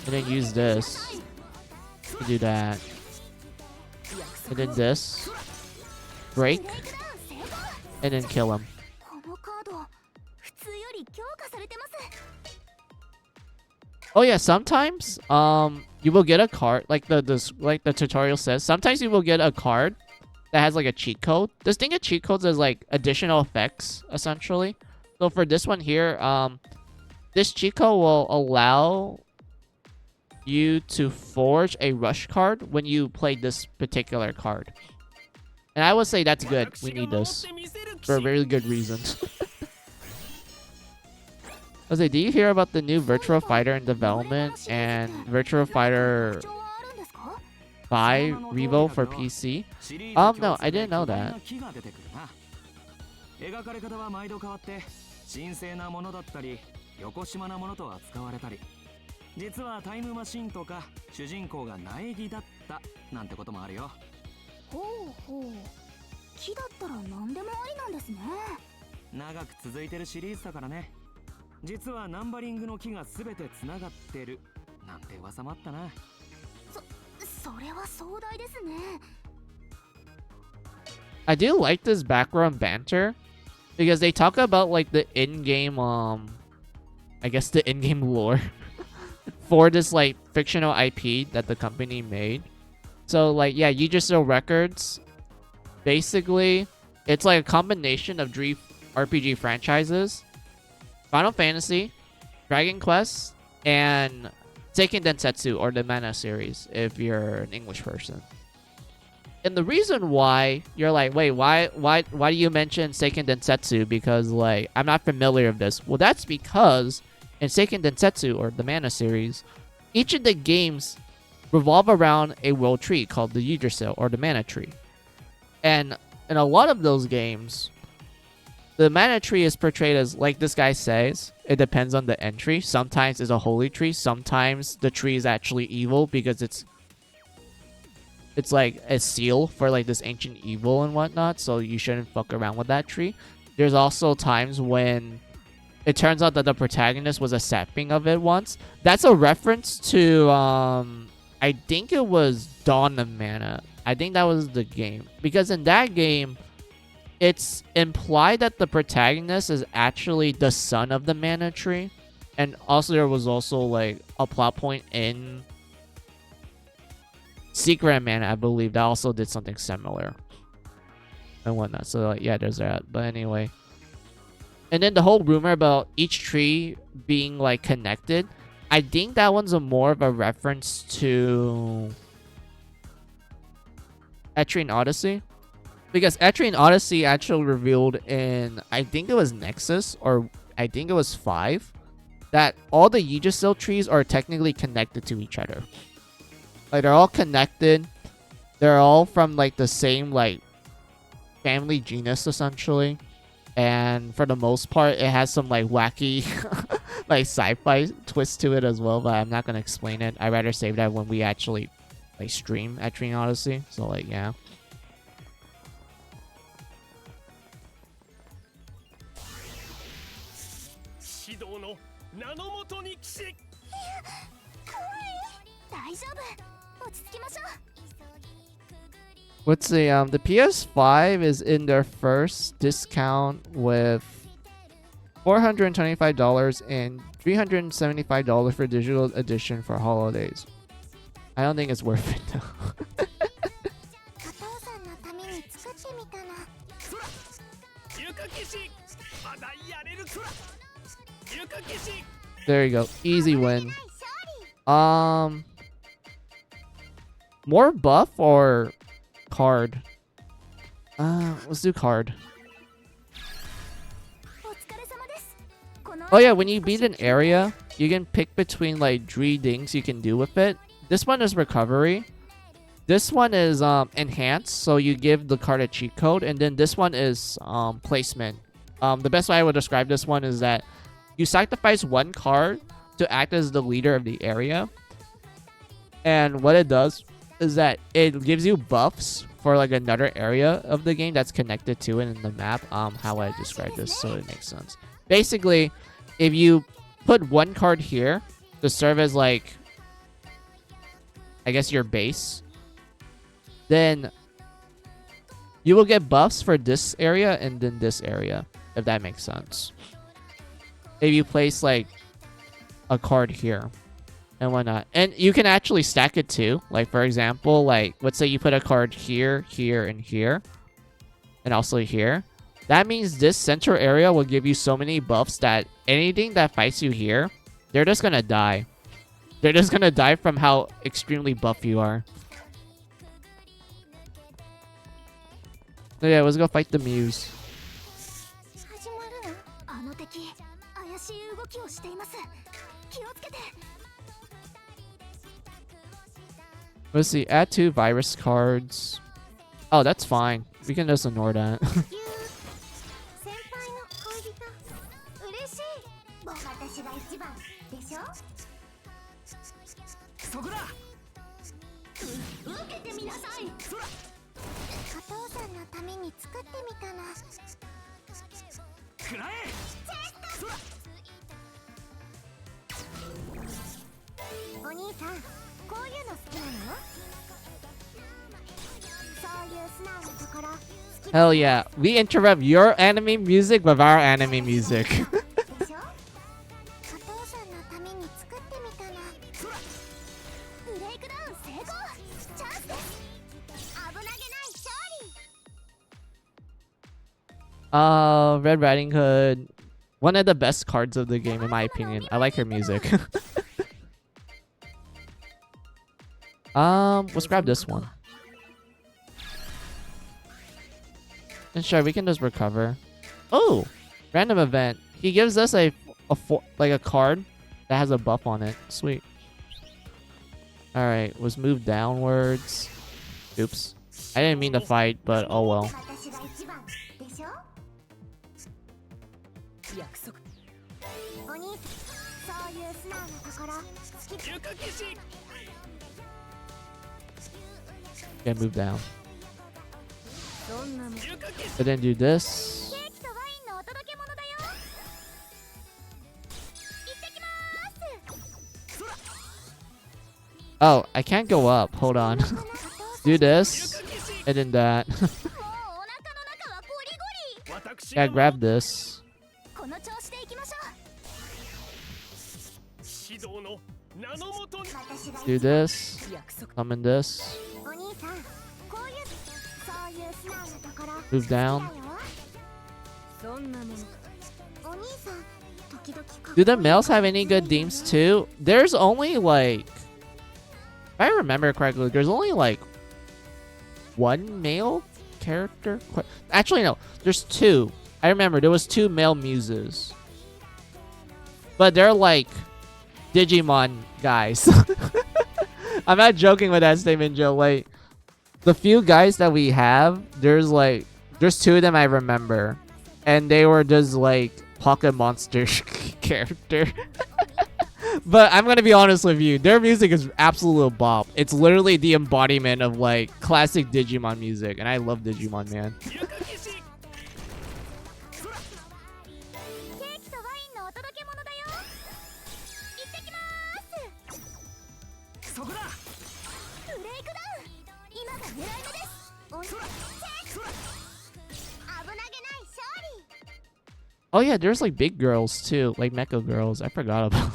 Speaker 1: And then use this to do that. And then this. Break. And then kill him.
Speaker 3: このカード、普通より強化されてます。
Speaker 1: Oh yeah, sometimes you will get a card like the tutorial says. Sometimes you will get a card that has like a cheat code. This thing of cheat codes is like additional effects essentially. So for this one here, this cheat code will allow you to forge a rush card when you play this particular card. And I would say that's good. We need this for a very good reason. Jose, do you hear about the new Virtua Fighter in development and Virtua Fighter 5 Revo for PC? No, I didn't know that.
Speaker 2: 描かれ方は毎度変わって神聖なものだったりよこしまなものと扱われたり、実はタイムマシンとか主人公が苗木だったなんてこともあるよ。
Speaker 3: ほうほう。木だったら何でもありなんですね。
Speaker 2: 長く続いてるシリーズだからね。実はナンバリングの木がすべてつながってるなんて噂もあったな。
Speaker 3: それは壮大ですね。
Speaker 1: I do like this background banter because they talk about like the in-game I guess the in-game lore for this like fictional IP that the company made. So like yeah, Yggdrasil Records, basically it's like a combination of 3 RPG franchises: Final Fantasy, Dragon Quest, and Seiken Densetsu, or the Mana series if you're an English person. And the reason why you're like, wait, why do you mention Seiken Densetsu? Because like I'm not familiar with this. Well, that's because in Seiken Densetsu, or the Mana series, each of the games revolve around a world tree called the Yggdrasil, or the Mana tree. And in a lot of those games, the mana tree is portrayed as, like this guy says, it depends on the entry. Sometimes it's a holy tree. Sometimes the tree is actually evil because it's like a seal for like this ancient evil and whatnot. So you shouldn't fuck around with that tree. There's also times when it turns out that the protagonist was a sapping of it once. That's a reference to, I think it was Dawn of Mana. I think that was the game. Because in that game, it's implied that the protagonist is actually the son of the mana tree. And also there was also like a plot point in Secret Mana, I believe, that also did something similar and whatnot. So like, yeah, there's that. But anyway. And then the whole rumor about each tree being like connected, I think that one's more of a reference to Etrian Odyssey. Because Etrian Odyssey actually revealed in, I think it was Nexus, or I think it was 5, that all the Yggdrasil trees are technically connected to each other. Like, they're all connected. They're all from, like, the same, like, family genus, essentially. And for the most part, it has some, like, wacky, like, sci-fi twist to it as well. But I'm not going to explain it. I'd rather save that when we actually, like, stream Etrian Odyssey. So, like, yeah. Let's see, the PS5 is in their first discount with $425 and $375 for digital edition for holidays. I don't think it's worth it though. There you go. Easy win. More buff or card? Let's do card. Oh yeah, when you beat an area, you can pick between like 3 things you can do with it. This one is recovery. This one is enhanced, so you give the card a cheat code, and then this one is placement. The best way I would describe this one is that you sacrifice 1 card to act as the leader of the area. And what it does is that it gives you buffs for like another area of the game that's connected to it in the map. How I describe this so it makes sense. Basically, if you put 1 card here to serve as like, I guess your base, then you will get buffs for this area and then this area, if that makes sense. If you place like a card here and whatnot, and you can actually stack it too. Like for example, like let's say you put a card here, here, and here, and also here. That means this center area will give you so many buffs that anything that fights you here, they're just gonna die. They're just gonna die from how extremely buff you are. So yeah, let's go fight the Muse. Let's see, add 2 virus cards. Oh, that's fine. We can just ignore that. Hell yeah. We interrupt your anime music with our anime music. Red Riding Hood. One of the best cards of the game in my opinion. I like her music. Let's grab this one. And sure, we can just recover. Oh, random event. He gives us a card that has a buff on it. Sweet. All right, let's move downwards. Oops, I didn't mean to fight, but oh well. Okay, move down. And then do this. Oh, I can't go up. Hold on. Do this. And then that. Yeah, grab this. Do this. Summon this. Move down. Do the males have any good themes too? There's only like, if I remember correctly, there's only like 1 male character? Actually, no. There's two. I remember there was two male muses. But they're like Digimon guys. I'm not joking with that statement, Joe. Like, the few guys that we have, there's two of them I remember. And they were just like Pocket Monster character. But I'm gonna be honest with you, their music is absolute bop. It's literally the embodiment of like classic Digimon music, and I love Digimon, man.
Speaker 3: ケーキとワインのお届け物だよ。行ってきます。
Speaker 2: そこだ。
Speaker 3: ブレイクダウン。今が狙い目です。おいしい。危なげない勝利。
Speaker 1: Oh yeah, there's like big girls too, like mecha girls. I forgot about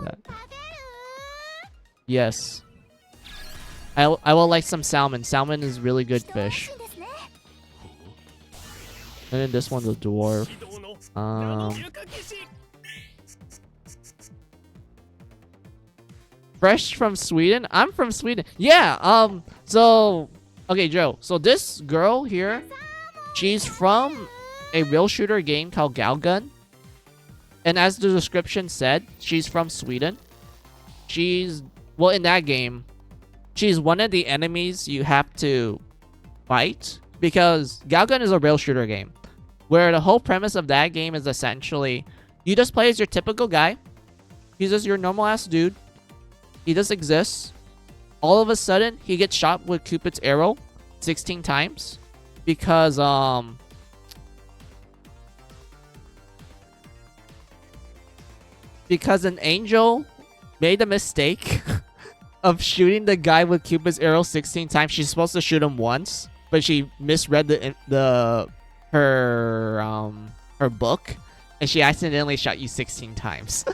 Speaker 1: that. Yes. I will like some salmon. Salmon is really good fish. And then this one's a dwarf. Fresh from Sweden? I'm from Sweden. Yeah, so okay, Joe. So this girl here, she's from a real shooter game called Galgun. And as the description said, she's from Sweden. She's, well, in that game, she's one of the enemies you have to fight. Because Galgun is a real shooter game. Where the whole premise of that game is essentially, you just play as your typical guy. He's just your normal ass dude. He just exists. All of a sudden, he gets shot with Cupid's arrow 16 times. Because, an angel made a mistake of shooting the guy with Cupid's arrow 16 times. She's supposed to shoot him once, but she misread her book, and she accidentally shot you 16 times.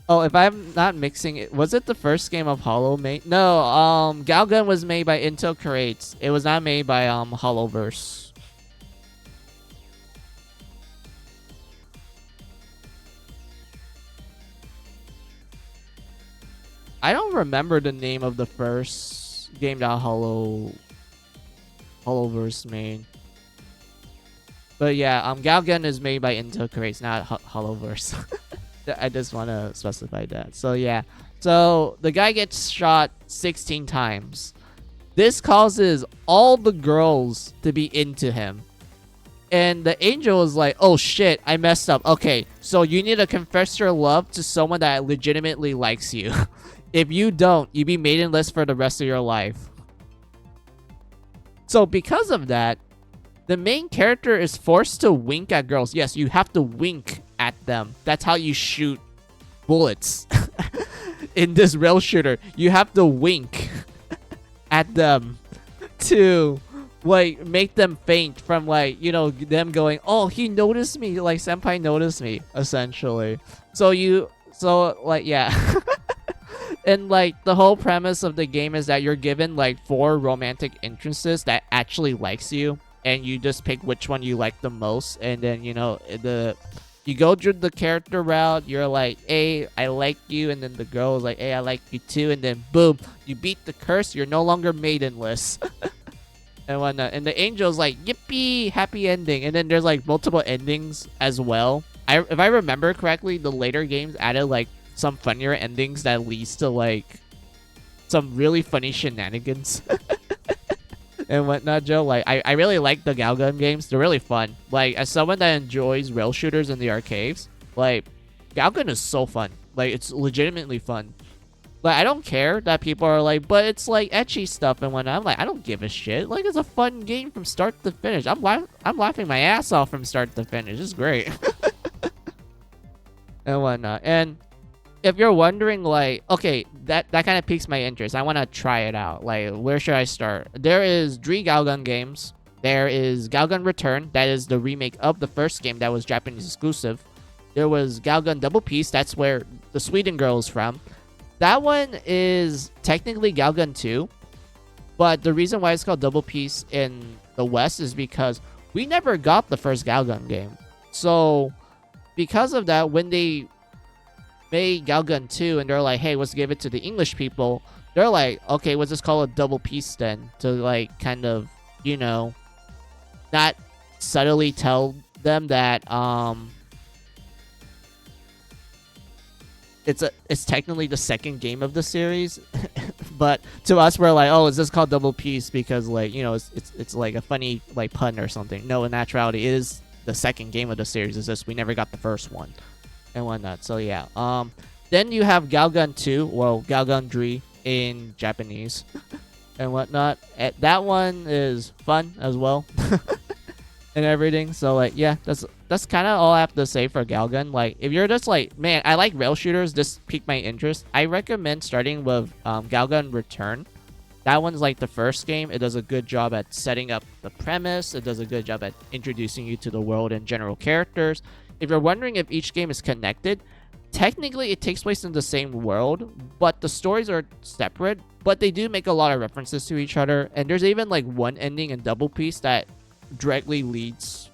Speaker 1: Oh, if I'm not mixing it, was it the first game of Hollow made? No, Galgun was made by Intel Creates. It was not made by Hollowverse. I don't remember the name of the first game that Hollowverse made. But yeah, Galgun is made by Intel Creates, not Hollowverse. I just want to specify that. So yeah. So the guy gets shot 16 times. This causes all the girls to be into him. And the angel is like, oh shit, I messed up. Okay, so you need to confess your love to someone that legitimately likes you. If you don't, you be maidenless for the rest of your life. So because of that, the main character is forced to wink at girls. Yes, you have to wink at them. That's how you shoot bullets. In this rail shooter, you have to wink at them to like make them faint from like, you know, them going, oh, he noticed me, like senpai noticed me, essentially. So like, yeah. And like the whole premise of the game is that you're given like 4 romantic interests that actually likes you, and you just pick which one you like the most. And then, you know, you go through the character route. You're like, hey, I like you, and then the girl is like, hey, I like you too, and then boom, you beat the curse. You're no longer maidenless. And whatnot. And the angel's like, yippee, happy ending. And then there's like multiple endings as well. If I remember correctly, the later games added like some funnier endings that leads to like some really funny shenanigans and whatnot, Joe. Like I really like the Galgun games. They're really fun. Like, as someone that enjoys rail shooters in the arcades, like Galgun is so fun. Like, it's legitimately fun. Like, I don't care that people are like, but it's like ecchi stuff and whatnot. I'm like, I don't give a shit. Like, it's a fun game from start to finish. I'm laughing my ass off from start to finish. It's great. And whatnot. And if you're wondering, like, okay, that kind of piques my interest. I want to try it out. Like, where should I start? There is 3 Galgun games. There is Galgun Return. That is the remake of the first game that was Japanese exclusive. There was Galgun Double Peace. That's where the Sweden girl is from. That one is technically Galgun 2. But the reason why it's called Double Peace in the West is because we never got the first Galgun game. So, because of that, when they made Galgun 2 and they're like, hey, let's give it to the English people, they're like, okay, let's just call it Double Peace then, to like kind of you know, not subtly tell them that it's technically the second game of the series. But to us, we're like, oh, is this called Double Piece because, like, you know, it's like a funny, like, pun or something. No, in actuality, it is the second game of the series. It's just we never got the first one and whatnot. So yeah. Then you have Galgun 2, well, Galgun 3 in Japanese and whatnot. That one is fun as well. And everything. So like, yeah, that's kind of all I have to say for Galgun. Like, if you're just like, man, I like rail shooters, this piqued my interest, I recommend starting with Galgun Return. That one's like the first game. It does a good job at setting up the premise. It does a good job at introducing you to the world and general characters. If you're wondering if each game is connected, technically it takes place in the same world, but the stories are separate, but they do make a lot of references to each other. And there's even like one ending in Double Piece that directly leads,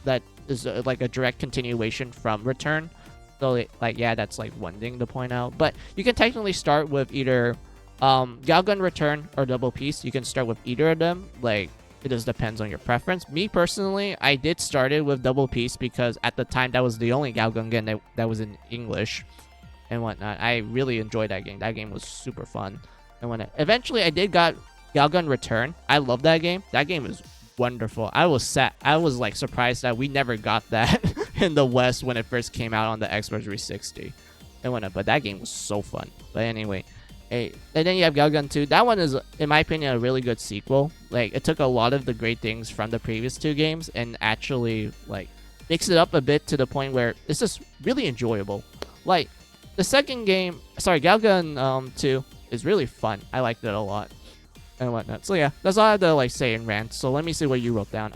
Speaker 1: that is like a direct continuation from Return. So like, yeah, that's like one thing to point out. But you can technically start with either Galgun Return or Double Piece. You can start with either of them. Like, it just depends on your preference. Me personally, I did start it with Double Piece because at the time that was the only Galgun game that was in English and whatnot. I really enjoyed that game. That game was super fun. And when eventually I did got Galgun Return, I love that game. That game is wonderful. I was like surprised that we never got that in the West when it first came out on the Xbox 360 and whatnot. But that game was so fun. But anyway, hey, and then you have Galgun 2. That one is, in my opinion, a really good sequel. Like, it took a lot of the great things from the previous two games and actually like mix it up a bit to the point where it's just really enjoyable. Like, the second game, sorry, Galgun 2 is really fun. I liked it a lot and whatnot. So yeah, that's all I have to like say in rant. So let me see what you wrote down.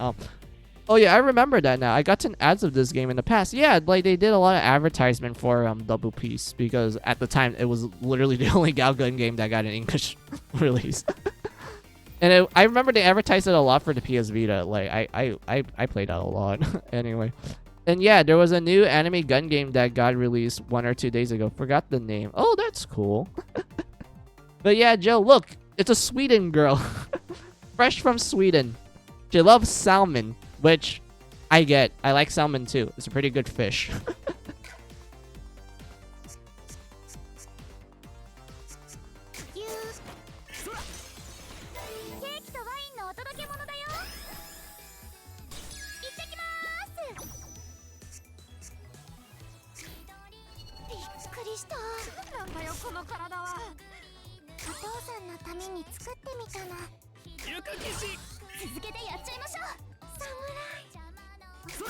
Speaker 1: Oh yeah, I remember that now. I got some ads of this game in the past. Yeah, like they did a lot of advertisement for Double Piece because at the time it was literally the only Galgun game that got an English release. And I remember they advertised it a lot for the PS Vita. Like I played that a lot. Anyway. And yeah, there was a new anime gun game that got released 1 or 2 days ago. Forgot the name. Oh, that's cool. But yeah, Joe, look, it's a Sweden girl. Fresh from Sweden. She loves salmon, which I get. I like salmon too. It's a pretty good fish.
Speaker 3: ケーキとワインのお届け物だよ。行ってきます。びっくりした。なんだよこの体は。お父さんのために作ってみたの。ゆかきし。続けてやっちゃいましょう。侍。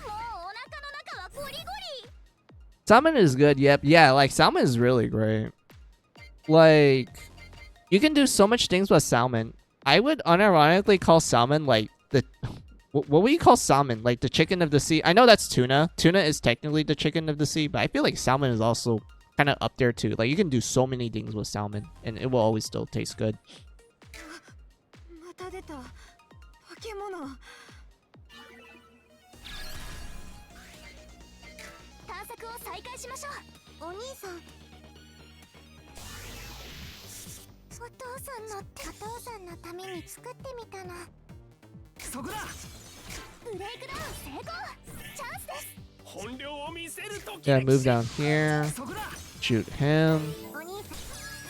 Speaker 3: もうお腹の中はゴリゴリ。
Speaker 1: Salmon is good. Yep. Yeah, like salmon is really great. Like, you can do so much things with salmon. I would unironically call salmon like the... What would you call salmon? Like the chicken of the sea? I know that's tuna. Tuna is technically the chicken of the sea, but I feel like salmon is also kind of up there too. Like, you can do so many things with salmon, and it will always still taste good.
Speaker 5: また出た化け物。
Speaker 3: 探索を再開しましょう。お兄さん。お父さんのために作ってみたの。
Speaker 2: そこだ。
Speaker 3: ブレイクダウン成功。チャンスです。
Speaker 2: 本領を見せるとき。
Speaker 1: Yeah, move down here.
Speaker 2: そこだ。
Speaker 1: Shoot him.
Speaker 3: お兄さん、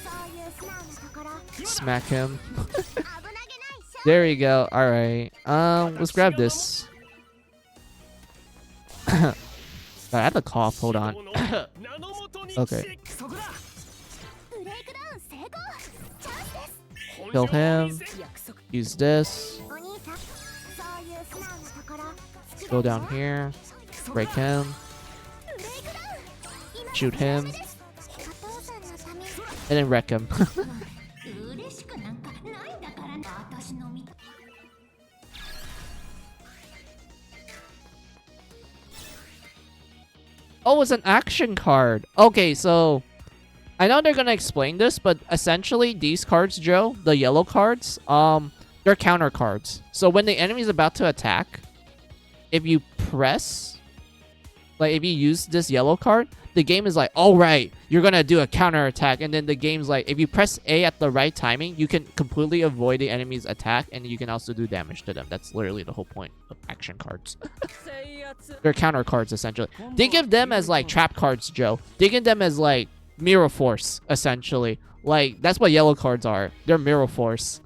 Speaker 3: そういう素直なところ。
Speaker 1: Smack him.
Speaker 3: 危なげないっしょ。
Speaker 1: There you go. All right. Let's grab this. I have to cough. Hold on. Okay.
Speaker 2: そこだ。
Speaker 3: ブレイクダウン成功。チャンスです。
Speaker 1: Kill him. Use this.
Speaker 3: お兄さん、そういう素直なところ。
Speaker 1: Go down here. Break him.
Speaker 3: ブレイクダウン。
Speaker 1: Shoot him.
Speaker 3: お父さんのために。
Speaker 1: And then wreck him.
Speaker 3: 嬉しくなんかないんだからな。私の見た。
Speaker 1: Oh, it's an action card. Okay, so I know they're gonna explain this, but essentially these cards, Joe, the yellow cards, they're counter cards. So when the enemy is about to attack, if you press, like if you use this yellow card, the game is like, all right, you're gonna do a counter attack, and then the game's like, if you press A at the right timing, you can completely avoid the enemy's attack, and you can also do damage to them. That's literally the whole point of action cards. They're counter cards essentially. Think of them as like trap cards, Joe. Think of them as like mirror force essentially. Like that's what yellow cards are. They're mirror force.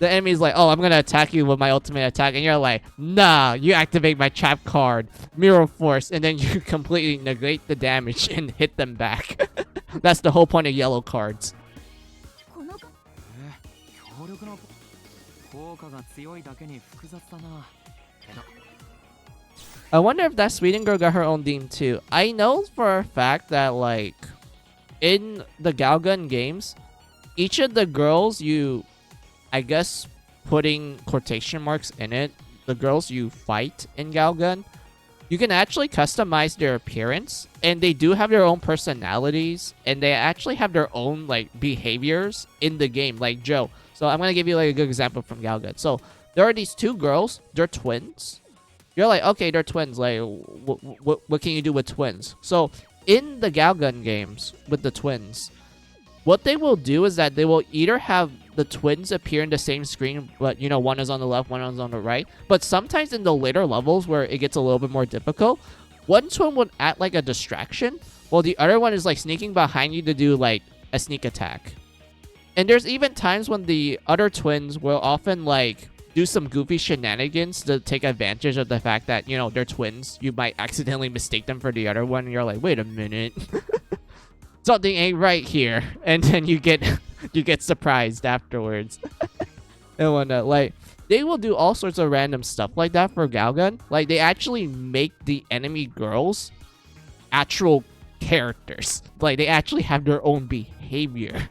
Speaker 1: The enemy's like, oh, I'm gonna attack you with my ultimate attack, and you're like, nah, you activate my trap card, Mirror Force, and then you completely negate the damage and hit them back. That's the whole point of yellow cards.
Speaker 2: 強力な効果が強いだけに複雑だな。けど
Speaker 1: I wonder if that Sweden girl got her own theme too. I know for a fact that like in the Galgun games, each of the girls you, I guess putting quotation marks in it, the girls you fight in Galgun, you can actually customize their appearance, and they do have their own personalities, and they actually have their own like behaviors in the game, like Joe. So I'm gonna give you like a good example from Galgun. So there are these two girls, they're twins. You're like, okay, they're twins. Like, what can you do with twins? So in the Galgun games with the twins, what they will do is that they will either have the twins appear in the same screen, but you know, one is on the left, one is on the right. But sometimes in the later levels where it gets a little bit more difficult, one twin would act like a distraction, while the other one is like sneaking behind you to do like a sneak attack. And there's even times when the other twins will often like do some goofy shenanigans to take advantage of the fact that, you know, they're twins. You might accidentally mistake them for the other one, and you're like, wait a minute. Something ain't right here. And then you get surprised afterwards. And whatnot. Like, they will do all sorts of random stuff like that for Galgun. Like, they actually make the enemy girls actual characters. Like, they actually have their own behavior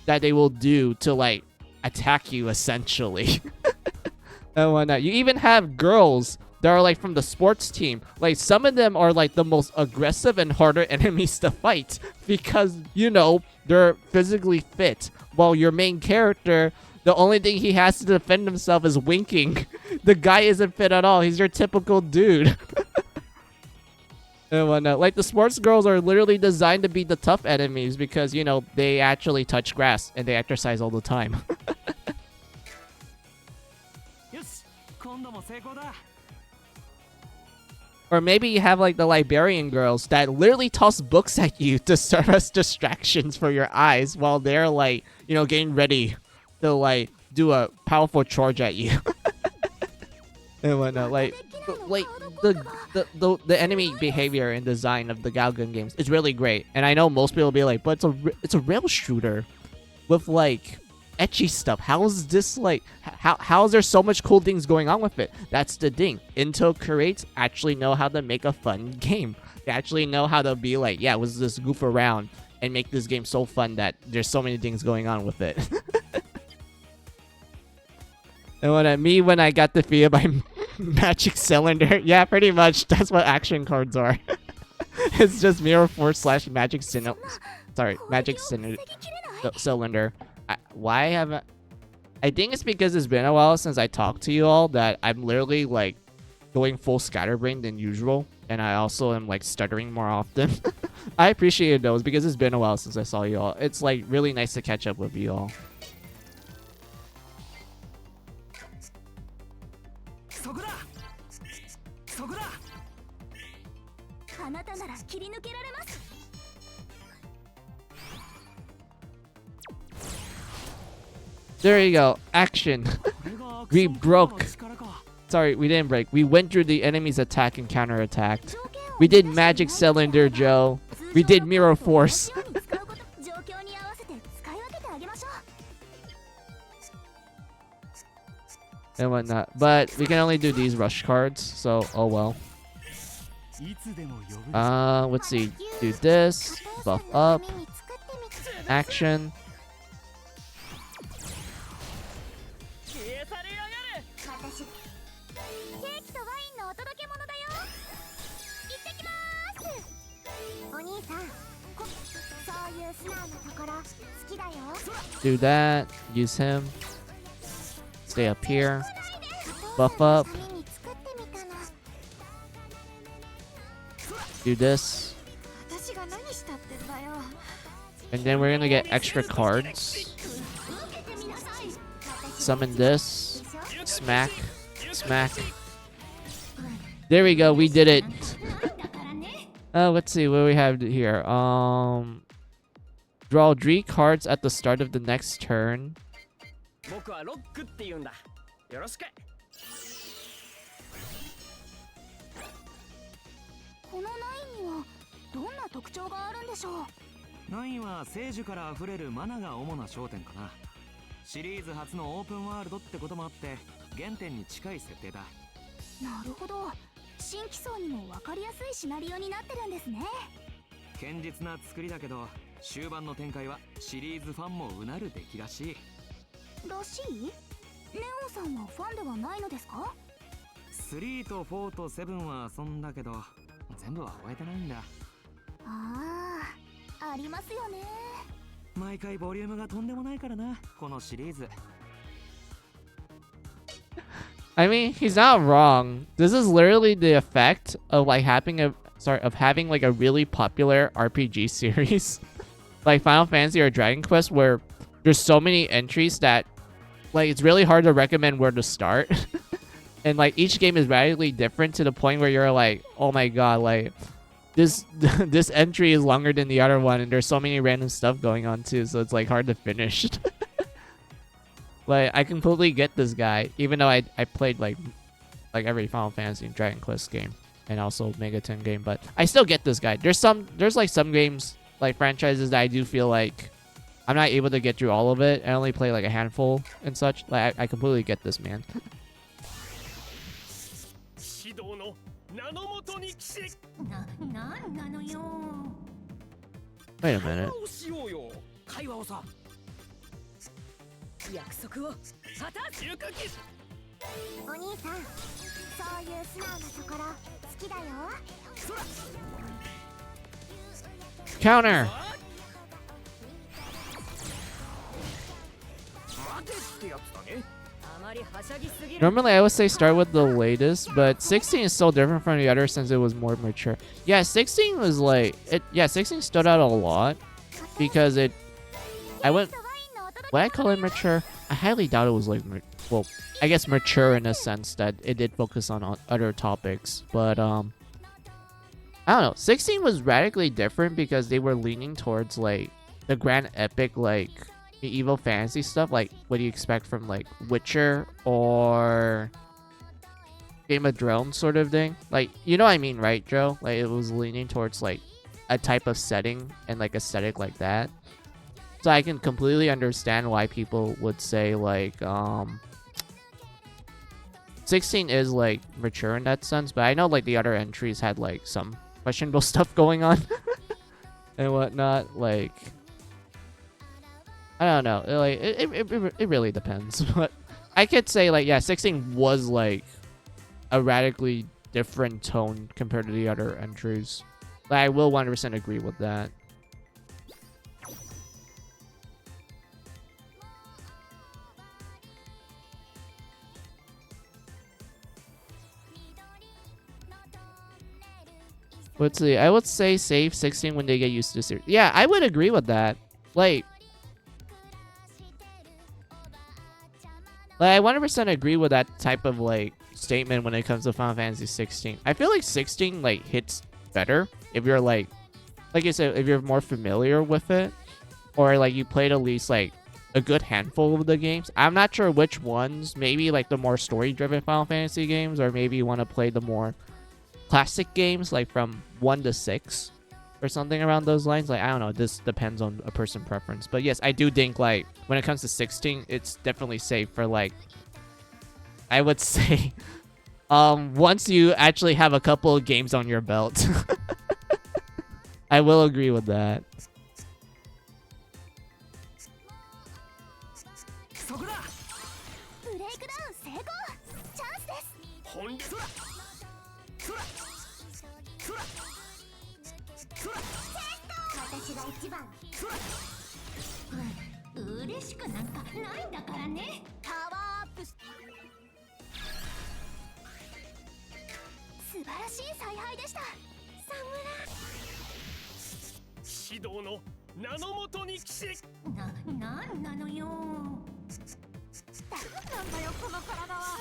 Speaker 1: that they will do to, like, attack you, essentially. And whatnot. You even have girls that are like from the sports team. Like some of them are like the most aggressive and harder enemies to fight because, you know, they're physically fit. While your main character, the only thing he has to defend himself is winking. The guy isn't fit at all. He's your typical dude. And whatnot. Like the sports girls are literally designed to be the tough enemies because, you know, they actually touch grass and they exercise all the time. Or maybe you have like the Liberian girls that literally toss books at you to serve as distractions for your eyes while they're like, you know, getting ready to like do a powerful charge at you. And whatnot. Like the enemy behavior and design of the Galgun games is really great. And I know most people will be like, but it's a rail shooter with like etchy stuff. How is this like, how is there so much cool things going on with it? That's the thing. Intel creates actually know how to make a fun game. They actually know how to be like, yeah, let's just goof around and make this game so fun that there's so many things going on with it. And when I got defeated by Magic Cylinder, yeah, pretty much that's what action cards are. It's just Mirror Force / Magic Cylinder. Why haven't... I think it's because it's been a while since I talked to you all that I'm literally like going full scatterbrained than usual, and I also am like stuttering more often. I appreciate those because it's been a while since I saw you all. It's like really nice to catch up with you all. There you go. Action. We broke. Sorry, we didn't break. We went through the enemy's attack and counter-attacked. We did Magic Cylinder, Joe. We did Mirror Force. And whatnot. But we can only do these rush cards, so oh well. Let's see. Do this. Buff up. Action. Do that. Use him. Stay up here. Buff up. do this,
Speaker 5: 私が何したってんだよ。
Speaker 1: and then we're gonna get extra cards. Summon this. Smack. Smack. There we go. We did it. Let's see what we have here. Draw 3 cards at the start of the next turn.
Speaker 2: 僕はロックって言うんだ。よろしく。
Speaker 3: このナインにはどんな特徴があるんでしょう。
Speaker 2: ナインは聖樹から溢れるマナが主な焦点かな。シリーズ初のオープンワールドってこともあって原点に近い設定だ。
Speaker 3: なるほど。新規層にも分かりやすいシナリオになってるんですね。
Speaker 2: 堅実な作りだけど終盤の展開はシリーズファンもうなる出来らしい。
Speaker 3: らしい？ネオンさんはファンではないのですか
Speaker 2: ？3と4と7は遊んだけど全部は終えてないんだ。
Speaker 3: ああ、ありますよね。
Speaker 2: 毎回ボリュームがとんでもないからな、このシリーズ。
Speaker 1: I mean, he's not wrong. This is literally the effect of like having like a really popular RPG series, like Final Fantasy or Dragon Quest, where there's so many entries that like it's really hard to recommend where to start. And like each game is radically different to the point where you're like, oh my god, like this this entry is longer than the other one, and there's so many random stuff going on too, so it's like hard to finish. Like I completely get this guy, even though I played like every Final Fantasy and Dragon Quest game and also Mega 10 game, but I still get this guy. There's like some games, like franchises, that I do feel like I'm not able to get through all of it. I only play like a handful and such. Like I completely get this, man. Wait a minute.
Speaker 3: 約束を果たす。お兄さん、そういう素直なところ好きだよ。
Speaker 1: Counter. Normally I would say start with the latest, but 16 is so different from the other since it was more mature. Yeah, 16 was like yeah, 16 stood out a lot because would I call it mature? I highly doubt it was like, well, I guess mature in a sense that it did focus on other topics. But, I don't know. 16 was radically different because they were leaning towards like the grand epic, like medieval fantasy stuff. Like what do you expect from like Witcher or Game of Thrones sort of thing? Like, you know what I mean, right, Joe? Like it was leaning towards like a type of setting and like aesthetic like that. So I can completely understand why people would say like 16 is like mature in that sense, but I know like the other entries had like some questionable stuff going on and whatnot. Like I don't know, like it really depends. But I could say like, yeah, 16 was like a radically different tone compared to the other entries. Like, I will 100% agree with that. Let's see. I would say save 16 when they get used to the series. Yeah, I would agree with that. Like I 100% agree with that type of like statement when it comes to Final Fantasy 16. I feel like 16 like hits better if you're like you said, if you're more familiar with it, or like you played at least like a good handful of the games. I'm not sure which ones. Maybe like the more story-driven Final Fantasy games, or maybe you want to play the more classic games like from 1 to 6 or something around those lines. Like I don't know, this depends on a person preference, but yes, I do think like when it comes to 16 it's definitely safe for like, I would say once you actually have a couple of games on your belt. I will agree with that.
Speaker 6: 指導の名のもとに騎士。
Speaker 5: なんなのよ。なんだよこの体は。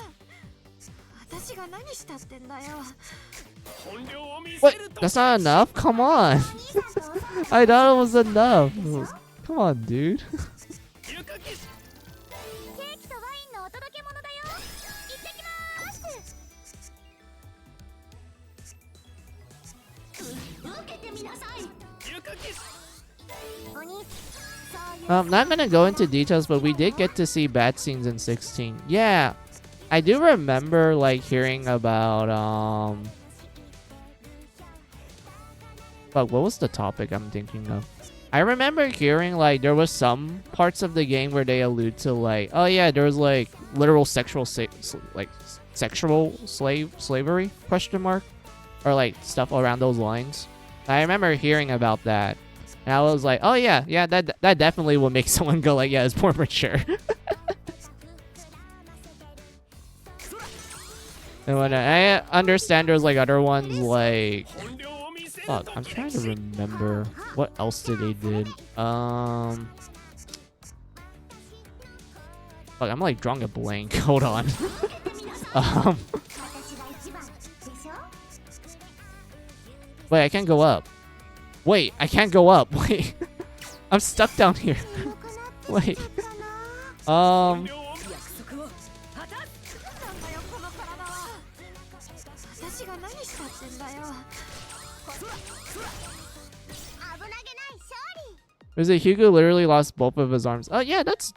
Speaker 5: 私が何したってんだよ。
Speaker 6: 本領を見せ
Speaker 1: What?
Speaker 6: ると。
Speaker 1: That's not enough? Come on. I thought it was enough. Come on, dude.
Speaker 6: ゆか騎士。
Speaker 3: ケーキとワインのお届け物だよ。行ってきます。受けてみなさい。
Speaker 6: ゆか騎士。
Speaker 3: お兄そういう
Speaker 1: Not gonna go into details, but we did get to see bad scenes in 16. Yeah, I do remember like hearing about Fuck, what was the topic I'm thinking of? I remember hearing like there was some parts of the game where they allude to like, oh yeah, there was like literal sexual slavery question mark, or like stuff around those lines. I remember hearing about that, and I was like, oh yeah, that definitely will make someone go like, yeah, it's more mature. And when I understand there's like other ones like,
Speaker 6: 本領を見せる
Speaker 1: fuck,
Speaker 6: と
Speaker 1: I'm trying to remember what else did they did. Fuck, I'm like drawing a blank. Hold on.
Speaker 3: 私が一番でしょ。
Speaker 1: Wait, I can't go up. Wait, I can't go up. Wait, I'm stuck down here. Wait.
Speaker 6: 本領を
Speaker 5: 約束を果たす。なんだよこの体は。私が何したってんだよ。
Speaker 3: 危なげない勝利。
Speaker 1: There's a Hugo literally lost both of his arms. Oh yeah, that's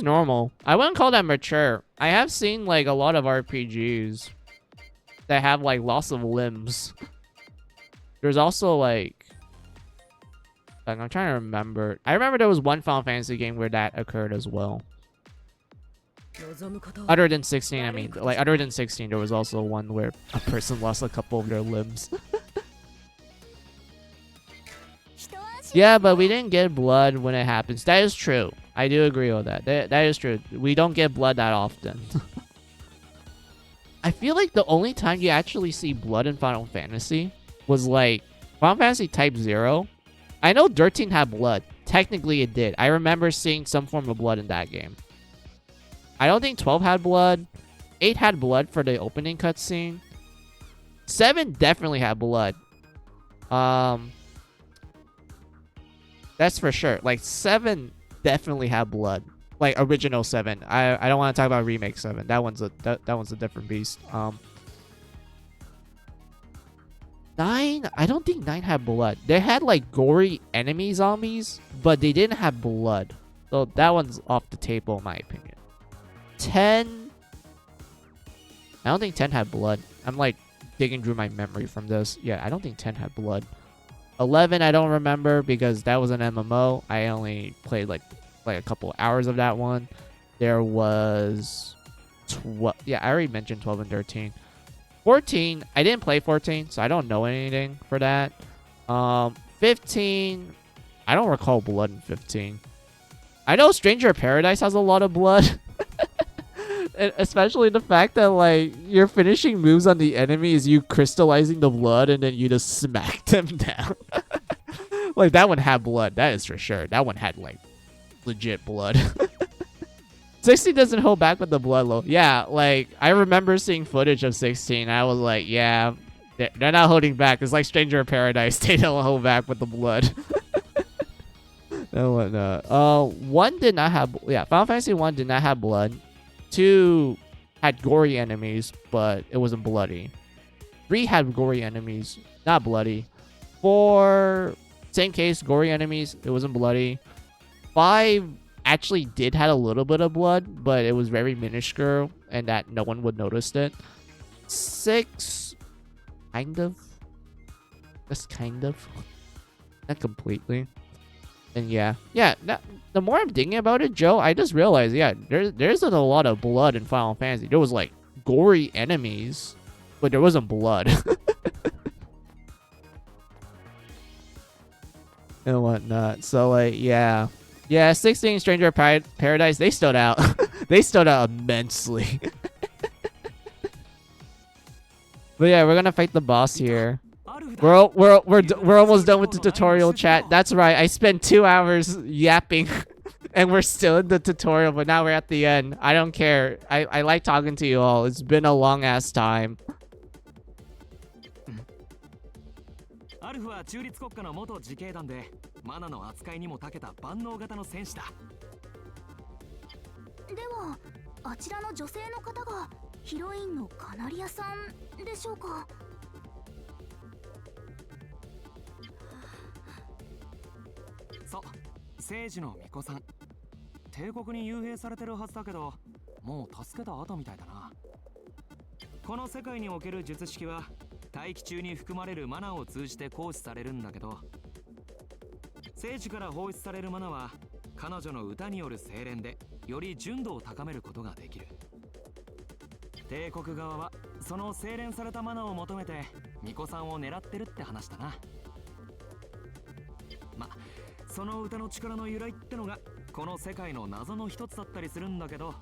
Speaker 1: normal. I wouldn't call that mature. I have seen like a lot of RPGs that have like loss of limbs. There's also like I'm trying to remember. I remember there was one Final Fantasy game where that occurred as well. Other than 16, I mean, like other than 16, there was also one where a person lost a couple of their limbs. Yeah, but we didn't get blood when it happens. That is true. I do agree with that. That is true. We don't get blood that often. I feel like the only time you actually see blood in Final Fantasy was like Final Fantasy Type 0. I know 13 had blood. Technically it did. I remember seeing some form of blood in that game. I don't think 12 had blood. 8 had blood for the opening cutscene. 7 definitely had blood. That's for sure. Like 7 definitely had blood. Like original 7. I don't want to talk about remake 7. That one's a different beast. 9, I don't think 9 had blood. They had like gory enemy zombies, but they didn't have blood. So that one's off the table in my opinion. 10, I don't think 10 had blood. I'm like digging through my memory from this. Yeah, I don't think 10 had blood. 11, I don't remember because that was an MMO. I only played like a couple hours of that one. There was 12. Yeah, I already mentioned 12 and 13. 14, I didn't play 14, so I don't know anything for that. 15, I don't recall blood in 15. I know Stranger of Paradise has a lot of blood. And especially the fact that like your finishing moves on the enemy is you crystallizing the blood and then you just smack them down. Like that one had blood, that is for sure. That one had like legit blood. 16 doesn't hold back with the blood low. Yeah, like I remember seeing footage of 16. I was like, yeah, they're not holding back. It's like Stranger of Paradise. They don't hold back with the blood. And whatnot. 1 did not have. Yeah, Final Fantasy 1 did not have blood. 2 had gory enemies, but it wasn't bloody. 3 had gory enemies, not bloody. 4, same case, gory enemies, it wasn't bloody. 5 actually did had a little bit of blood, but it was very minuscule and that no one would notice it. 6, kind of. Just kind of. Not completely. And yeah, the more I'm thinking about it, Joe, I just realized, yeah, there isn't a lot of blood in Final Fantasy. There was like gory enemies, but there wasn't blood. And whatnot. So like, yeah, 16 Stranger of Paradise, they stood out. They stood out immensely. But yeah, we're gonna fight the boss here.
Speaker 2: アルフだ。
Speaker 1: We're almost done with the tutorial, chat. That's right. I spent 2 hours yapping, and we're still in the tutorial. But now we're at the end. I don't care. I like talking to you all. It's been a long ass time.
Speaker 2: アルフは中立国家の元自警団でマナの扱いにも長けた万能型の戦士だ。
Speaker 3: ではあちらの女性の方がヒロインのカナリアさんでしょうか？
Speaker 2: そう、聖司の巫女さん。帝国に幽閉されてるはずだけど、もう助けた後みたいだな。この世界における術式は大気中に含まれるマナを通じて行使されるんだけど、聖司から放出されるマナは彼女の歌による精錬でより純度を高めることができる。帝国側はその精錬されたマナを求めて巫女さんを狙ってるって話だな。ま、その歌の力の由来ってのがこの世界の謎の一つだったりするんだけど。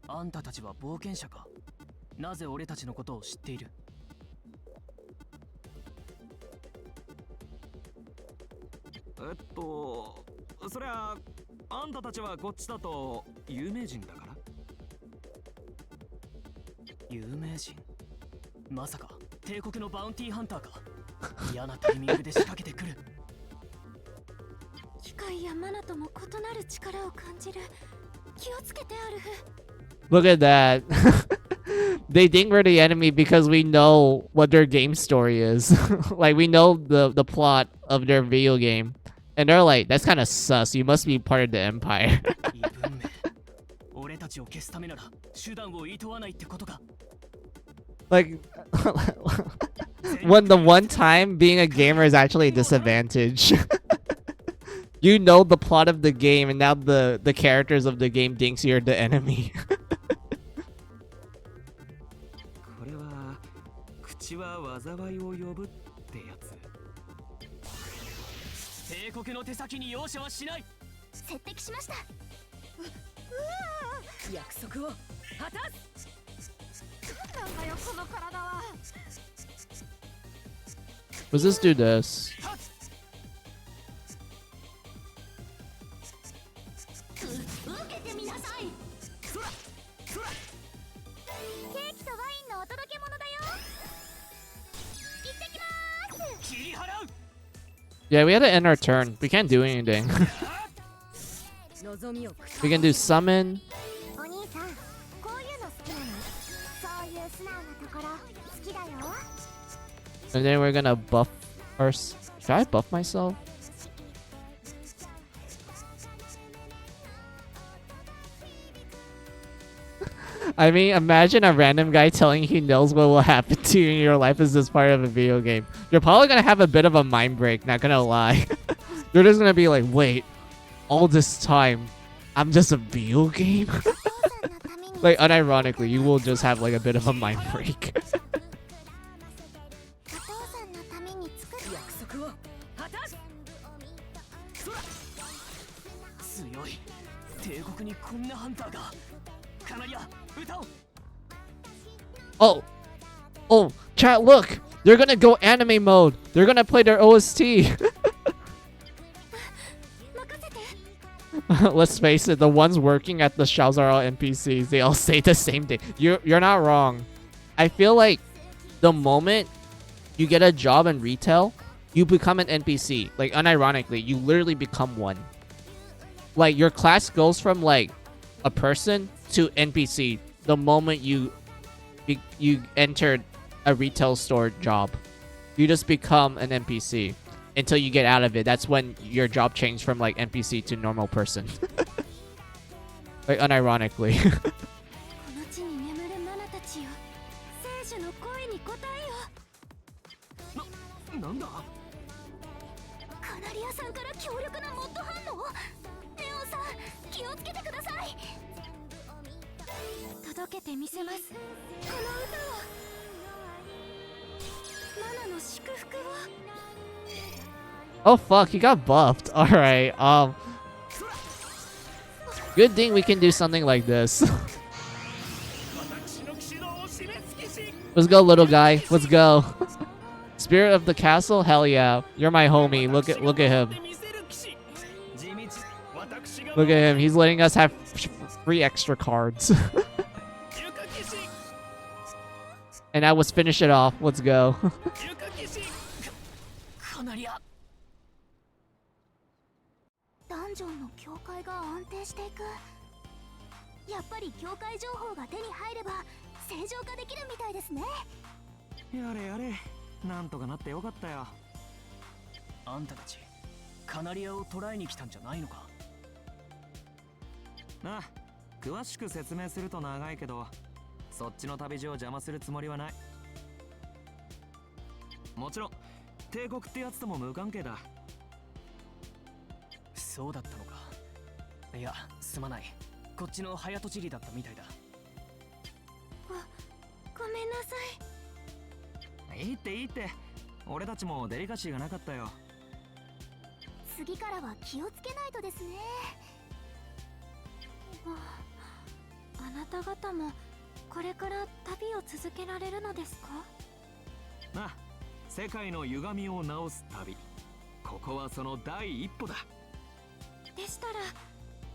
Speaker 6: あんたたちは冒険者か。なぜ俺たちのことを知っている？
Speaker 2: そりゃあんたたちはこっちだと有名人だから。
Speaker 6: 有名人？まさか帝国のバウンティーハンターか。嫌なタイミングで仕掛けてくる。
Speaker 5: 機械やマナとも異なる力を感じる。気をつけてアルフ。
Speaker 1: Look at that. They think we're the enemy because we know what their game story is. Like, we know the plot of their video game. And they're like, that's kind of sus. You must be part of the empire.
Speaker 6: 異文明。俺たちを消すためなら手段を厭わないってことか。
Speaker 1: Like, when the one time being a gamer is actually a disadvantage. You know the plot of the game, and now the characters of the game thinks you're the enemy.
Speaker 2: これは口は災いを呼ぶってやつ。
Speaker 6: 帝国の手先に容赦はしない。
Speaker 3: 接敵しました。
Speaker 5: 約束を果たす。なんだよこの体は。
Speaker 1: Let's just do this.
Speaker 3: 受けてみなさい。ケーキとワインのお届け物だよ。行ってきます。
Speaker 6: 切り払う。
Speaker 1: Yeah, we had to end our turn. We can't do anything. We can do summon.
Speaker 3: お兄さん、こういうの好きなの？そういう素直なところ好きだよ。
Speaker 1: And then we're gonna buff first. Should I buff myself? I mean, imagine a random guy telling you he knows what will happen to you in your life as this part of a video game. You're probably gonna have a bit of a mind break, not gonna lie. You're just gonna be like, wait, all this time, I'm just a video game? Like, unironically, you will just have like a bit of a mind break.
Speaker 6: 強い。帝国にこんなハンターが。カナリア、歌を。
Speaker 1: Oh, chat, look! They're gonna go anime mode. They're gonna play their OST. Let's face it, the ones working at the shops are all NPCs. They all say the same thing. You're not wrong. I feel like the moment you get a job in retail, you become an NPC. Like, unironically, you literally become one. Like, your class goes from like a person to NPC the moment you entered a retail store job. You just become an NPC until you get out of it. That's when your job changed from like NPC to normal person. Like, unironically.
Speaker 3: この地に眠るマナたちよ。聖書の声に答えよ。
Speaker 2: なんだ？
Speaker 3: カナリアさんから強力なモッド反応。ネオンさん、気をつけてください。届けてみせます。この歌を。マナの祝福を。
Speaker 1: Oh fuck, he got buffed. Alright, good thing we can do something like this. Let's go, little guy. Let's go. Spirit of the castle? Hell yeah. You're my homie. Look at him. Look at him. He's letting us have free extra cards. And now let's finish it off. Let's go.
Speaker 6: カナリア。
Speaker 3: ダンジョンの境界が安定していく。やっぱり境界情報が手に入れば正常化できるみたいですね。
Speaker 2: やれやれ、なんとかなってよかったよ。
Speaker 6: あんたたちカナリアを捕らえに来たんじゃないのか。
Speaker 2: なあ、詳しく説明すると長いけど、そっちの旅路を邪魔するつもりはない。もちろん帝国ってやつとも無関係だ。
Speaker 6: そうだったのか。いや、すまない。こっちの早とちりだったみたいだ。
Speaker 3: ごめんなさい。
Speaker 2: いいっていいって、俺たちもデリカシーがなかったよ。
Speaker 3: 次からは気をつけないとですね。あなた方もこれから旅を続けられるのですか？
Speaker 2: なあ、世界の歪みを直す旅。ここはその第一歩だ。
Speaker 3: でしたら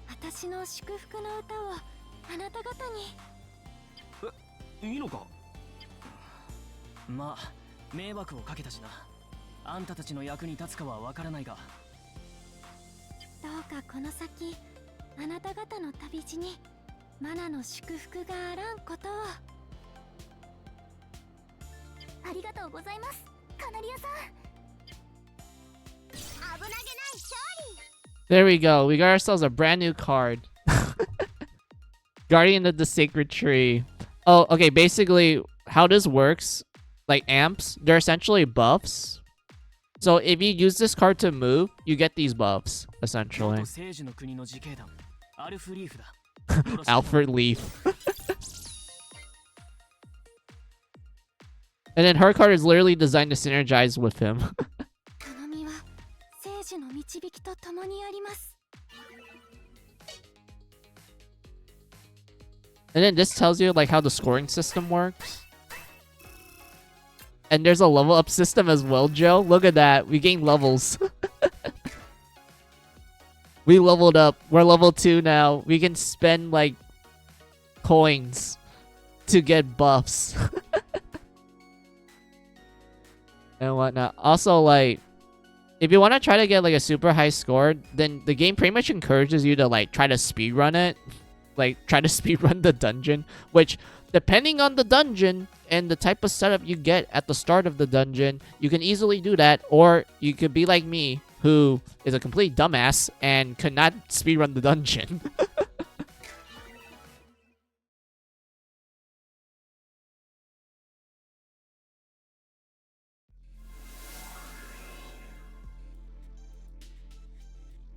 Speaker 3: 私の祝福の歌をあなた方に。
Speaker 2: いいのか？
Speaker 6: まあ迷惑をかけたしな。あんたたちの役に立つかはわからないが、
Speaker 3: どうかこの先あなた方の旅路にマナの祝福があらんことを。ありがとうございます、カナリアさん。危なげない勝利。
Speaker 1: There we go. We got ourselves a brand new card. Guardian of the Sacred Tree. Oh, okay. Basically, how this works, like amps, they're essentially buffs. So if you use this card to move, you get these buffs, essentially.
Speaker 6: 聖樹の国の自警団アルフリーフだ。
Speaker 1: Alfred Leaf. And then her card is literally designed to synergize with him.
Speaker 3: 頼みは聖樹の導きと共にあります。
Speaker 1: And then this tells you like how the scoring system works. And there's a level up system as well, Joe. Look at that. We gained levels. We leveled up. We're level 2 now. We can spend like coins to get buffs. And whatnot. Also, like, if you want to try to get like a super high score, then the game pretty much encourages you to like try to speedrun it. Like, try to speedrun the dungeon, which, depending on the dungeon and the type of setup you get at the start of the dungeon, you can easily do that, or you could be like me, who is a complete dumbass and could not speedrun the dungeon.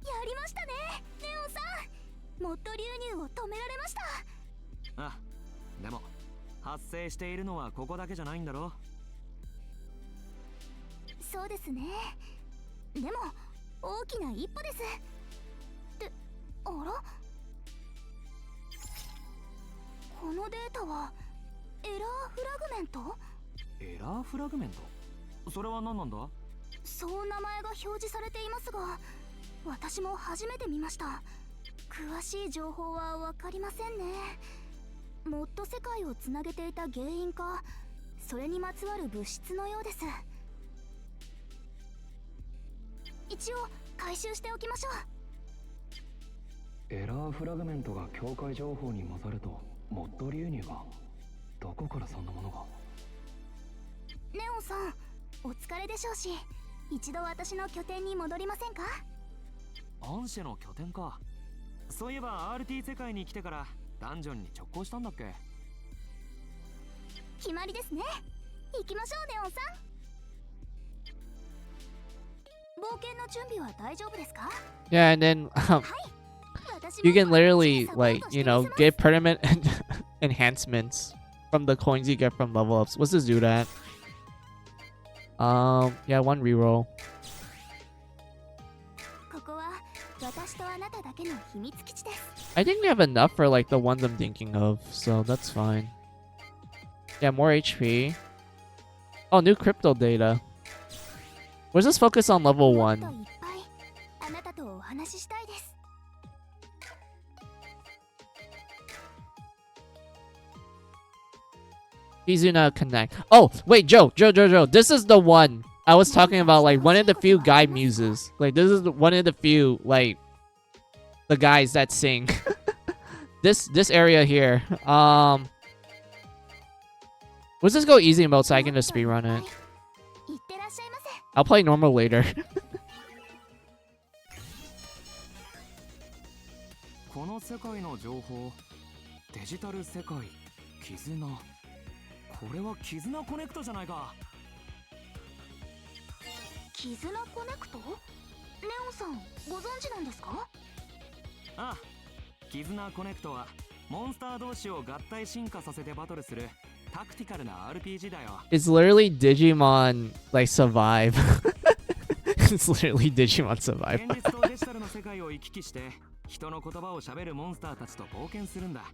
Speaker 3: Yarimashtane, Neon-san! モッド流入を止められました。
Speaker 2: あ、でも発生しているのはここだけじゃないんだろ。
Speaker 3: そうですね。でも大きな一歩です。ってあら、このデータはエラーフラグメント？
Speaker 2: エラーフラグメント？それは何なんだ？
Speaker 3: そう名前が表示されていますが、私も初めて見ました。詳しい情報は分かりませんね。モッド世界をつなげていた原因か、それにまつわる物質のようです。一応回収しておきましょう。
Speaker 2: エラーフラグメントが境界情報に混ざるとモッド流入が？どこからそんなものが？
Speaker 3: ネオンさん、お疲れでしょうし、一度私の拠点に戻りませんか？
Speaker 2: アンシェの拠点か。そういえば RT 世界に来てからダンジョンに直行したんだっけ？
Speaker 3: 決まりですね。行きましょう、ネオンさん。冒険の準備は大丈夫ですか？
Speaker 1: Yeah, and then you can literally like, you know, get permanent enhancements from the coins you get from level ups. What's this do that? Yeah, one reroll.
Speaker 3: ここは私とあなただけの秘密基地です。
Speaker 1: I think we have enough for like the ones I'm thinking of, so that's fine. Yeah, more HP. Oh, new crypto data. Where's this focus on level 1?
Speaker 3: もっといっぱいあなたとお話ししたいです。
Speaker 1: Kizuna Connect. Oh, wait, Joe. This is the one I was talking about, like, one of the few guy muses. Like, this is one of the few, like, the guys that sing. This area here. Let's just go easy mode so I can just speedrun it.
Speaker 3: いってらっしゃいませ。
Speaker 1: I'll play normal later.
Speaker 2: この世界の情報、デジタル世界、絆。これは絆コネクトじゃないか。
Speaker 3: 絆コネクト？ネオンさん、ご存知なんですか？
Speaker 2: ああ、絆コネクトはモンスター同士を合体進化させてバトルするタクティカルな RPG だよ。
Speaker 1: It's literally Digimon, like, survive. It's literally Digimon survive.
Speaker 2: 現実とデジタルの世界を行き来して、人の言葉を喋るモンスターたちと冒険するんだ。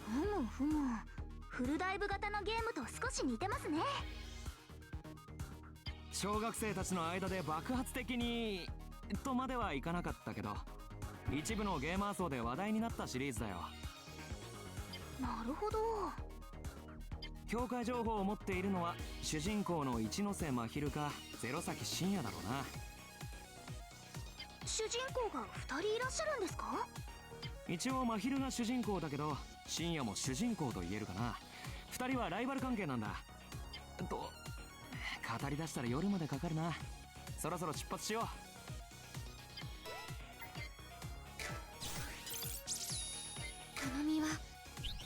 Speaker 3: ふむふむ。フルダイブ型のゲームと少し似てますね。
Speaker 2: 小学生たちの間で爆発的にとまではいかなかったけど、一部のゲーマー層で話題になったシリーズだよ。
Speaker 3: なるほど。
Speaker 2: 境界情報を持っているのは主人公の一ノ瀬真昼かゼロ崎真也だろうな。
Speaker 3: 主人公が2人いらっしゃるんですか？
Speaker 2: 一応真昼が主人公だけど、真也も主人公と言えるかな。2人はライバル関係なんだ。と語り出したら夜までかかるな。そろそろ出発しよう。
Speaker 3: 花見は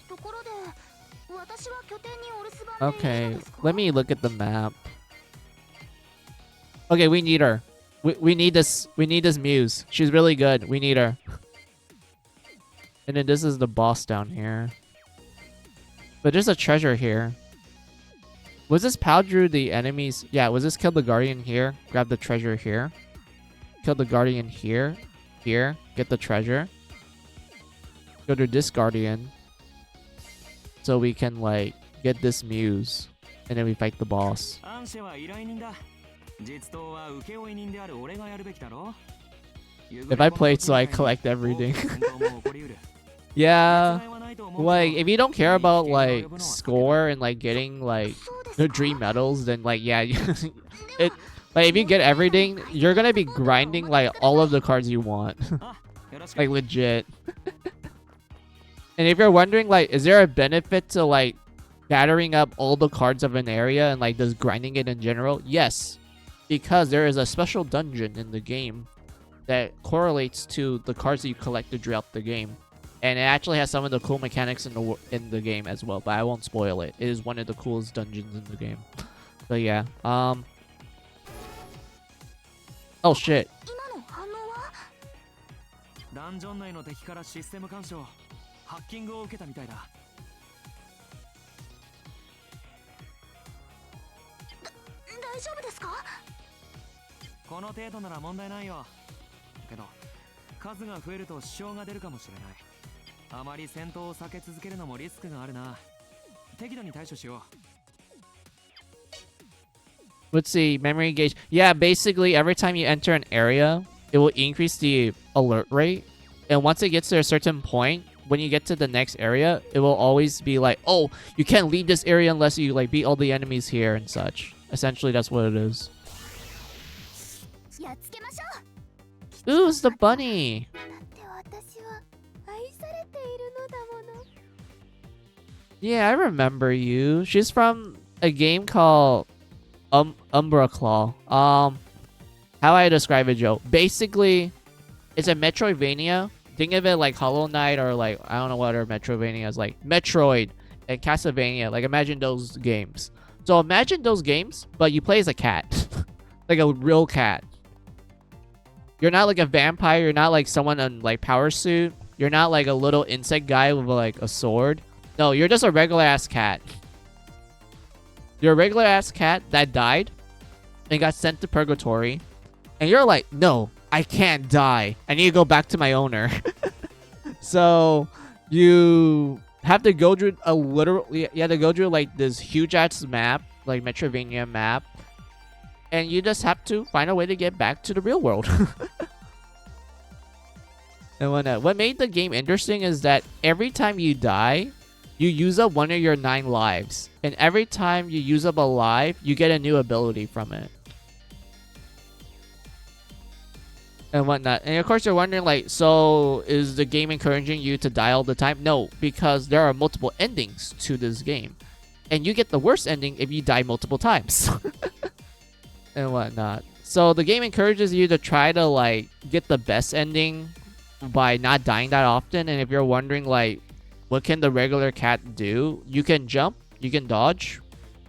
Speaker 3: ところで、私は拠点にお留守番でいい
Speaker 1: Okay,
Speaker 3: のですか？
Speaker 1: let me look at the map. Okay, we need her. We need this. We need this muse. She's really good. We need her. And then this is the boss down here. But there's a treasure here. Was this Pal drew the enemies? Yeah, was this kill the guardian here? Grab the treasure here. Kill the guardian here. Here. Get the treasure. Go to this guardian. So we can, like, get this muse. And then we fight the boss.
Speaker 2: アンシェは依頼人だ。実当は請負人である俺がやるべきだろ。
Speaker 1: If I played so I collect everything. Yeah. Like, if you don't care about, like, score and, like, getting, like, the dream medals, then, like, yeah. It, like, if you get everything, you're gonna be grinding, like, all of the cards you want. Like, legit. And if you're wondering, like, is there a benefit to, like, gathering up all the cards of an area and, like, just grinding it in general? Yes. Because there is a special dungeon in the game that correlates to the cards that you collected throughout the game. And it actually has some of the cool mechanics in the game as well, but I won't spoil it. It is one of the coolest dungeons in the game. But yeah, oh shit.
Speaker 3: 今の反応は？
Speaker 2: ダンジョン内の敵からシステム干渉、ハッキングを受けたみたいだ。
Speaker 3: 大丈夫ですか？
Speaker 2: この程度なら問題ないよ。けど数が増えると支障が出るかもしれない。あまり戦闘を避け続けるのもリスクがあるな。適度に対処しよう。
Speaker 1: Let's see, memory gauge. Yeah, basically every time you enter an area, it will increase the alert rate. And once it gets to a certain point, when you get to the next area, it will always be like, oh, you can't leave this area unless you, like, beat all the enemies here and such. Essentially, that's what it is.
Speaker 3: やっつけましょう。
Speaker 1: Ooh, it's the bunny.
Speaker 3: だって私は愛されているのだもの。
Speaker 1: Yeah, I remember you. She's from a game called Umbra Claw. How I describe it, Joe? Basically, it's a Metroidvania. Think of it like Hollow Knight or, like, I don't know what other Metroidvania is, like Metroid and Castlevania. Like, imagine those games. So imagine those games, but you play as a cat. Like a real cat. You're not like a vampire. You're not like someone in, like, power suit. You're not like a little insect guy with, like, a sword. No, you're just a regular ass cat. You're a regular ass cat that died and got sent to purgatory. And you're like, no, I can't die. I need to go back to my owner. So you have to go through a literal. You have to go through like this huge ass map, like Metrovania map, and you just have to find a way to get back to the real world. And what made the game interesting is that every time you die, you use up one of your 9 lives, and every time you use up a life, you get a new ability from it. And whatnot. And of course you're wondering, like, so is the game encouraging you to die all the time? No, because there are multiple endings to this game. And you get the worst ending if you die multiple times. And whatnot. So the game encourages you to try to, like, get the best ending by not dying that often. And if you're wondering, like, what can the regular cat do? You can jump, you can dodge,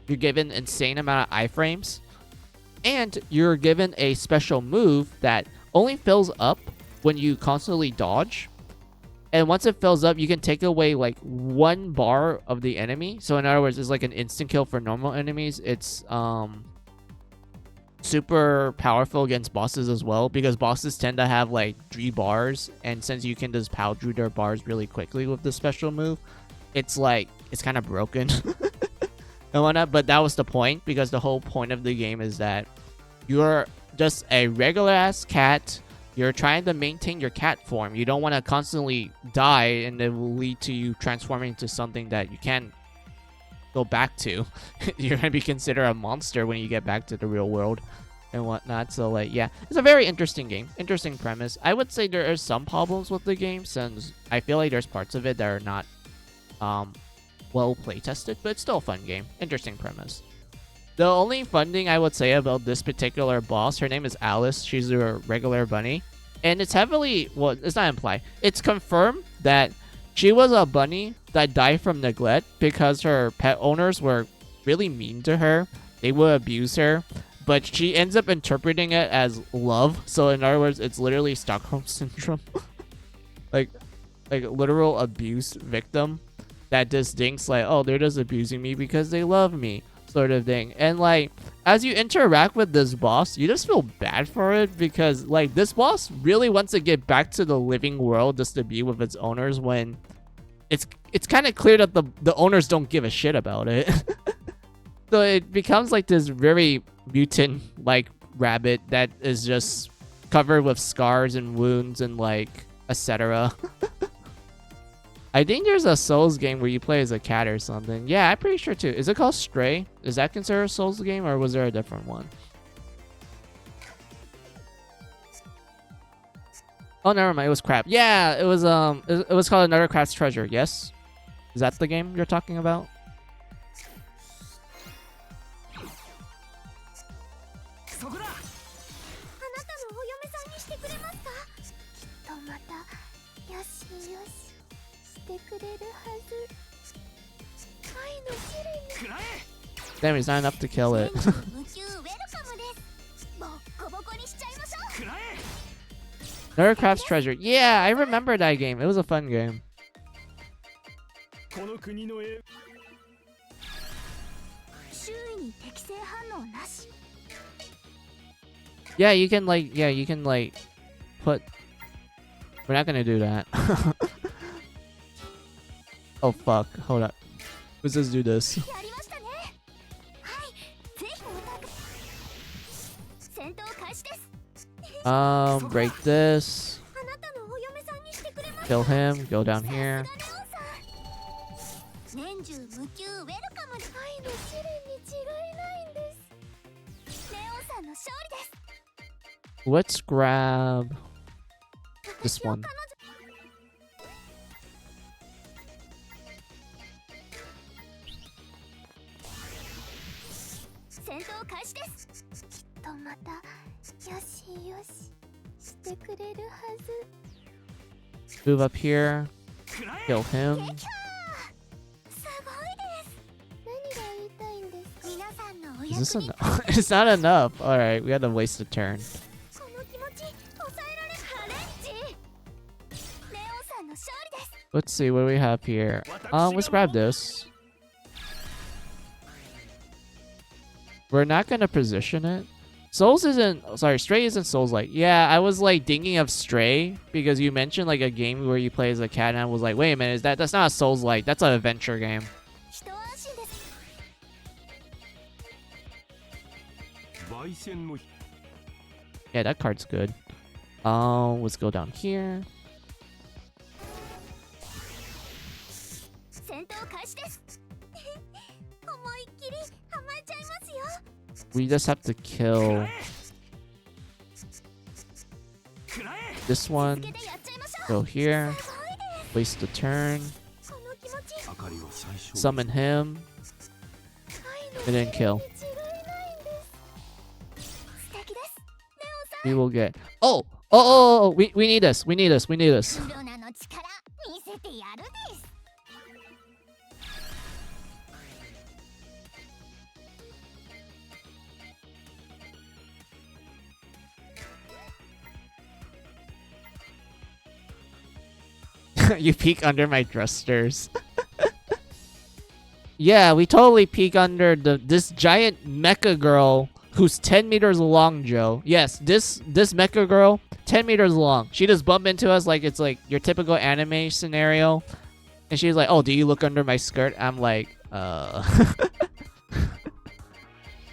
Speaker 1: you're given insane amount of iframes, and you're given a special move that only fills up when you constantly dodge. And once it fills up, you can take away like 1 bar of the enemy. So in other words, it's like an instant kill for normal enemies. It's super powerful against bosses as well, because bosses tend to have like 3 bars, and since you can just power through their bars really quickly with the special move, it's like it's kind of broken. And whatnot. But that was the point, because the whole point of the game is that you're just a regular ass cat. You're trying to maintain your cat form. You don't want to constantly die, and it will lead to you transforming into something that you can't go back to. You're gonna be considered a monster when you get back to the real world and whatnot. So like, yeah, it's a very interesting game, interesting premise. I would say there are some problems with the game, since I feel like there's parts of it that are not well play tested, but it's still a fun game. Interesting premise. The only fun thing I would say about this particular boss, her name is Alice. She's a regular bunny, and it's heavily, well, it's not implied, it's confirmed that she was a bunny that died from neglect because her pet owners were really mean to her. They would abuse her, but she ends up interpreting it as love. So in other words, it's literally Stockholm Syndrome. like literal abuse victim that just thinks like, oh, they're just abusing me because they love me, sort of thing. And like, as you interact with this boss, you just feel bad for it, because like this boss really wants to get back to the living world just to be with its owners, when it's kind of clear that the owners don't give a shit about it. So it becomes like this very mutant like rabbit that is just covered with scars and wounds and like etc. I think there's a Souls game where you play as a cat or something. Yeah, I'm pretty sure too. Is it called Stray? Is that considered a Souls game, or was there a different one? Oh, never mind. It was crap. Yeah, it was called Another Craft's Treasure. Yes, is that the game you're talking about?
Speaker 2: そこだ。
Speaker 3: あなたのお嫁さんにしてくれますか？きっとまたよしよししてくれるはず。愛の試練に。
Speaker 2: くらえ。
Speaker 1: Damn, he's not enough to kill it.
Speaker 3: 無給ウェルカムです。ボッコボコにしちゃいましょう。
Speaker 2: くらえ。
Speaker 1: Another Craft's Treasure. Yeah, I remember that game. It was a fun game.
Speaker 2: この国の絵。
Speaker 3: 周囲に適正反応なし。
Speaker 1: Yeah, you can like put. We're not gonna do that. Oh fuck! Hold up. Let's just do this.
Speaker 3: やりましたね。はい、ぜひおたく。戦闘開始です。
Speaker 1: Break this.
Speaker 3: あなたのお嫁さんにしてくれますか？
Speaker 1: Kill him. Go down here.
Speaker 3: 年中無給ウェルカムで愛の試練に違いないんです。レオンさんの勝利です。
Speaker 1: Let's grab this one.
Speaker 3: 戦闘開始です。きっとまたよしよししてくれるはず。
Speaker 1: Move up here.
Speaker 2: くらえ。
Speaker 1: Kill him.
Speaker 3: すごいです。何が言いたいんですか？皆さんのお
Speaker 1: Is
Speaker 3: 役
Speaker 1: this
Speaker 3: に
Speaker 1: enough? It's not enough. All right, we had to waste a turn.
Speaker 3: この気持ち抑えられハレンジ。レオンさんの勝利です。
Speaker 1: Let's see what we have here. Let's grab this. We're not gonna position it Souls isn't, sorry, Stray isn't Souls-like. Yeah, I was like thinking of Stray because you mentioned like a game where you play as a cat, and I was like, wait a minute, that's not a Souls-like, that's an adventure game.
Speaker 3: 一安心です。
Speaker 4: 焙煎の
Speaker 1: Yeah, that card's good. Let's go down here.
Speaker 3: 戦闘開始です。思いっきりハマっちゃいますよ。
Speaker 1: We just have to kill
Speaker 2: くらえ
Speaker 1: this one.
Speaker 3: 続けてやっちゃいましょう。
Speaker 1: Go here.
Speaker 3: すごいです。
Speaker 1: Waste a turn.
Speaker 3: この気持ち。
Speaker 4: 明かりを最小
Speaker 1: Summon him.
Speaker 3: 愛の
Speaker 1: And then kill.
Speaker 3: 違いないんです。素敵です。
Speaker 1: We will get. Oh! We need this. We need this. We need this.
Speaker 3: ルナの力見せてやるです。
Speaker 1: You peek under my thrusters. Yeah, we totally peek under this giant mecha girl who's 10 meters long, Joe. Yes, this mecha girl, 10 meters long. She just bumped into us like it's like your typical anime scenario. And she's like, oh, do you look under my skirt? I'm like,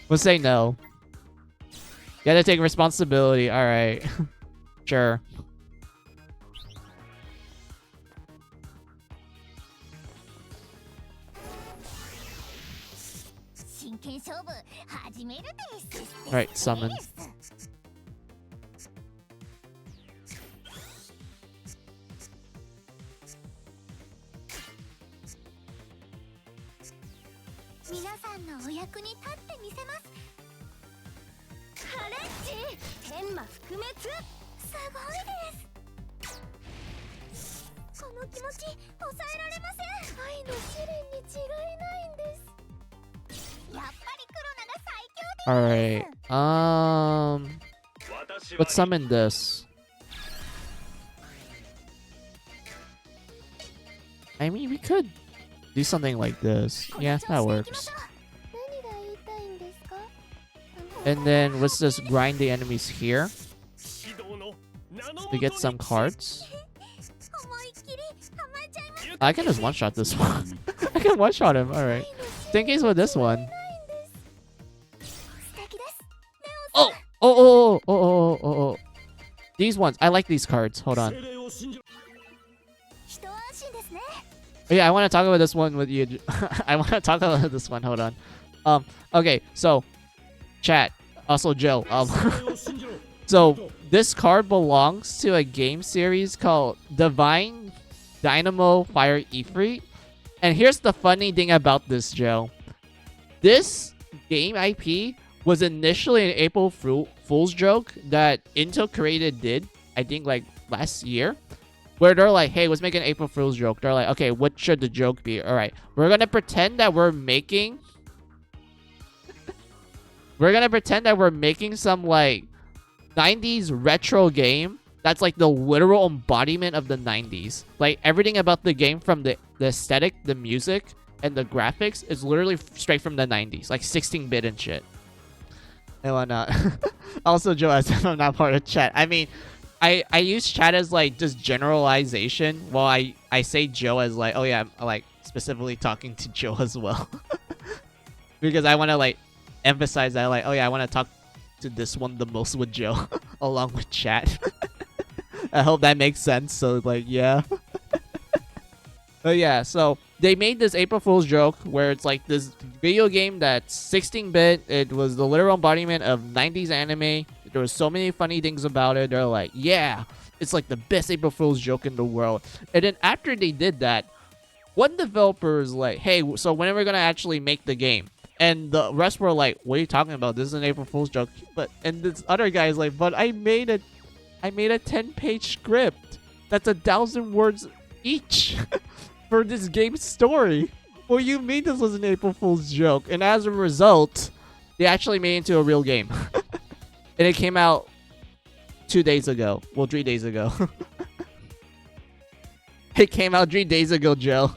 Speaker 1: We'll say no. You gotta take responsibility. Alright. Sure.
Speaker 3: 真剣勝負始めるです。
Speaker 1: Alright, summon.
Speaker 3: 皆さんのお役に立ってみせます。ハレッジ天魔覆滅。すごいです。この気持ち抑えられません。愛の試練に違いないんです。やっぱりクロナが最強です。
Speaker 1: Alright.
Speaker 4: 私は
Speaker 1: Let's summon this. I mean, we could do something like this. Yeah, that works.
Speaker 3: 何が言いたいんですか？
Speaker 1: And then let's just grind the enemies here
Speaker 6: 指導のナノ
Speaker 1: to get some cards.
Speaker 3: 思いっきりハマっちゃいます。
Speaker 1: I can just one-shot this one. I can one-shot him. Alright. Same case with this one.
Speaker 3: 素敵です。
Speaker 1: Oh. These ones. I like these cards. Hold on.
Speaker 4: 精霊を信じろ
Speaker 3: 一安心ですね。
Speaker 1: Yeah, I want to talk about this one with you. I want to talk about this one. Hold on. Okay, so chat. Also, Joe.
Speaker 4: 精霊を信じろ
Speaker 1: So this card belongs to a game series called Divine Dynamo Fire Ifrit. And here's the funny thing about this, Joe. This game IP was initially an April Fool's joke that Intel Created did, I think like last year. Where they're like, hey, let's make an April Fool's joke. They're like, okay, what should the joke be? Alright, we're gonna pretend that we're making... we're gonna pretend that we're making some like 90s retro game that's like the literal embodiment of the 90s. Like everything about the game, from the aesthetic, the music, and the graphics is literally straight from the 90s. Like 16-bit and shit. And whatnot. Also, Joe, as if I'm not part of chat. I mean, I use chat as like just generalization. Well, I say Joe as like, oh yeah, I'm like specifically talking to Joe as well. Because I want to like emphasize that like, oh yeah, I want to talk to this one the most with Joe along with chat. I hope that makes sense. So like, yeah. But yeah, so they made this April Fool's joke where it's like this video game that's 16-bit. It was the literal embodiment of 90s anime. There was so many funny things about it. They're like, yeah, it's like the best April Fool's joke in the world. And then after they did that, one developer is like, hey, so when are we going to actually make the game? And the rest were like, what are you talking about? This is an April Fool's joke. And this other guy is like, but I made a 10-page script that's 1,000 words each for this game's story. What do you mean this was an April Fool's joke? And as a result, they actually made it into a real game. And it came out 2 days ago. Well, 3 days ago. It came out 3 days ago, Joe.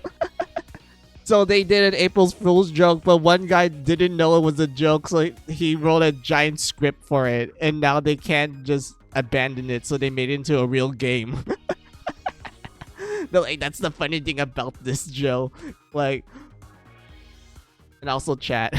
Speaker 1: So they did an April's Fool's joke, but one guy didn't know it was a joke, so he wrote a giant script for it, and now they can't just abandon it, so they made it into a real game. They're like, that's the funny thing about this, Joe. Like, and also chat.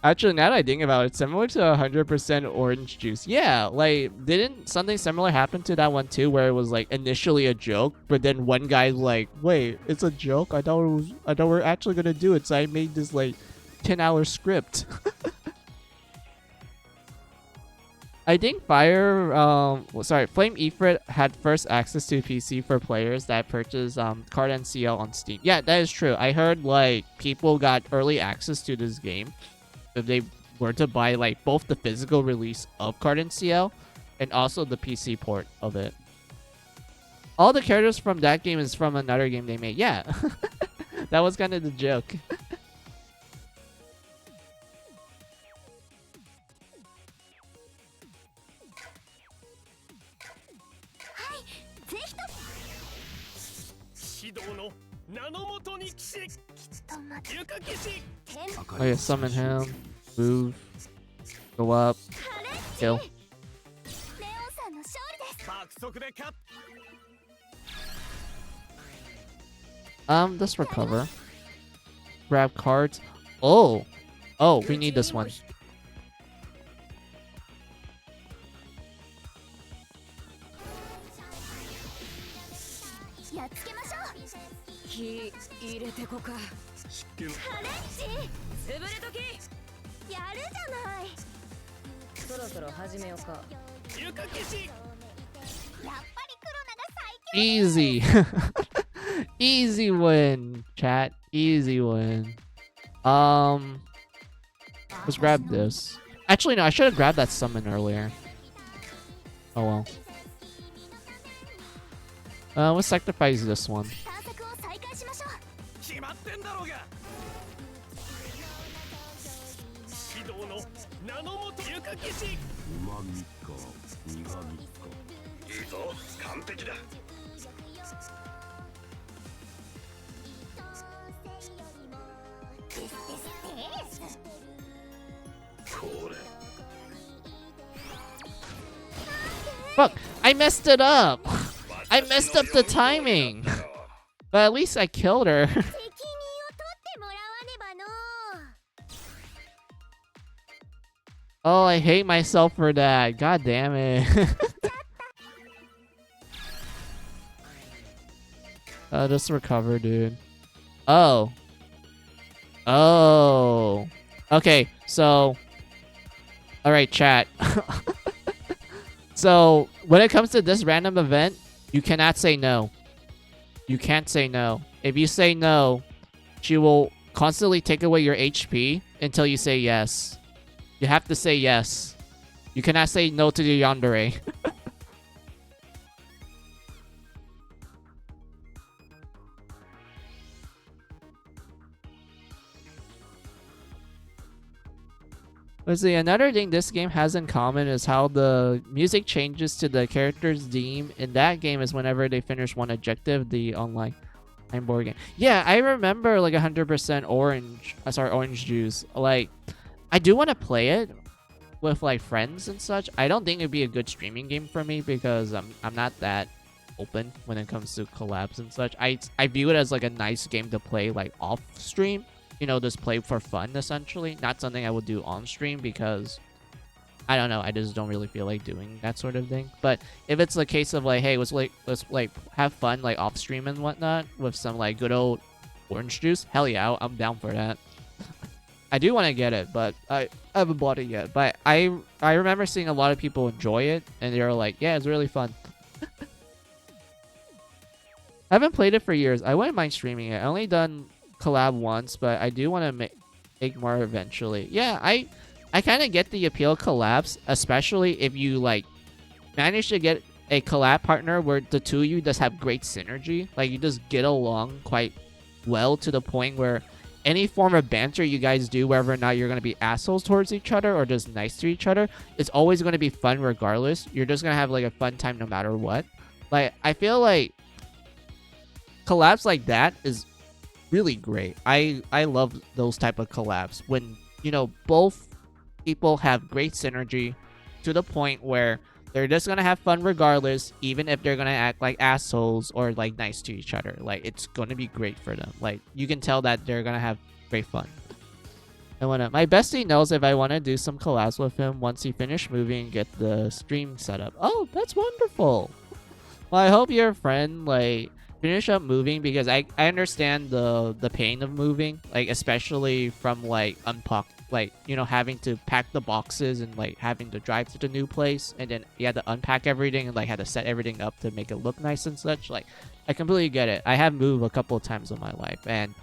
Speaker 1: Actually, now that I think about it, it's similar to 100% orange juice. Yeah, like, didn't something similar happen to that one too, where it was like initially a joke, but then one guy's like, "Wait, it's a joke? I thought we're actually gonna do it." So I made this like 10-hour script. I think Flamefrit had first access to PC for players that purchased Card and Ciel on Steam. Yeah, that is true. I heard like people got early access to this game if they were to buy like both the physical release of Card and Ciel and also the PC port of it. All the characters from that game is from another game they made. Yeah, that was kind of the joke. Oh yeah, summon him, move, go up, kill. Let's recover. Grab cards. Oh, we need this one. Easy. Easy win, chat. Easy win. Let's grab this. Actually, no, I should have grabbed that summon earlier. Oh well. Let's sacrifice this one. Fuck! I messed it up! I messed up the timing! But at least I killed her. Oh, I hate myself for that. God damn it. Just recover, dude. Oh. Okay, so... Alright, chat. So, when it comes to this random event, you cannot say no. You can't say no. If you say no, she will constantly take away your HP until you say yes. You have to say yes. You cannot say no to the yandere. Let's see, another thing this game has in common is how the music changes to the character's theme. In that game is whenever they finish one objective, the online board game. Yeah, I remember like 100% orange juice. Like, I do want to play it with like friends and such. I don't think it'd be a good streaming game for me because I'm not that open when it comes to collabs and such. I view it as like a nice game to play like off stream. You know, just play for fun, essentially. Not something I would do on stream because, I don't know, I just don't really feel like doing that sort of thing. But if it's a case of like, hey, let's have fun like off stream and whatnot with some like good old orange juice, hell yeah, I'm down for that. I do want to get it, but I haven't bought it yet. But I remember seeing a lot of people enjoy it, and they were like, yeah, it's really fun. I haven't played it for years. I wouldn't mind streaming it. I only done collab once, but I do want to make more eventually. Yeah, I kind of get the appeal of collabs, especially if you like manage to get a collab partner where the two of you just have great synergy. Like, you just get along quite well to the point where any form of banter you guys do, whether or not you're going to be assholes towards each other or just nice to each other, it's always going to be fun regardless. You're just going to have like a fun time no matter what. Like, I feel like collabs like that is really great. I love those type of collabs when, you know, both people have great synergy to the point where they're just gonna have fun regardless, even if they're gonna act like assholes or like nice to each other. Like, it's gonna be great for them. Like, you can tell that they're gonna have great fun. And when my bestie knows if I want to do some collabs with him once he finished moving and get the stream set up. Oh, that's wonderful. Well, I hope your friend like finish up moving, because I understand the pain of moving, like especially from like like, you know, having to pack the boxes and like having to drive to the new place, and then you had to unpack everything and like had to set everything up to make it look nice and such. Like, I completely get it. I have moved a couple of times in my life, and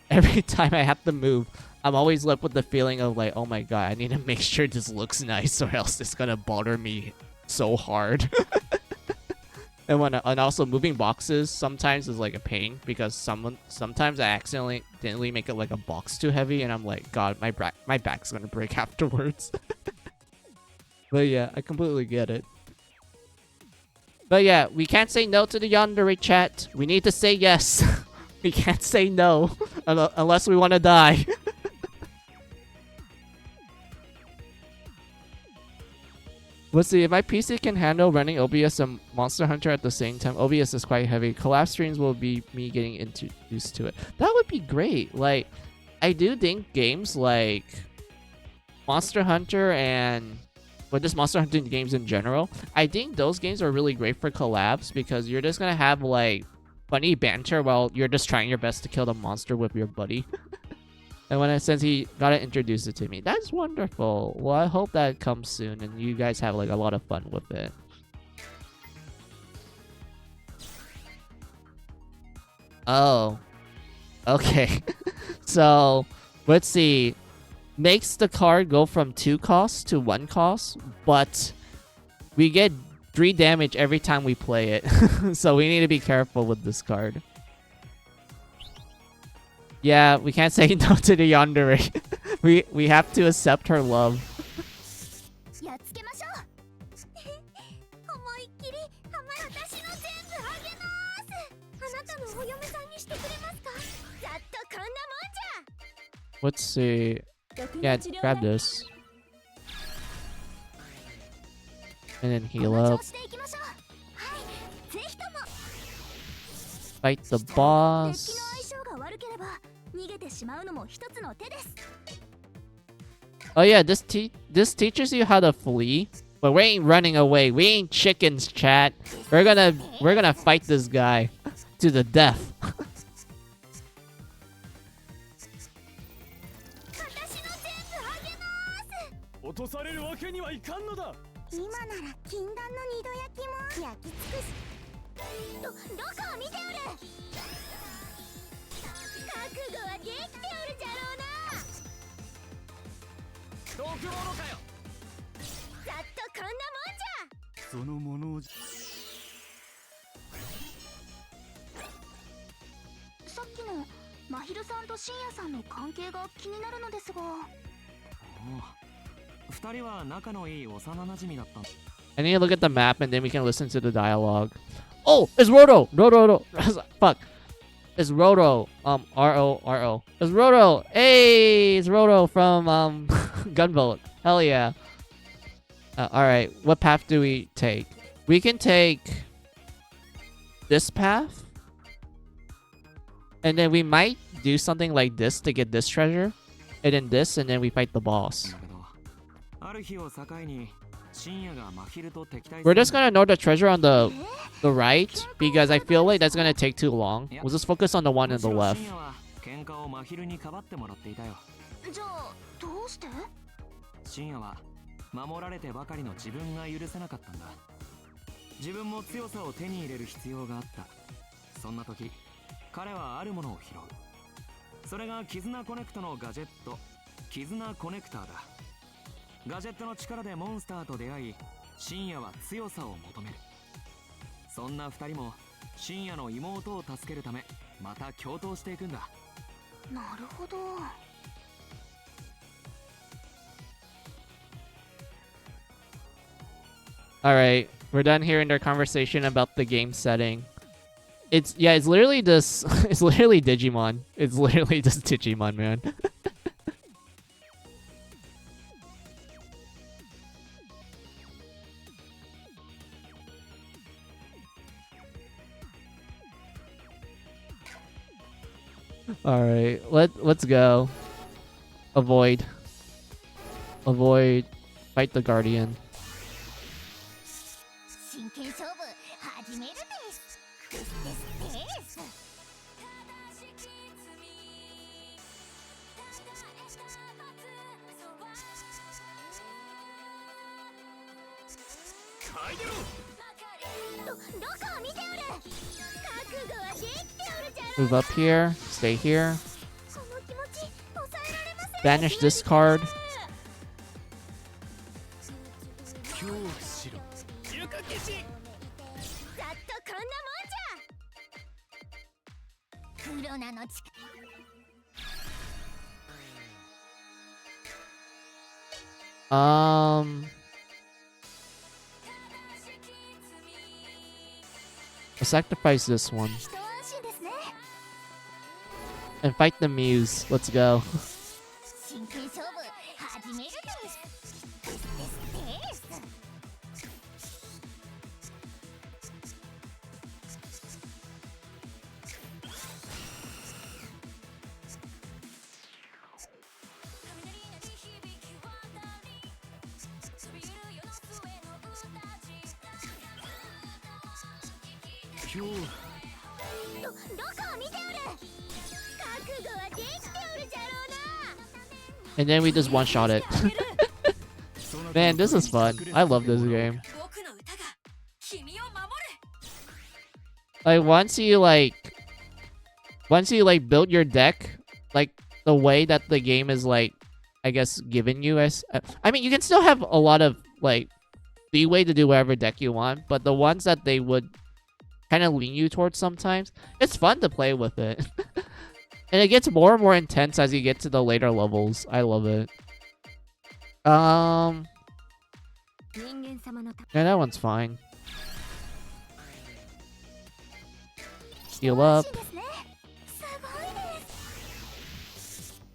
Speaker 1: every time I have to move, I'm always left with the feeling of like, oh my god, I need to make sure this looks nice or else it's gonna bother me so hard. And also moving boxes sometimes is like a pain, because sometimes I accidentally make it like a box too heavy, and I'm like, god, my back's gonna break afterwards. But yeah, I completely get it. But yeah, we can't say no to the yandere chat. We need to say yes. We can't say no unless we want to die. Let's see, if my PC can handle running OBS and Monster Hunter at the same time. OBS is quite heavy. Collab streams will be me getting introduced to it. That would be great. Like, I do think games like Monster Hunter and... but just Monster Hunter games in general, I think those games are really great for collabs, because you're just gonna have like funny banter while you're just trying your best to kill the monster with your buddy. And since he gotta introduce it to me, that's wonderful. Well, I hope that comes soon and you guys have like a lot of fun with it. Oh, okay. So let's see. Makes the card go from 2 costs to 1 cost, but we get 3 damage every time we play it. So we need to be careful with this card. Yeah, we can't say no to the yandere. we have to accept her love. Let's see. Yeah, grab this. And then heal up. Fight the boss. Oh yeah, this teaches you how to flee. But we ain't running away. We ain't chickens, chat. We're gonna fight this guy to the death. I need to look at the map and then we can listen to the dialogue. Oh, it's Roto! Roto. Fuck. It's Roto. R-O. It's Roto. Hey, it's Roto from Gunvolt. Hell yeah. Alright, what path do we take? We can take this path. And then we might do something like this to get this treasure. And then this, and then we fight the boss. We're just gonna ignore the treasure on the right, because I feel like that's gonna take too long. We'll just focus on the one on the left. Alright, we're done hearing their conversation about the game setting. It's it's literally just it's literally Digimon. It's literally just Digimon, man. All right, let's go. Avoid. Fight the guardian.
Speaker 3: 真剣勝負始めるですですどこを見ておる覚悟はできておるじゃろ
Speaker 1: Move up here. Stay here.
Speaker 3: この気持ち抑えられません
Speaker 1: Banish this card.
Speaker 6: 恐怖しろ床消し
Speaker 3: ざっとこんなもんじゃクロナの力
Speaker 1: I'll sacrifice this one
Speaker 3: 一安心ですね
Speaker 1: and fight the muse. Let's go.
Speaker 3: 真剣勝負始めるです
Speaker 6: 恐怖
Speaker 3: どこを見ておる覚悟はできておるじゃろうな
Speaker 1: And then we just one shot it. Man, this is fun. I love this game.
Speaker 5: 僕の歌が君を守る
Speaker 1: Like once you like build your deck, like the way that the game is like, I guess given you as, I mean, you can still have a lot of like leeway to do whatever deck you want, but the ones that they would kind of lean you towards sometimes, it's fun to play with it. And it gets more and more intense as you get to the later levels. I love it. Yeah,
Speaker 3: 人間様のた
Speaker 1: that one's fine. Heal
Speaker 3: 安
Speaker 1: up.
Speaker 3: 心ですねすごいで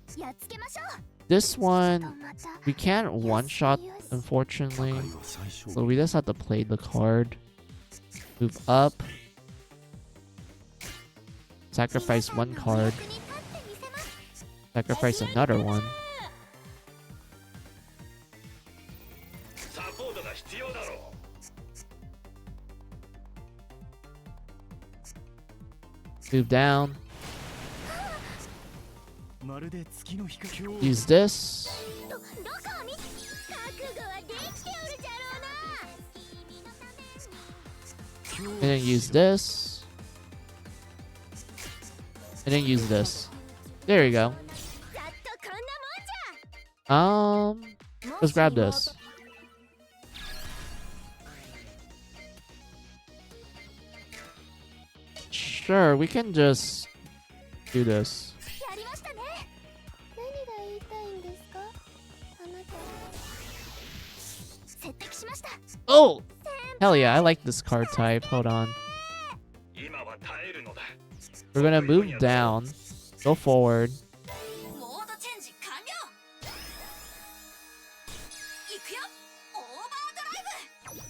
Speaker 3: すやっつけましょう
Speaker 1: This one,
Speaker 3: また
Speaker 1: we can't one-shot, unfortunately. So we just have to play the card. Move up. Sacrifice one card.
Speaker 3: 役に立ってみせます
Speaker 1: Sacrifice another one.
Speaker 4: サポートが必要だろう
Speaker 1: Move down.
Speaker 6: まるで月の光
Speaker 1: Use this.
Speaker 3: どこを見覚悟はできておるじゃろうな
Speaker 1: And then use this. And then use this. There you go.
Speaker 3: ざっとこんなもんじゃ
Speaker 1: Let's grab this. Sure, we can just do this.
Speaker 3: やりましたね何が言いたいんですかあなた接敵しました
Speaker 1: Oh! Hell yeah, I like this card type. Hold on.
Speaker 4: 今は耐えるのだ
Speaker 1: We're gonna move down. Go forward.
Speaker 5: モードチェンジ完了行くよオーバードライブ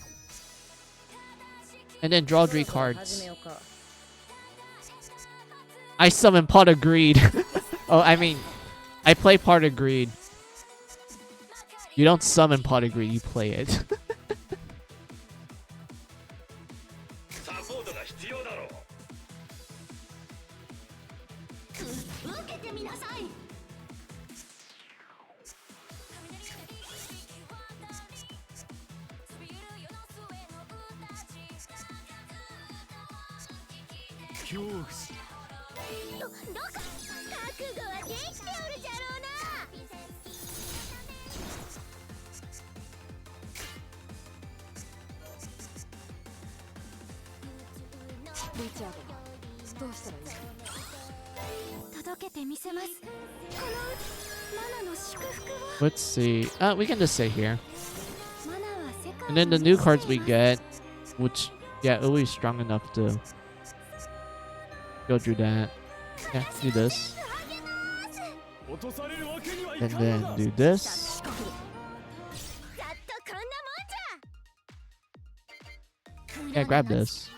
Speaker 1: And then draw 3 cards. I summon Pot of Greed. Oh, I mean, I play Pot of Greed. You don't summon Pot of Greed, you play it.
Speaker 4: サポートが必要だろう
Speaker 3: 受けてみなさい
Speaker 6: 恐怖し
Speaker 3: どこ覚悟はできておるじゃろうな
Speaker 5: リチャードどうしたらいい
Speaker 3: 届けてみせますこのマナの祝福を
Speaker 1: Let's see. We can just sit here.
Speaker 3: マナは世界
Speaker 1: And then the new cards we get, which, yeah, it'll be strong enough to Go through that. Yeah, do this.
Speaker 2: 落とされるわけにはい
Speaker 1: And
Speaker 2: かんの
Speaker 1: then
Speaker 2: だ
Speaker 1: do this.
Speaker 3: ざっとこんなもんじゃ
Speaker 1: Yeah, grab this.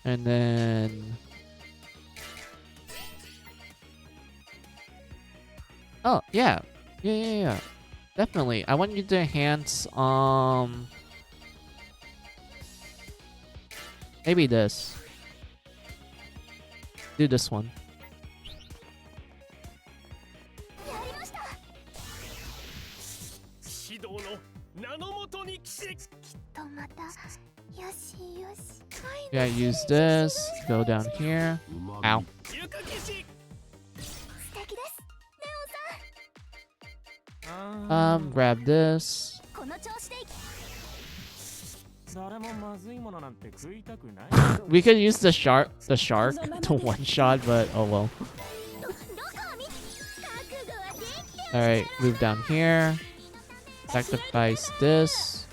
Speaker 1: And then... Oh, yeah. Yeah. Definitely. I want you to enhance, maybe this. Do this one.
Speaker 3: やりました。
Speaker 2: 指導の名のもとに帰し
Speaker 3: とまたよしよし。
Speaker 1: Yeah, use this. Go down here. Ow.
Speaker 2: ゆかきし
Speaker 3: 素敵です。レオン
Speaker 1: Grab this.
Speaker 3: さん、この調子でいき。
Speaker 2: 誰もまずいものなんて食いたくない
Speaker 1: We could use the shark to one shot, but oh well.
Speaker 3: どこを見覚悟はできて
Speaker 1: Alright, move down here. Sacrifice this.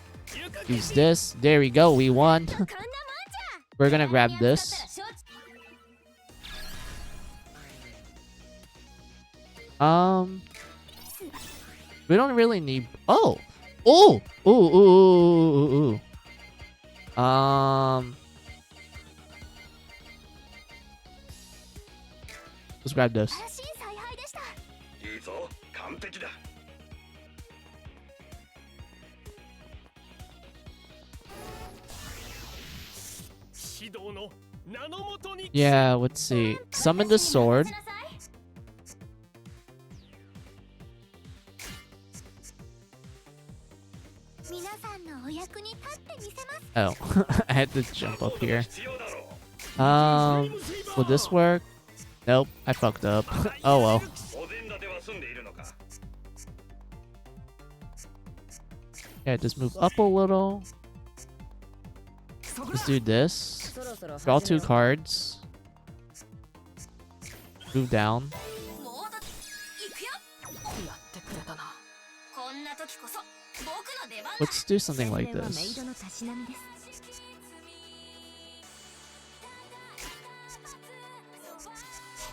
Speaker 1: Use this. There we go, we won.
Speaker 3: こんなもんじゃ。
Speaker 1: We're gonna grab this. We don't really need. Oh, oh, ooh, ooh, ooh, ooh, ooh. Let's grab this.
Speaker 3: 素晴らしい采配でした。
Speaker 4: いいぞ完璧だ
Speaker 2: 指導の名のもとに
Speaker 1: Yeah, let's see. Summon the sword.
Speaker 3: 待ちなさい。皆さんのお役に立ってみせます。
Speaker 1: Oh, I had to jump up here.
Speaker 4: 必要だろう
Speaker 1: Will this work? Nope, I fucked up. Oh well.
Speaker 4: お膳立ては済んでいるのか
Speaker 1: Yeah, just move up a little. Let's do this. Draw 2 cards. Move down.
Speaker 3: もうだ行くよ。
Speaker 6: やってくれたな。
Speaker 3: こんな時こそ僕の出番だ。
Speaker 1: Let's do something like
Speaker 3: メイ
Speaker 1: this.
Speaker 3: ドのたしなみです。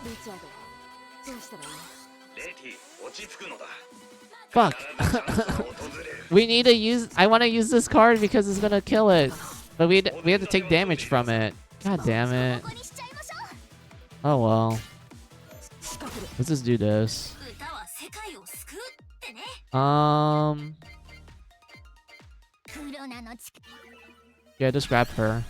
Speaker 5: リチャード、どうしたらいい？
Speaker 4: レティ落ち着くのだ
Speaker 1: Fuck.
Speaker 4: 必ずチャンスが訪れる
Speaker 1: We need to use. I want to use this card because it's gonna kill it, but we have to take damage from it. God damn it.
Speaker 3: ここにしちゃいましょう。
Speaker 1: Oh well. Let's just do this.
Speaker 3: 歌は世界を救うってね。 クロナの力。
Speaker 1: Yeah, just grab her.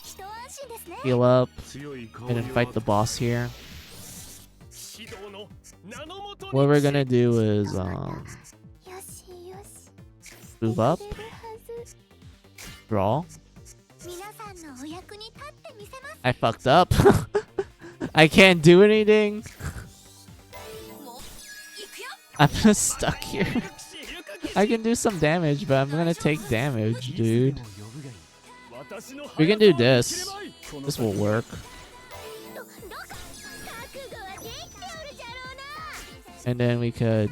Speaker 3: 一安心ですね。
Speaker 1: Heal up
Speaker 2: 強い香
Speaker 1: and
Speaker 2: り
Speaker 1: then
Speaker 2: を
Speaker 1: fight the boss here.
Speaker 2: 指導の名のもとに
Speaker 1: What we're gonna do is
Speaker 3: よしよし。
Speaker 1: move up,
Speaker 3: 出るはず。
Speaker 1: draw.
Speaker 3: 皆さんのお役に立ってみせます。
Speaker 1: I fucked up. I can't do anything.
Speaker 3: もう行くよ。
Speaker 1: I'm just stuck here. I can do some damage, but I'm gonna take damage, dude. We can do this. This will work.
Speaker 3: どこ覚悟はできておるじゃろうな。
Speaker 1: And then we could.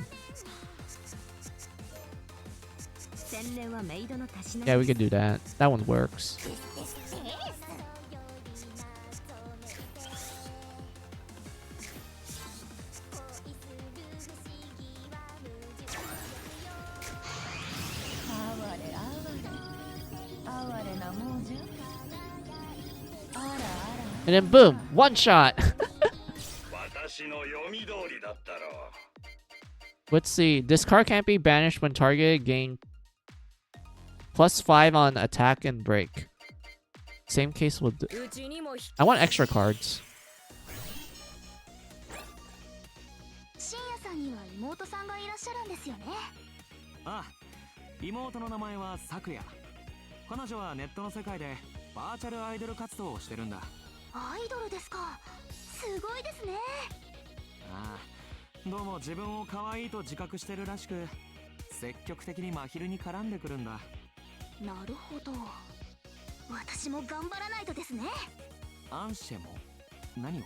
Speaker 3: 洗練はメイドのたしなみ。
Speaker 1: Yeah, we could do that. That one works. And then boom, one shot.
Speaker 4: 私の読み通りだったろう
Speaker 1: Let's see. This card can't be banished when targeted. Gain +5 on attack and break. Same case with.
Speaker 5: うちにも
Speaker 1: I want extra cards.
Speaker 3: 深夜さんには妹さんがいらっしゃるんですよね。
Speaker 2: ああ妹の名前は咲夜彼女はネットの世界でバーチャルアイドル活動をしてるんだ
Speaker 3: アイドルですか。すごいですね。
Speaker 2: ああどうも自分を可愛いと自覚してるらしく積極的に真昼に絡んでくるんだ
Speaker 3: なるほど。私も頑張らないとですね。
Speaker 2: アンシェも何を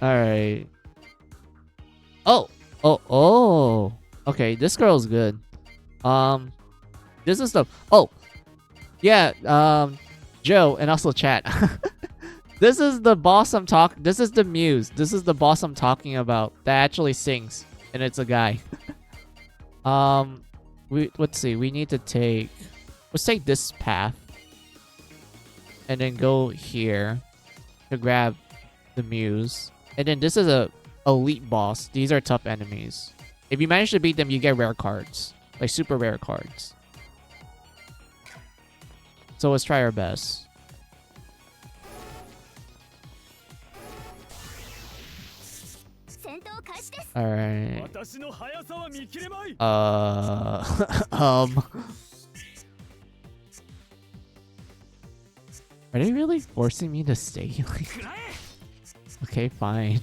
Speaker 1: Alright. Oh. Oh. Oh. Okay, this girl's good. This is the yeah, Joe and also chat. This is the boss this is the muse. This is the boss I'm talking about that actually sings, and it's a guy. Let's see. We need to let's take this path, and then go here to grab the muse. And then this is a elite boss. These are tough enemies. If you manage to beat them, you get rare cards, like super rare cards. So let's try our best. All right. Are they really forcing me to stay? Okay, fine.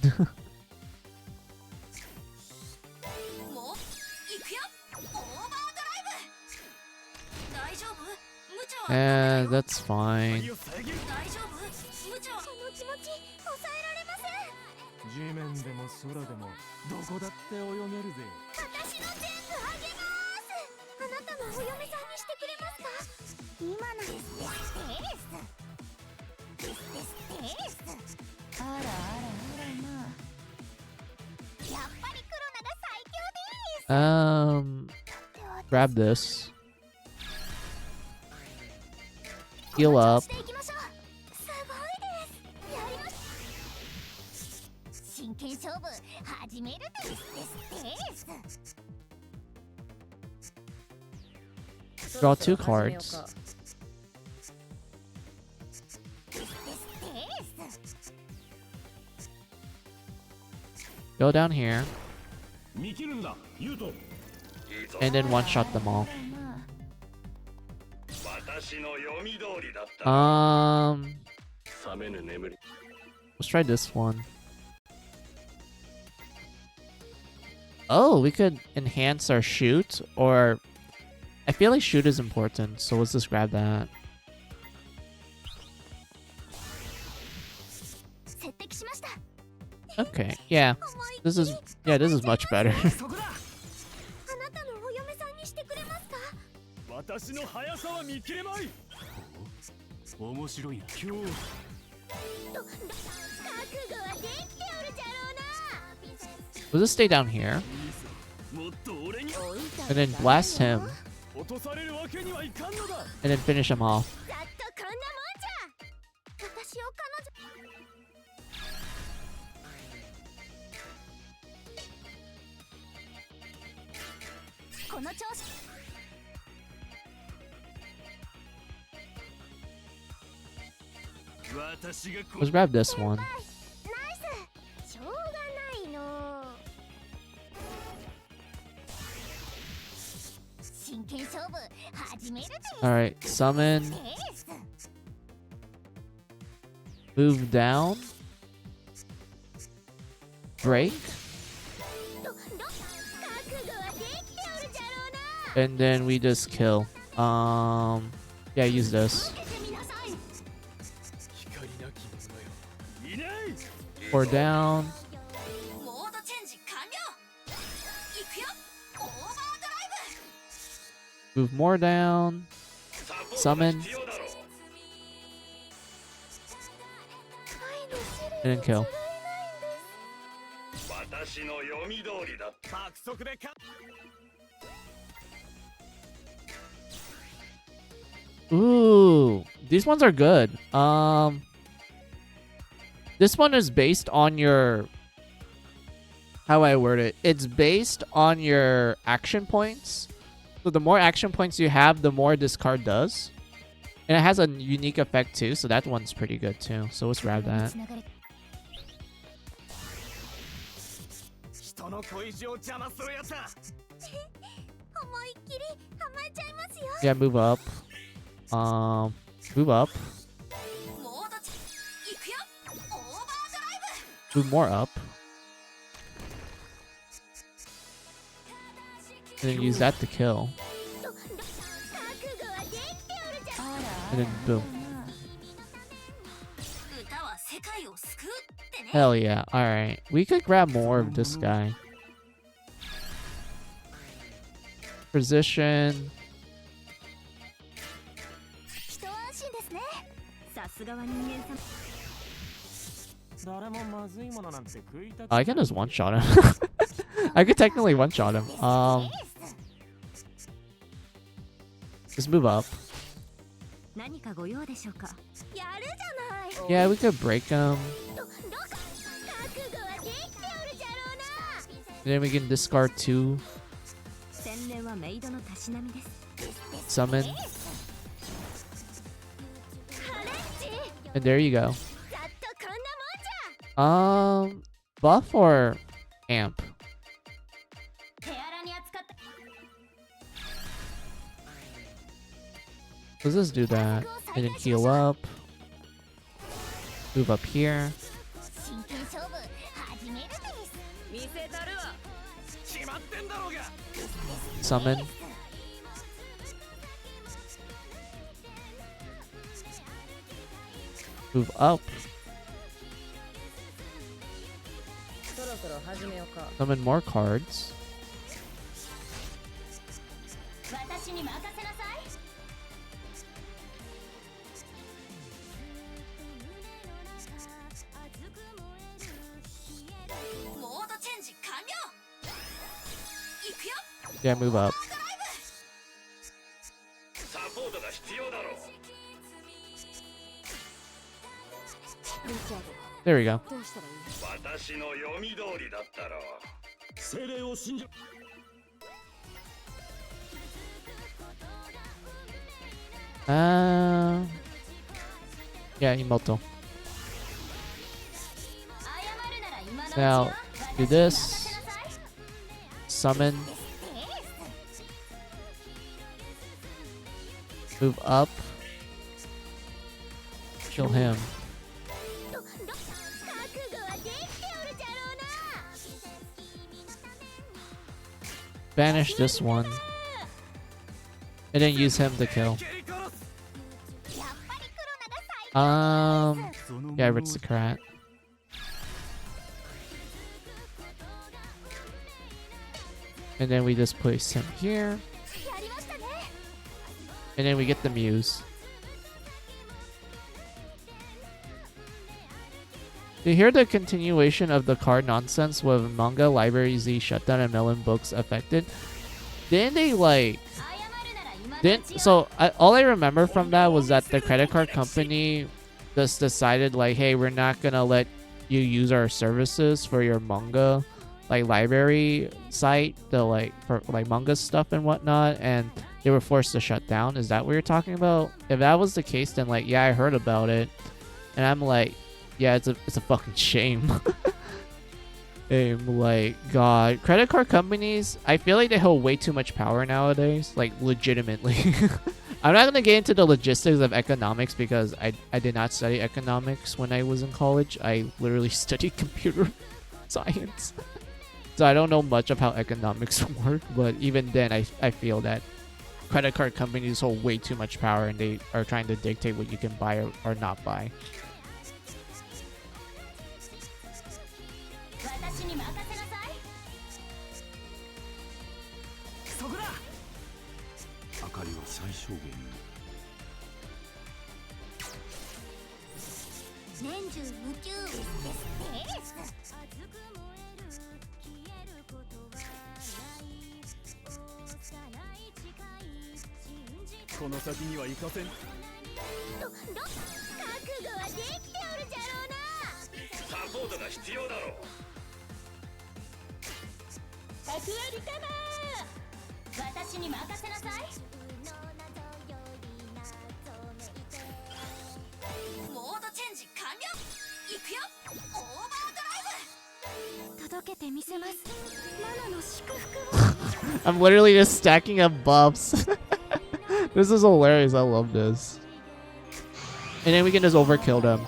Speaker 1: And that's fine.
Speaker 2: 地面でも空でもどこだって泳げるぜ。
Speaker 3: 私の全部あげます。あなたのお嫁さんにしてくれますか？今のですあらあらあらまあ。やっぱりクロナが最強です。
Speaker 1: Grab this. Heal up. Draw 2 cards. Go down here. And then one-shot them all. Let's try this one. Oh, we could enhance our shoot, or I feel like shoot is important, so let's just grab that. Okay, yeah. This is much better. We'll just stay down here. And then blast him. And then finish him off. Let's grab this one. Alright, summon. Move down. Break. And then we just kill. Yeah, use this. Or down. Move more down. Summon. And then kill. Ooh, these ones are good. This one is based on your... How I word it? It's based on your action points. So the more action points you have, the more this card does. And it has a unique effect too, so that one's pretty good too. So let's grab that. Yeah, move up. Move up. Move more up. And then use that to kill. And then boom. Hell yeah. Alright. We could grab more of this guy. Position.
Speaker 3: 一安心ですね。さすがは人間様。
Speaker 2: 誰もまずいものなんて食いたく
Speaker 1: I can just one shot him. I could technically one shot him. Just move up.
Speaker 3: 何かご用でしょうか。やるじゃない。
Speaker 1: Yeah, we could break him.
Speaker 3: どか覚悟はできておるじゃろうな。
Speaker 1: And then we can discard 2.
Speaker 3: 洗練はメイドのたしなみです。
Speaker 1: Summon.
Speaker 3: ハレッチ。
Speaker 1: And there you go.
Speaker 3: ざっとこんなもんじゃ。
Speaker 1: Buff or amp?
Speaker 3: 手荒に扱った。
Speaker 1: Let's just do that. And then heal up. Move up here.
Speaker 3: 真剣勝負始めるです。見せたるわ。
Speaker 2: 決まってんだろうが
Speaker 1: Summon. Move up.
Speaker 5: そろそろ始めようか。
Speaker 1: Summon more cards.
Speaker 3: 私に任せなさい。モードチェンジ完了。行くよ。
Speaker 1: Yeah, move up.
Speaker 4: サポートが必要だろう
Speaker 1: There we go.
Speaker 5: どうしたらいい？
Speaker 4: 私の読み通りだったろう
Speaker 2: 精霊を信じ
Speaker 1: Yeah, Imoto.
Speaker 3: 謝るなら今のうち
Speaker 1: Now,
Speaker 3: よ。
Speaker 1: do
Speaker 3: 私に
Speaker 1: this.
Speaker 3: 任せなさい。
Speaker 1: Summon. Move up. Kill him.
Speaker 3: 覚悟はできておるじゃろうな。
Speaker 1: Banish this one. And then use him to kill.
Speaker 3: やっぱり黒なが最
Speaker 1: Yeah, Aristocrat. And then we just place him here.
Speaker 3: 高。やりましたね。
Speaker 1: And then we get the Muse. To hear the continuation of the card nonsense with manga library Z shutdown and Melon books affected, didn't they like
Speaker 3: 謝るなら今のうち
Speaker 1: didn't
Speaker 3: よ。
Speaker 1: so all I remember from that was that the credit card company just decided like, hey, we're not gonna let you use our services for your manga like library site, the like for like manga stuff and whatnot, and they were forced to shut down. Is that what you're talking about? If that was the case, then like yeah, I heard about it, and I'm like, yeah, it's a fucking shame. Like, God, credit card companies, I feel like they hold way too much power nowadays, like legitimately. I'm not gonna get into the logistics of economics because I did not study economics when I was in college. I literally studied computer science. So I don't know much of how economics work, but even then I feel that credit card companies hold way too much power and they are trying to dictate what you can buy or not buy.
Speaker 3: 私に任せなさい。
Speaker 2: そこだ
Speaker 7: 明かりは最小限に
Speaker 3: 年中無休ですね。
Speaker 2: この先には行かせん
Speaker 3: 覚悟はできておるじゃろうな。
Speaker 4: サポートが必要だろう
Speaker 3: 角ありかな。私に任せなさい。モードチェンジ完了。行くよ。オーバードライブ。届けてみせます。マナの祝福を。
Speaker 1: I'm literally just stacking up buffs. This is hilarious. I love this. And then we can just overkill them.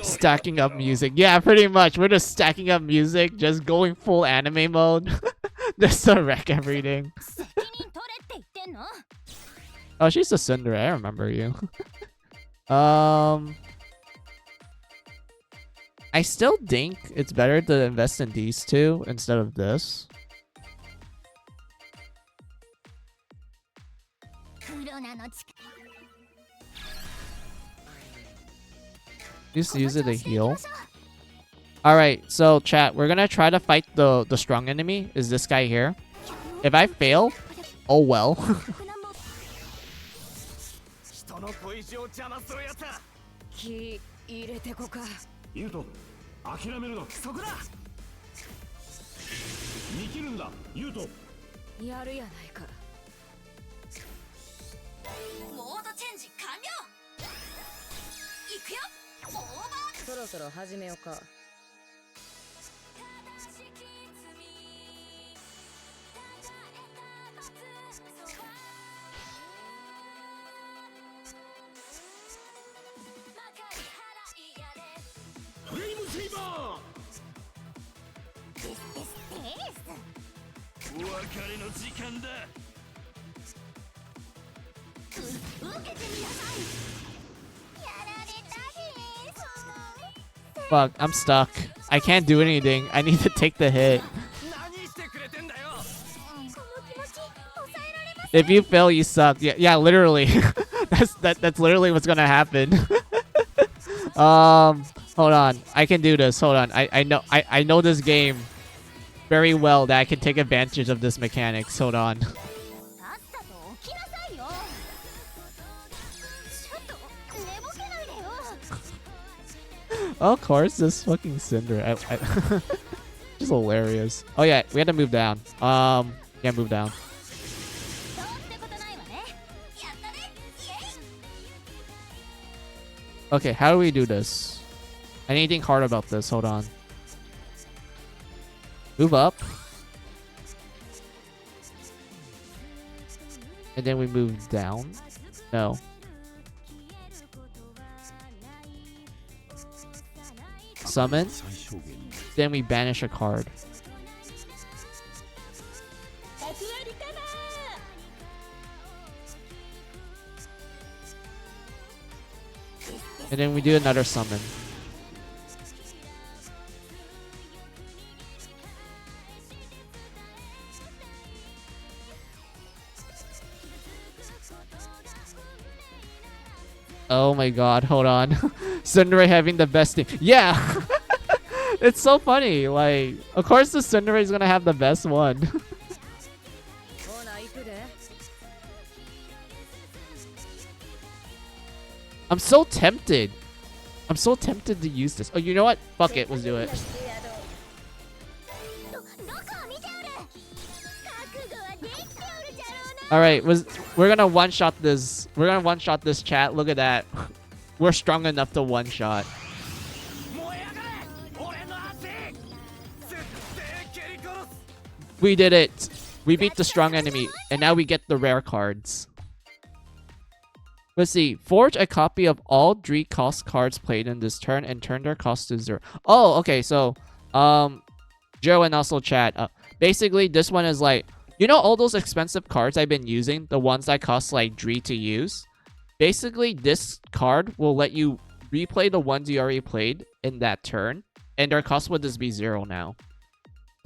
Speaker 1: Stacking up music. Yeah, pretty much. We're just stacking up music, just going full anime mode. Just to wreck everything.
Speaker 3: 責任取れって言ってんの。
Speaker 1: Oh, she's the Cinder. I remember you. I still think it's better to invest in these two instead of this. Just use it to heal. Alright, so chat, we're gonna try to fight the strong enemy. Is this guy here? If I fail, oh well.
Speaker 2: 人の恋路を邪魔するやつだ。
Speaker 5: 気入れてこか。
Speaker 4: ユウト、諦めるな。
Speaker 2: そこだ。
Speaker 4: 見切るんだ、ユウト。
Speaker 5: やるやないか。
Speaker 3: モードチェンジ完了。いくよ。オーバー。
Speaker 5: そろそろ始めようか。
Speaker 4: フレイムセイバー。お別れの時間だ。
Speaker 3: 受けてみなさい。やられたへ。
Speaker 1: Fuck, I'm stuck. I can't do anything. I need to take the hit.
Speaker 2: 何してくれてんだよ。
Speaker 3: この気持ち抑えられます。
Speaker 1: If you fail, you suck. Yeah, literally. That's literally what's gonna happen. Hold on. I can do this. Hold on. I know this game very well that I can take advantage of this mechanics. Hold on.
Speaker 3: さっさと起きなさいよ。ちょっと寝ぼけないでよ。
Speaker 1: Of course, this fucking Cinder. Just hilarious. Oh yeah, we had to move down. Yeah, move down.
Speaker 3: どうってことないわね。やったね。イエイ。
Speaker 1: Okay, how do we do this? Anything hard about this? Hold on. Move up. And then we move down. No. Summon.
Speaker 7: 最小限に
Speaker 1: Then we banish a card. And then we do another summon. Oh my god, hold on. Tsundere having the best thing. Yeah! It's so funny. Like, of course the Tsundere is gonna have the best one.
Speaker 5: ほな行くで。
Speaker 1: I'm so tempted. I'm so tempted to use this. Oh, you know what? Fuck it, let's do it.
Speaker 3: どこを見ておる。覚悟はできておるじゃろうな。
Speaker 1: Alright, we're gonna one-shot this. We're gonna one-shot this chat. Look at that. We're strong enough to one-shot.
Speaker 2: 燃え上がれ。俺の足。絶対蹴り殺す。
Speaker 1: We did it. We beat the strong enemy. And now we get the rare cards. Let's see. Forge a copy of all 3 cost cards played in this turn and turn their cost to 0. Oh, okay. So, Joe and also chat. Basically, this one is like, you know all those expensive cards I've been using? The ones that cost like 3 to use? Basically, this card will let you replay the ones you already played in that turn. And their cost would just be 0 now.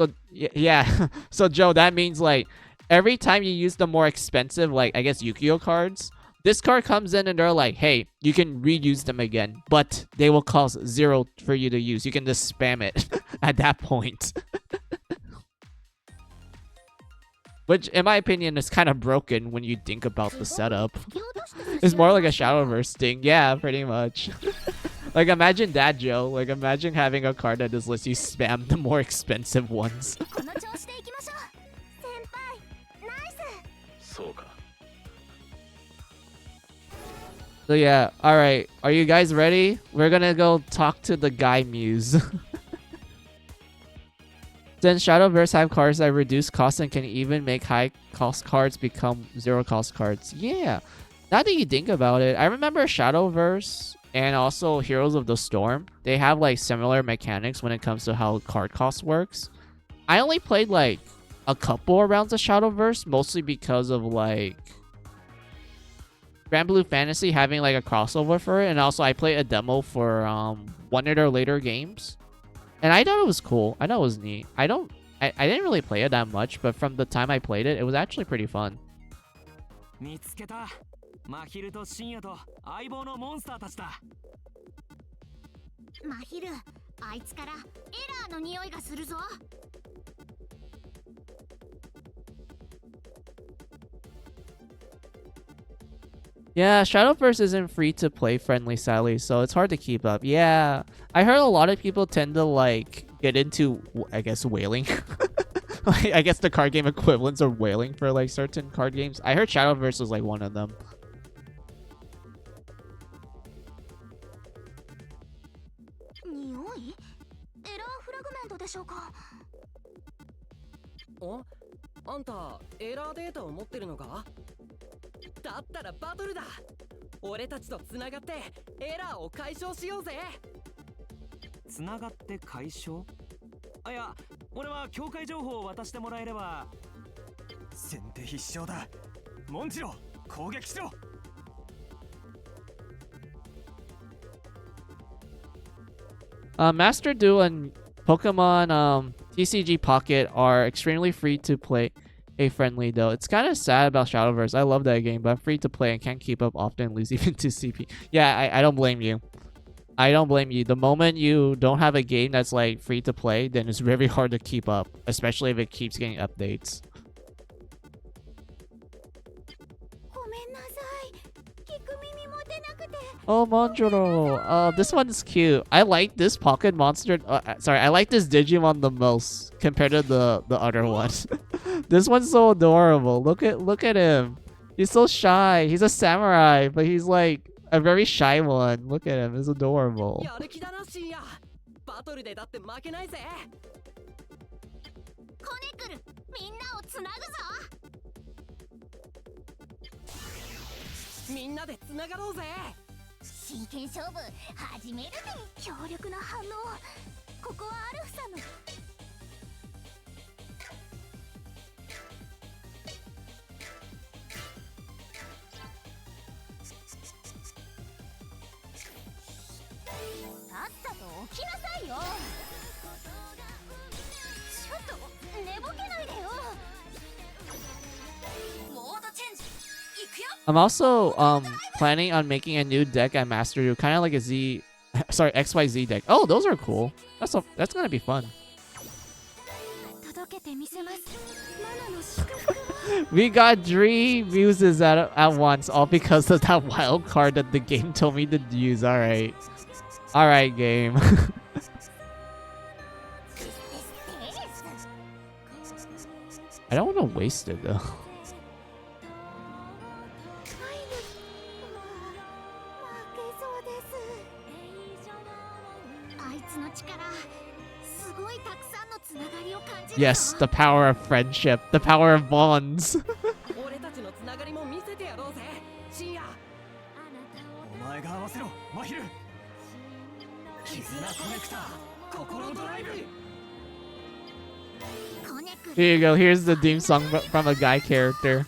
Speaker 1: So, yeah. So, Joe, that means like, every time you use the more expensive, like, I guess, Yu-Gi-Oh cards, this card comes in and they're like, hey, you can reuse them again, but they will cost 0 for you to use. You can just spam it at that point. Which, in my opinion, is kind of broken when you think about the setup. It's more like a Shadowverse thing. Yeah, pretty much. Like, imagine that, Joe. Like, imagine having a card that just lets you spam the more expensive ones.
Speaker 3: この調子でいきましょう。先輩、ナイス。
Speaker 4: そうか。
Speaker 1: So yeah, alright. Are you guys ready? We're gonna go talk to the guy Muse. Since Shadowverse have cards that reduce cost and can even make high cost cards become 0 cost cards. Yeah. Now that you think about it, I remember Shadowverse and also Heroes of the Storm. They have like similar mechanics when it comes to how card cost works. I only played like a couple of rounds of Shadowverse, mostly because of like Grand Blue Fantasy having like a crossover for it, and also I played a demo for one of their later games, and I thought it was cool. I thought it was neat. I didn't really play it that much, but from the time I played it, it was actually pretty fun.
Speaker 2: 見つけた。真昼と深夜と相棒のモンスターたちだ。
Speaker 3: 真昼、あいつからエラーの匂いがするぞ。
Speaker 1: Yeah, Shadowverse isn't free to play friendly, sadly, so it's hard to keep up. Yeah, I heard a lot of people tend to like get into, I guess, whaling. Like, I guess the card game equivalents of whaling for like certain card games. I heard Shadowverse was like one of them.
Speaker 3: 匂い？エラーフラグメントでしょうか？
Speaker 6: あんたエラーデータを持ってるのか？だったらバトルだ。俺たちとつながってエラーを解消しようぜ。
Speaker 2: つながって解消？あ、いや、俺は境界情報を渡してもらえれば。先手必勝だ。モンジロ、攻撃しろ。
Speaker 1: Master Duel and Pokemon TCG Pocket are extremely free to play. Friendly though. It's kind of sad about Shadowverse. I love that game, but I'm free to play and can't keep up often, lose even to CP. Yeah, I don't blame you. I don't blame you. The moment you don't have a game that's like free to play, then it's very hard to keep up, especially if it keeps getting updates. Oh, Monjuro. This one's cute. I like this Pocket Monster. Sorry, I like this Digimon the most compared to the other one. This one's so adorable. Look at him. He's so shy. He's a samurai, but he's like a very shy one. Look at him. It's adorable.
Speaker 6: バトルでだって負けないぜ。
Speaker 3: コネクル、みんなをつなぐぞ。
Speaker 6: みんなでつながろうぜ。
Speaker 3: 真剣勝負始めるぜ。強力な反応。ここはアルフさんの。さっさと起きなさいよ。ちょっと寝ぼけないでよ。モードチェンジ。
Speaker 1: I'm also planning on making a new deck at Master Duel, kind of like a sorry, XYZ deck. Oh, those are cool. That's gonna be fun. We got 3 muses at once, all because of that wild card that the game told me to use. All right, game. I don't want to waste it though. Yes, the power of friendship, the power of bonds.
Speaker 6: 俺たちのつながりも見せてやろうぜ。深夜。
Speaker 2: お前が合わせろ、真昼。絆コネクター、心ドライブ。
Speaker 1: Here you go. Here's the theme song from a guy character.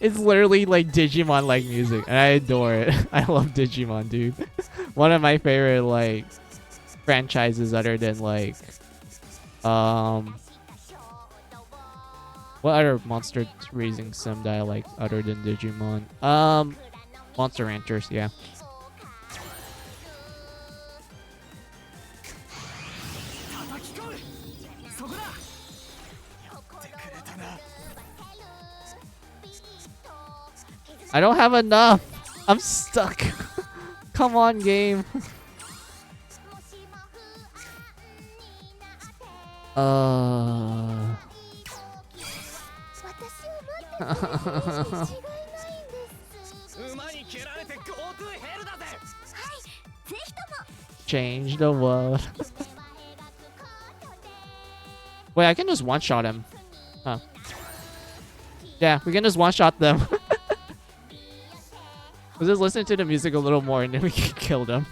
Speaker 1: It's literally like Digimon-like music, and I adore it. I love Digimon, dude. One of my favorite like franchises, other than like what other monster raising sim that I like other than Digimon? Monster Ranchers, yeah. I don't have enough. I'm stuck. Come on, game. Change the world. Wait, I can just one-shot him. Huh. Yeah, we can just one-shot them. We'll just listen to the music a little more and then we can kill them.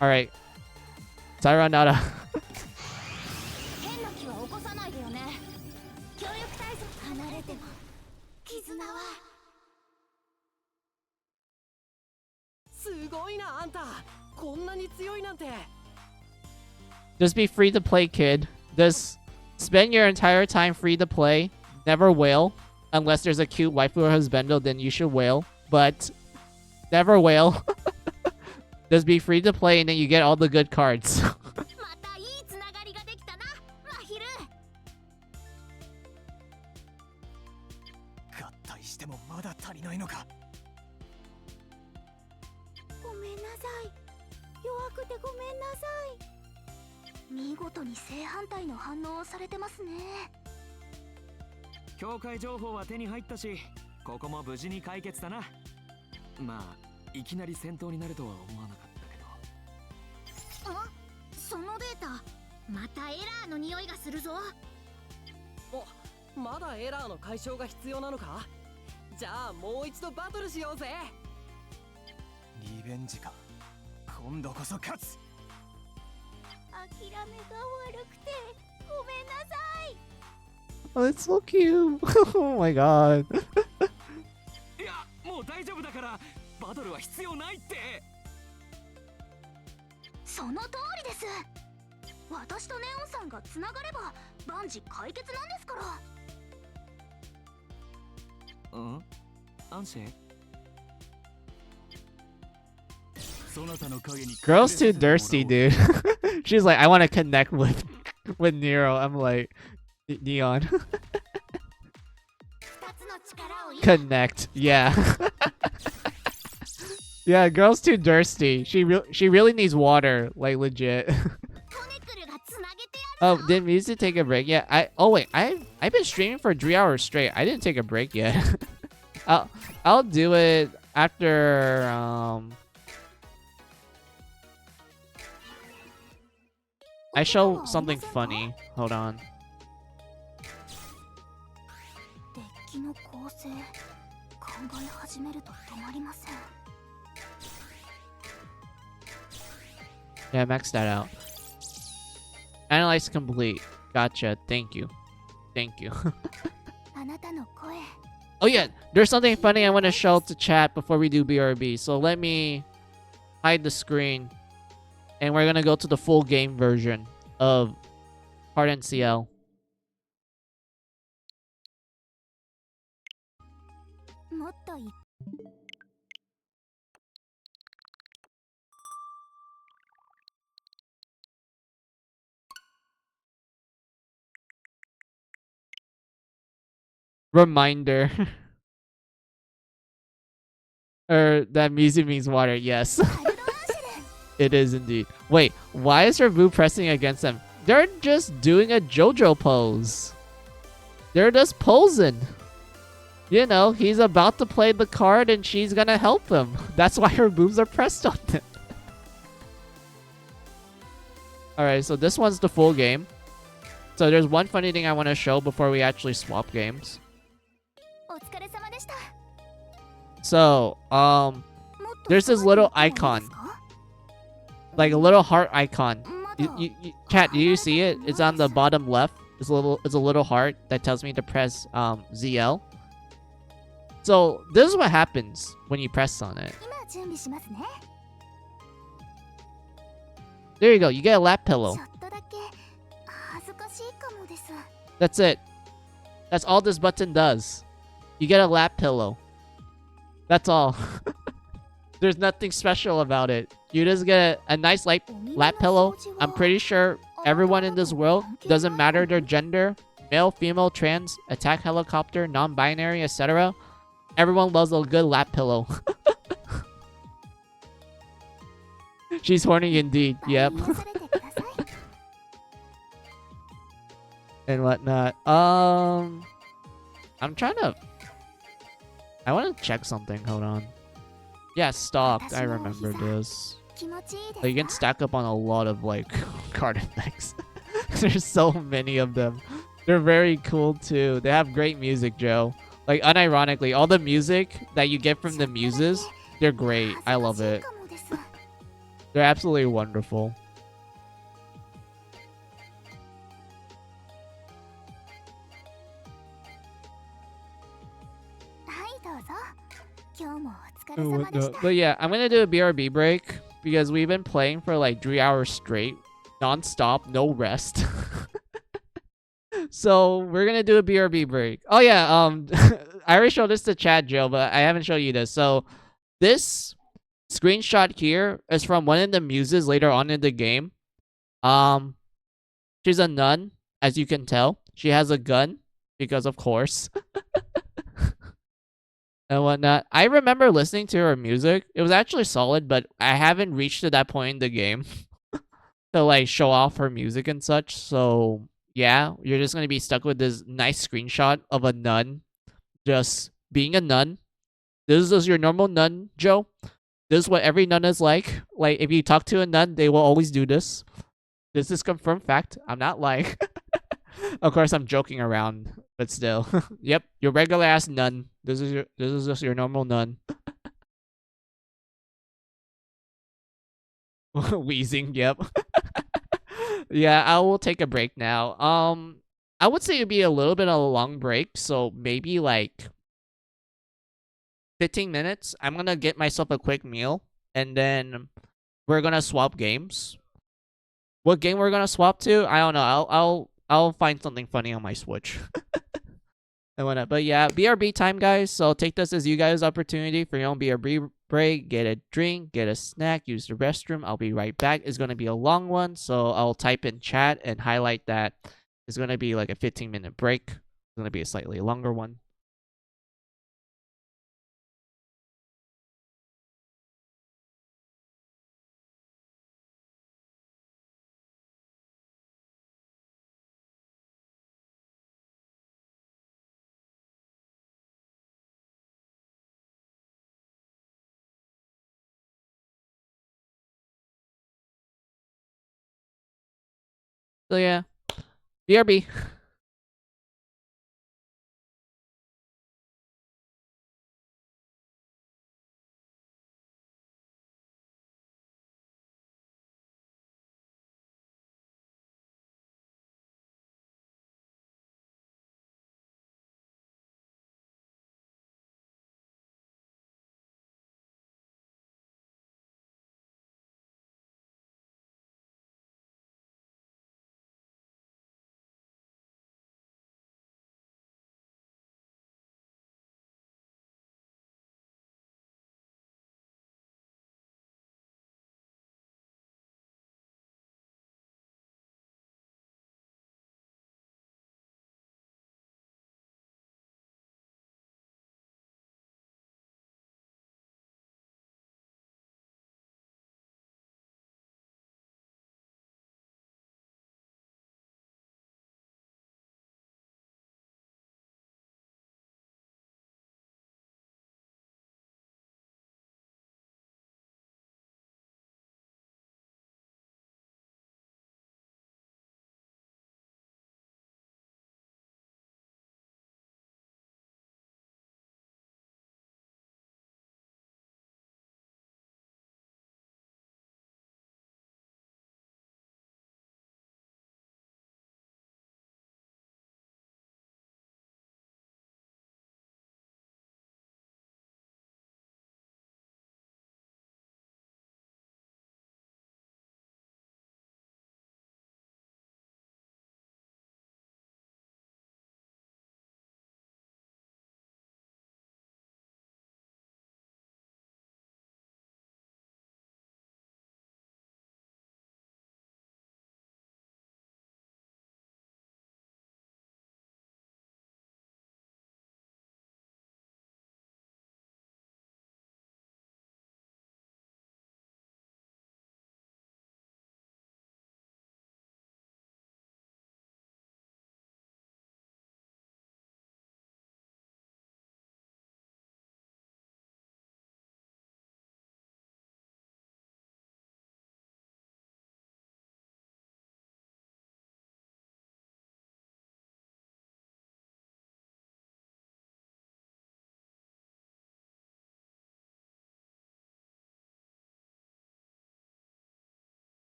Speaker 1: Alright. Sayonara.
Speaker 3: 変な気は起こさないでよね。協力体操離れても絆は。
Speaker 6: すごいなあんた。こんなに強いなんて。
Speaker 1: Just be free to play, kid. Just spend your entire time free to play. Never wail. Unless there's a cute waifu or husbando, then you should wail. But never wail. Just be free to play and then you get all the good cards.
Speaker 3: またいいつながりができたな、マヒル。
Speaker 2: 合体してもまだ足りないのか。
Speaker 3: ごめんなさい。弱くてごめんなさい。見事に正反対の反応をされてますね。
Speaker 2: 境界情報は手に入ったし、ここも無事に解決だな。まあいきなり戦闘になるとは思わなかったけど。
Speaker 3: あ、そのデータまたエラーの匂いがするぞ。
Speaker 6: お、まだエラーの解消が必要なのか。じゃあもう一度バトルしようぜ。
Speaker 2: リベンジか。今度こそ勝つ。
Speaker 3: 諦めが悪くてごめんなさい。
Speaker 1: Oh, it's so cute. Oh my god.
Speaker 2: いや、もう大丈夫だからバトルは必要ないって。
Speaker 3: その通りです。私とネオンさんがつながれば万事解決なんですから。
Speaker 2: うん？アンシェ？
Speaker 1: Girl's too thirsty, dude. She's like, I want to connect with Nero. I'm like, Neon. Connect. Yeah. Yeah, girl's too thirsty. She really needs water, like legit. Oh, did music take a break? Yeah, I've been streaming for 3 hours straight. I didn't take a break yet. I'll do it after I show something funny. Hold on.
Speaker 3: デッキの構成考え始めると止まりません。
Speaker 1: Yeah, max that out. Analyze complete. Gotcha. Thank you. Thank you.
Speaker 3: あなたの声。
Speaker 1: Oh yeah, there's something funny I want to show to chat before we do BRB. So let me hide the screen. And we're gonna go to the full game version of Heart and Ciel.
Speaker 3: もっとい
Speaker 1: Reminder. That music means water. Yes. It is indeed. Wait, why is her boo pressing against them? They're just doing a JoJo pose. They're just posing. You know, he's about to play the card and she's gonna help him. That's why her boobs are pressed on him. Alright, so this one's the full game. So there's one funny thing I want to show before we actually swap games. So, there's this little icon. Like a little heart icon. Chat, do you see it? It's on the bottom left. It's a little heart that tells me to press ZL. So this is what happens when you press on it. There you go. You get a lap pillow. That's it. That's all this button does. You get a lap pillow. That's all. There's nothing special about it. You just get a nice lap pillow. I'm pretty sure everyone in this world, doesn't matter their gender, male, female, trans, attack helicopter, non-binary, etc. Everyone loves a good lap pillow. She's horny indeed. Yep. And whatnot. I'm trying to... I want to check something. Hold on. Yeah, stalked. I remember this. Like, you can stack up on a lot of, like, card effects. There's so many of them. They're very cool, too. They have great music, Joe. Like, unironically, all the music that you get from the muses, they're great. I love it. They're absolutely wonderful.
Speaker 3: はいどうぞ。今日もお疲れ様でした。
Speaker 1: But yeah, I'm gonna do a BRB break because we've been playing for like 3 hours straight, non-stop, no rest. So we're gonna do a BRB break. Oh yeah, I already showed this to Chad, Joe, but I haven't shown you this. So this screenshot here is from one of the muses later on in the game. Um, she's a nun, as you can tell. She has a gun because, of course, and whatnot. I remember listening to her music. It was actually solid, but I haven't reached to that point in the game to like show off her music and such. So yeah, you're just gonna be stuck with this nice screenshot of a nun just being a nun. This is just your normal nun, Joe. This is what every nun is like. Like if you talk to a nun, they will always do this. This is confirmed fact. I'm not lying. Of course, I'm joking around, but still. Yep, your regular ass nun. This is just your normal nun. Wheezing. Yep. Yeah, I will take a break now. I would say it'd be a little bit of a long break, so maybe like 15 minutes. I'm gonna get myself a quick meal, and then we're gonna swap games. What game we're gonna swap to? I don't know. I'll find something funny on my Switch. And whatnot. But yeah, BRB time, guys. So take this as you guys' opportunity for your own BRB break. Get a drink, get a snack, use the restroom. I'll be right back. It's gonna be a long one, so I'll type in chat and highlight that it's gonna be like a 15-minute break. It's gonna be a slightly longer one. So yeah, BRB.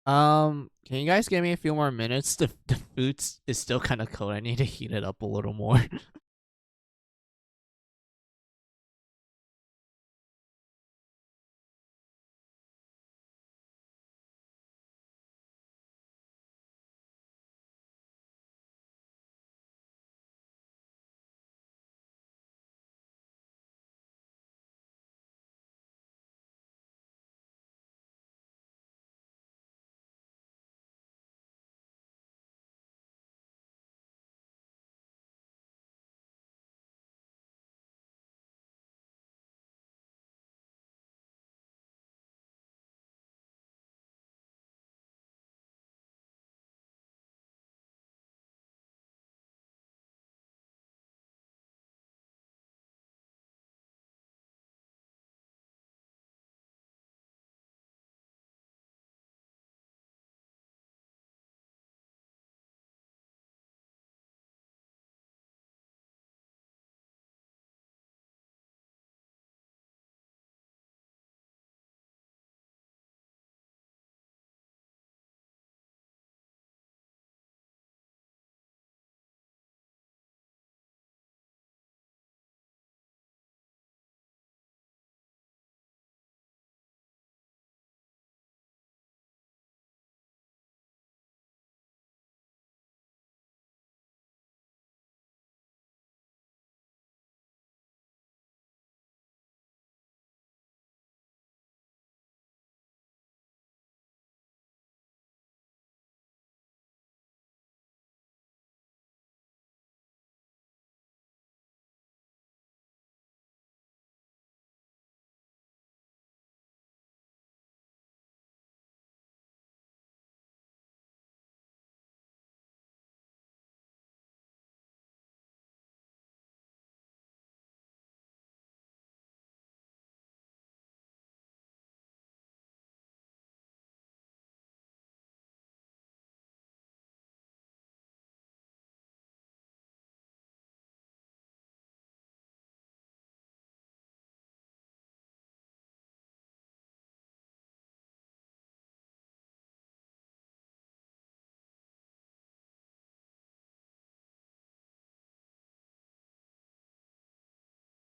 Speaker 1: Can you guys give me a few more minutes? The food is still kind of cold. I need to heat it up a little more.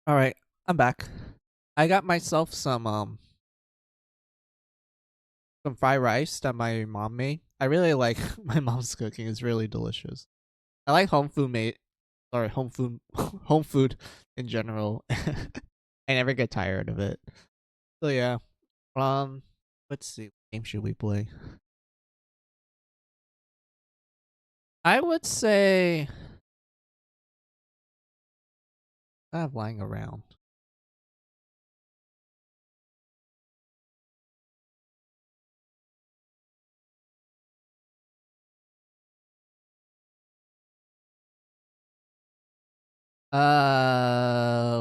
Speaker 1: All right, I'm back. I got myself some fried rice that my mom made. I really like my mom's cooking. It's really delicious. I like home food made. Sorry, home food, home food in general. I never get tired of it. So yeah. Um, let's see. What game should we play? I would say I have lying around.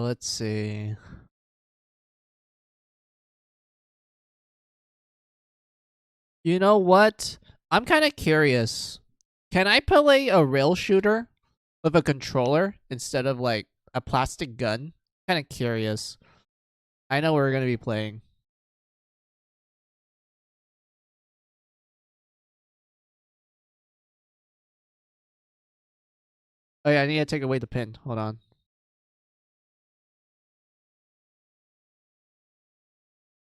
Speaker 1: Let's see. You know what? I'm kind of curious. Can I play a rail shooter with a controller instead of like a plastic gun? Kind of curious. I know we're gonna be playing. Oh yeah, I need to take away the pin. Hold on.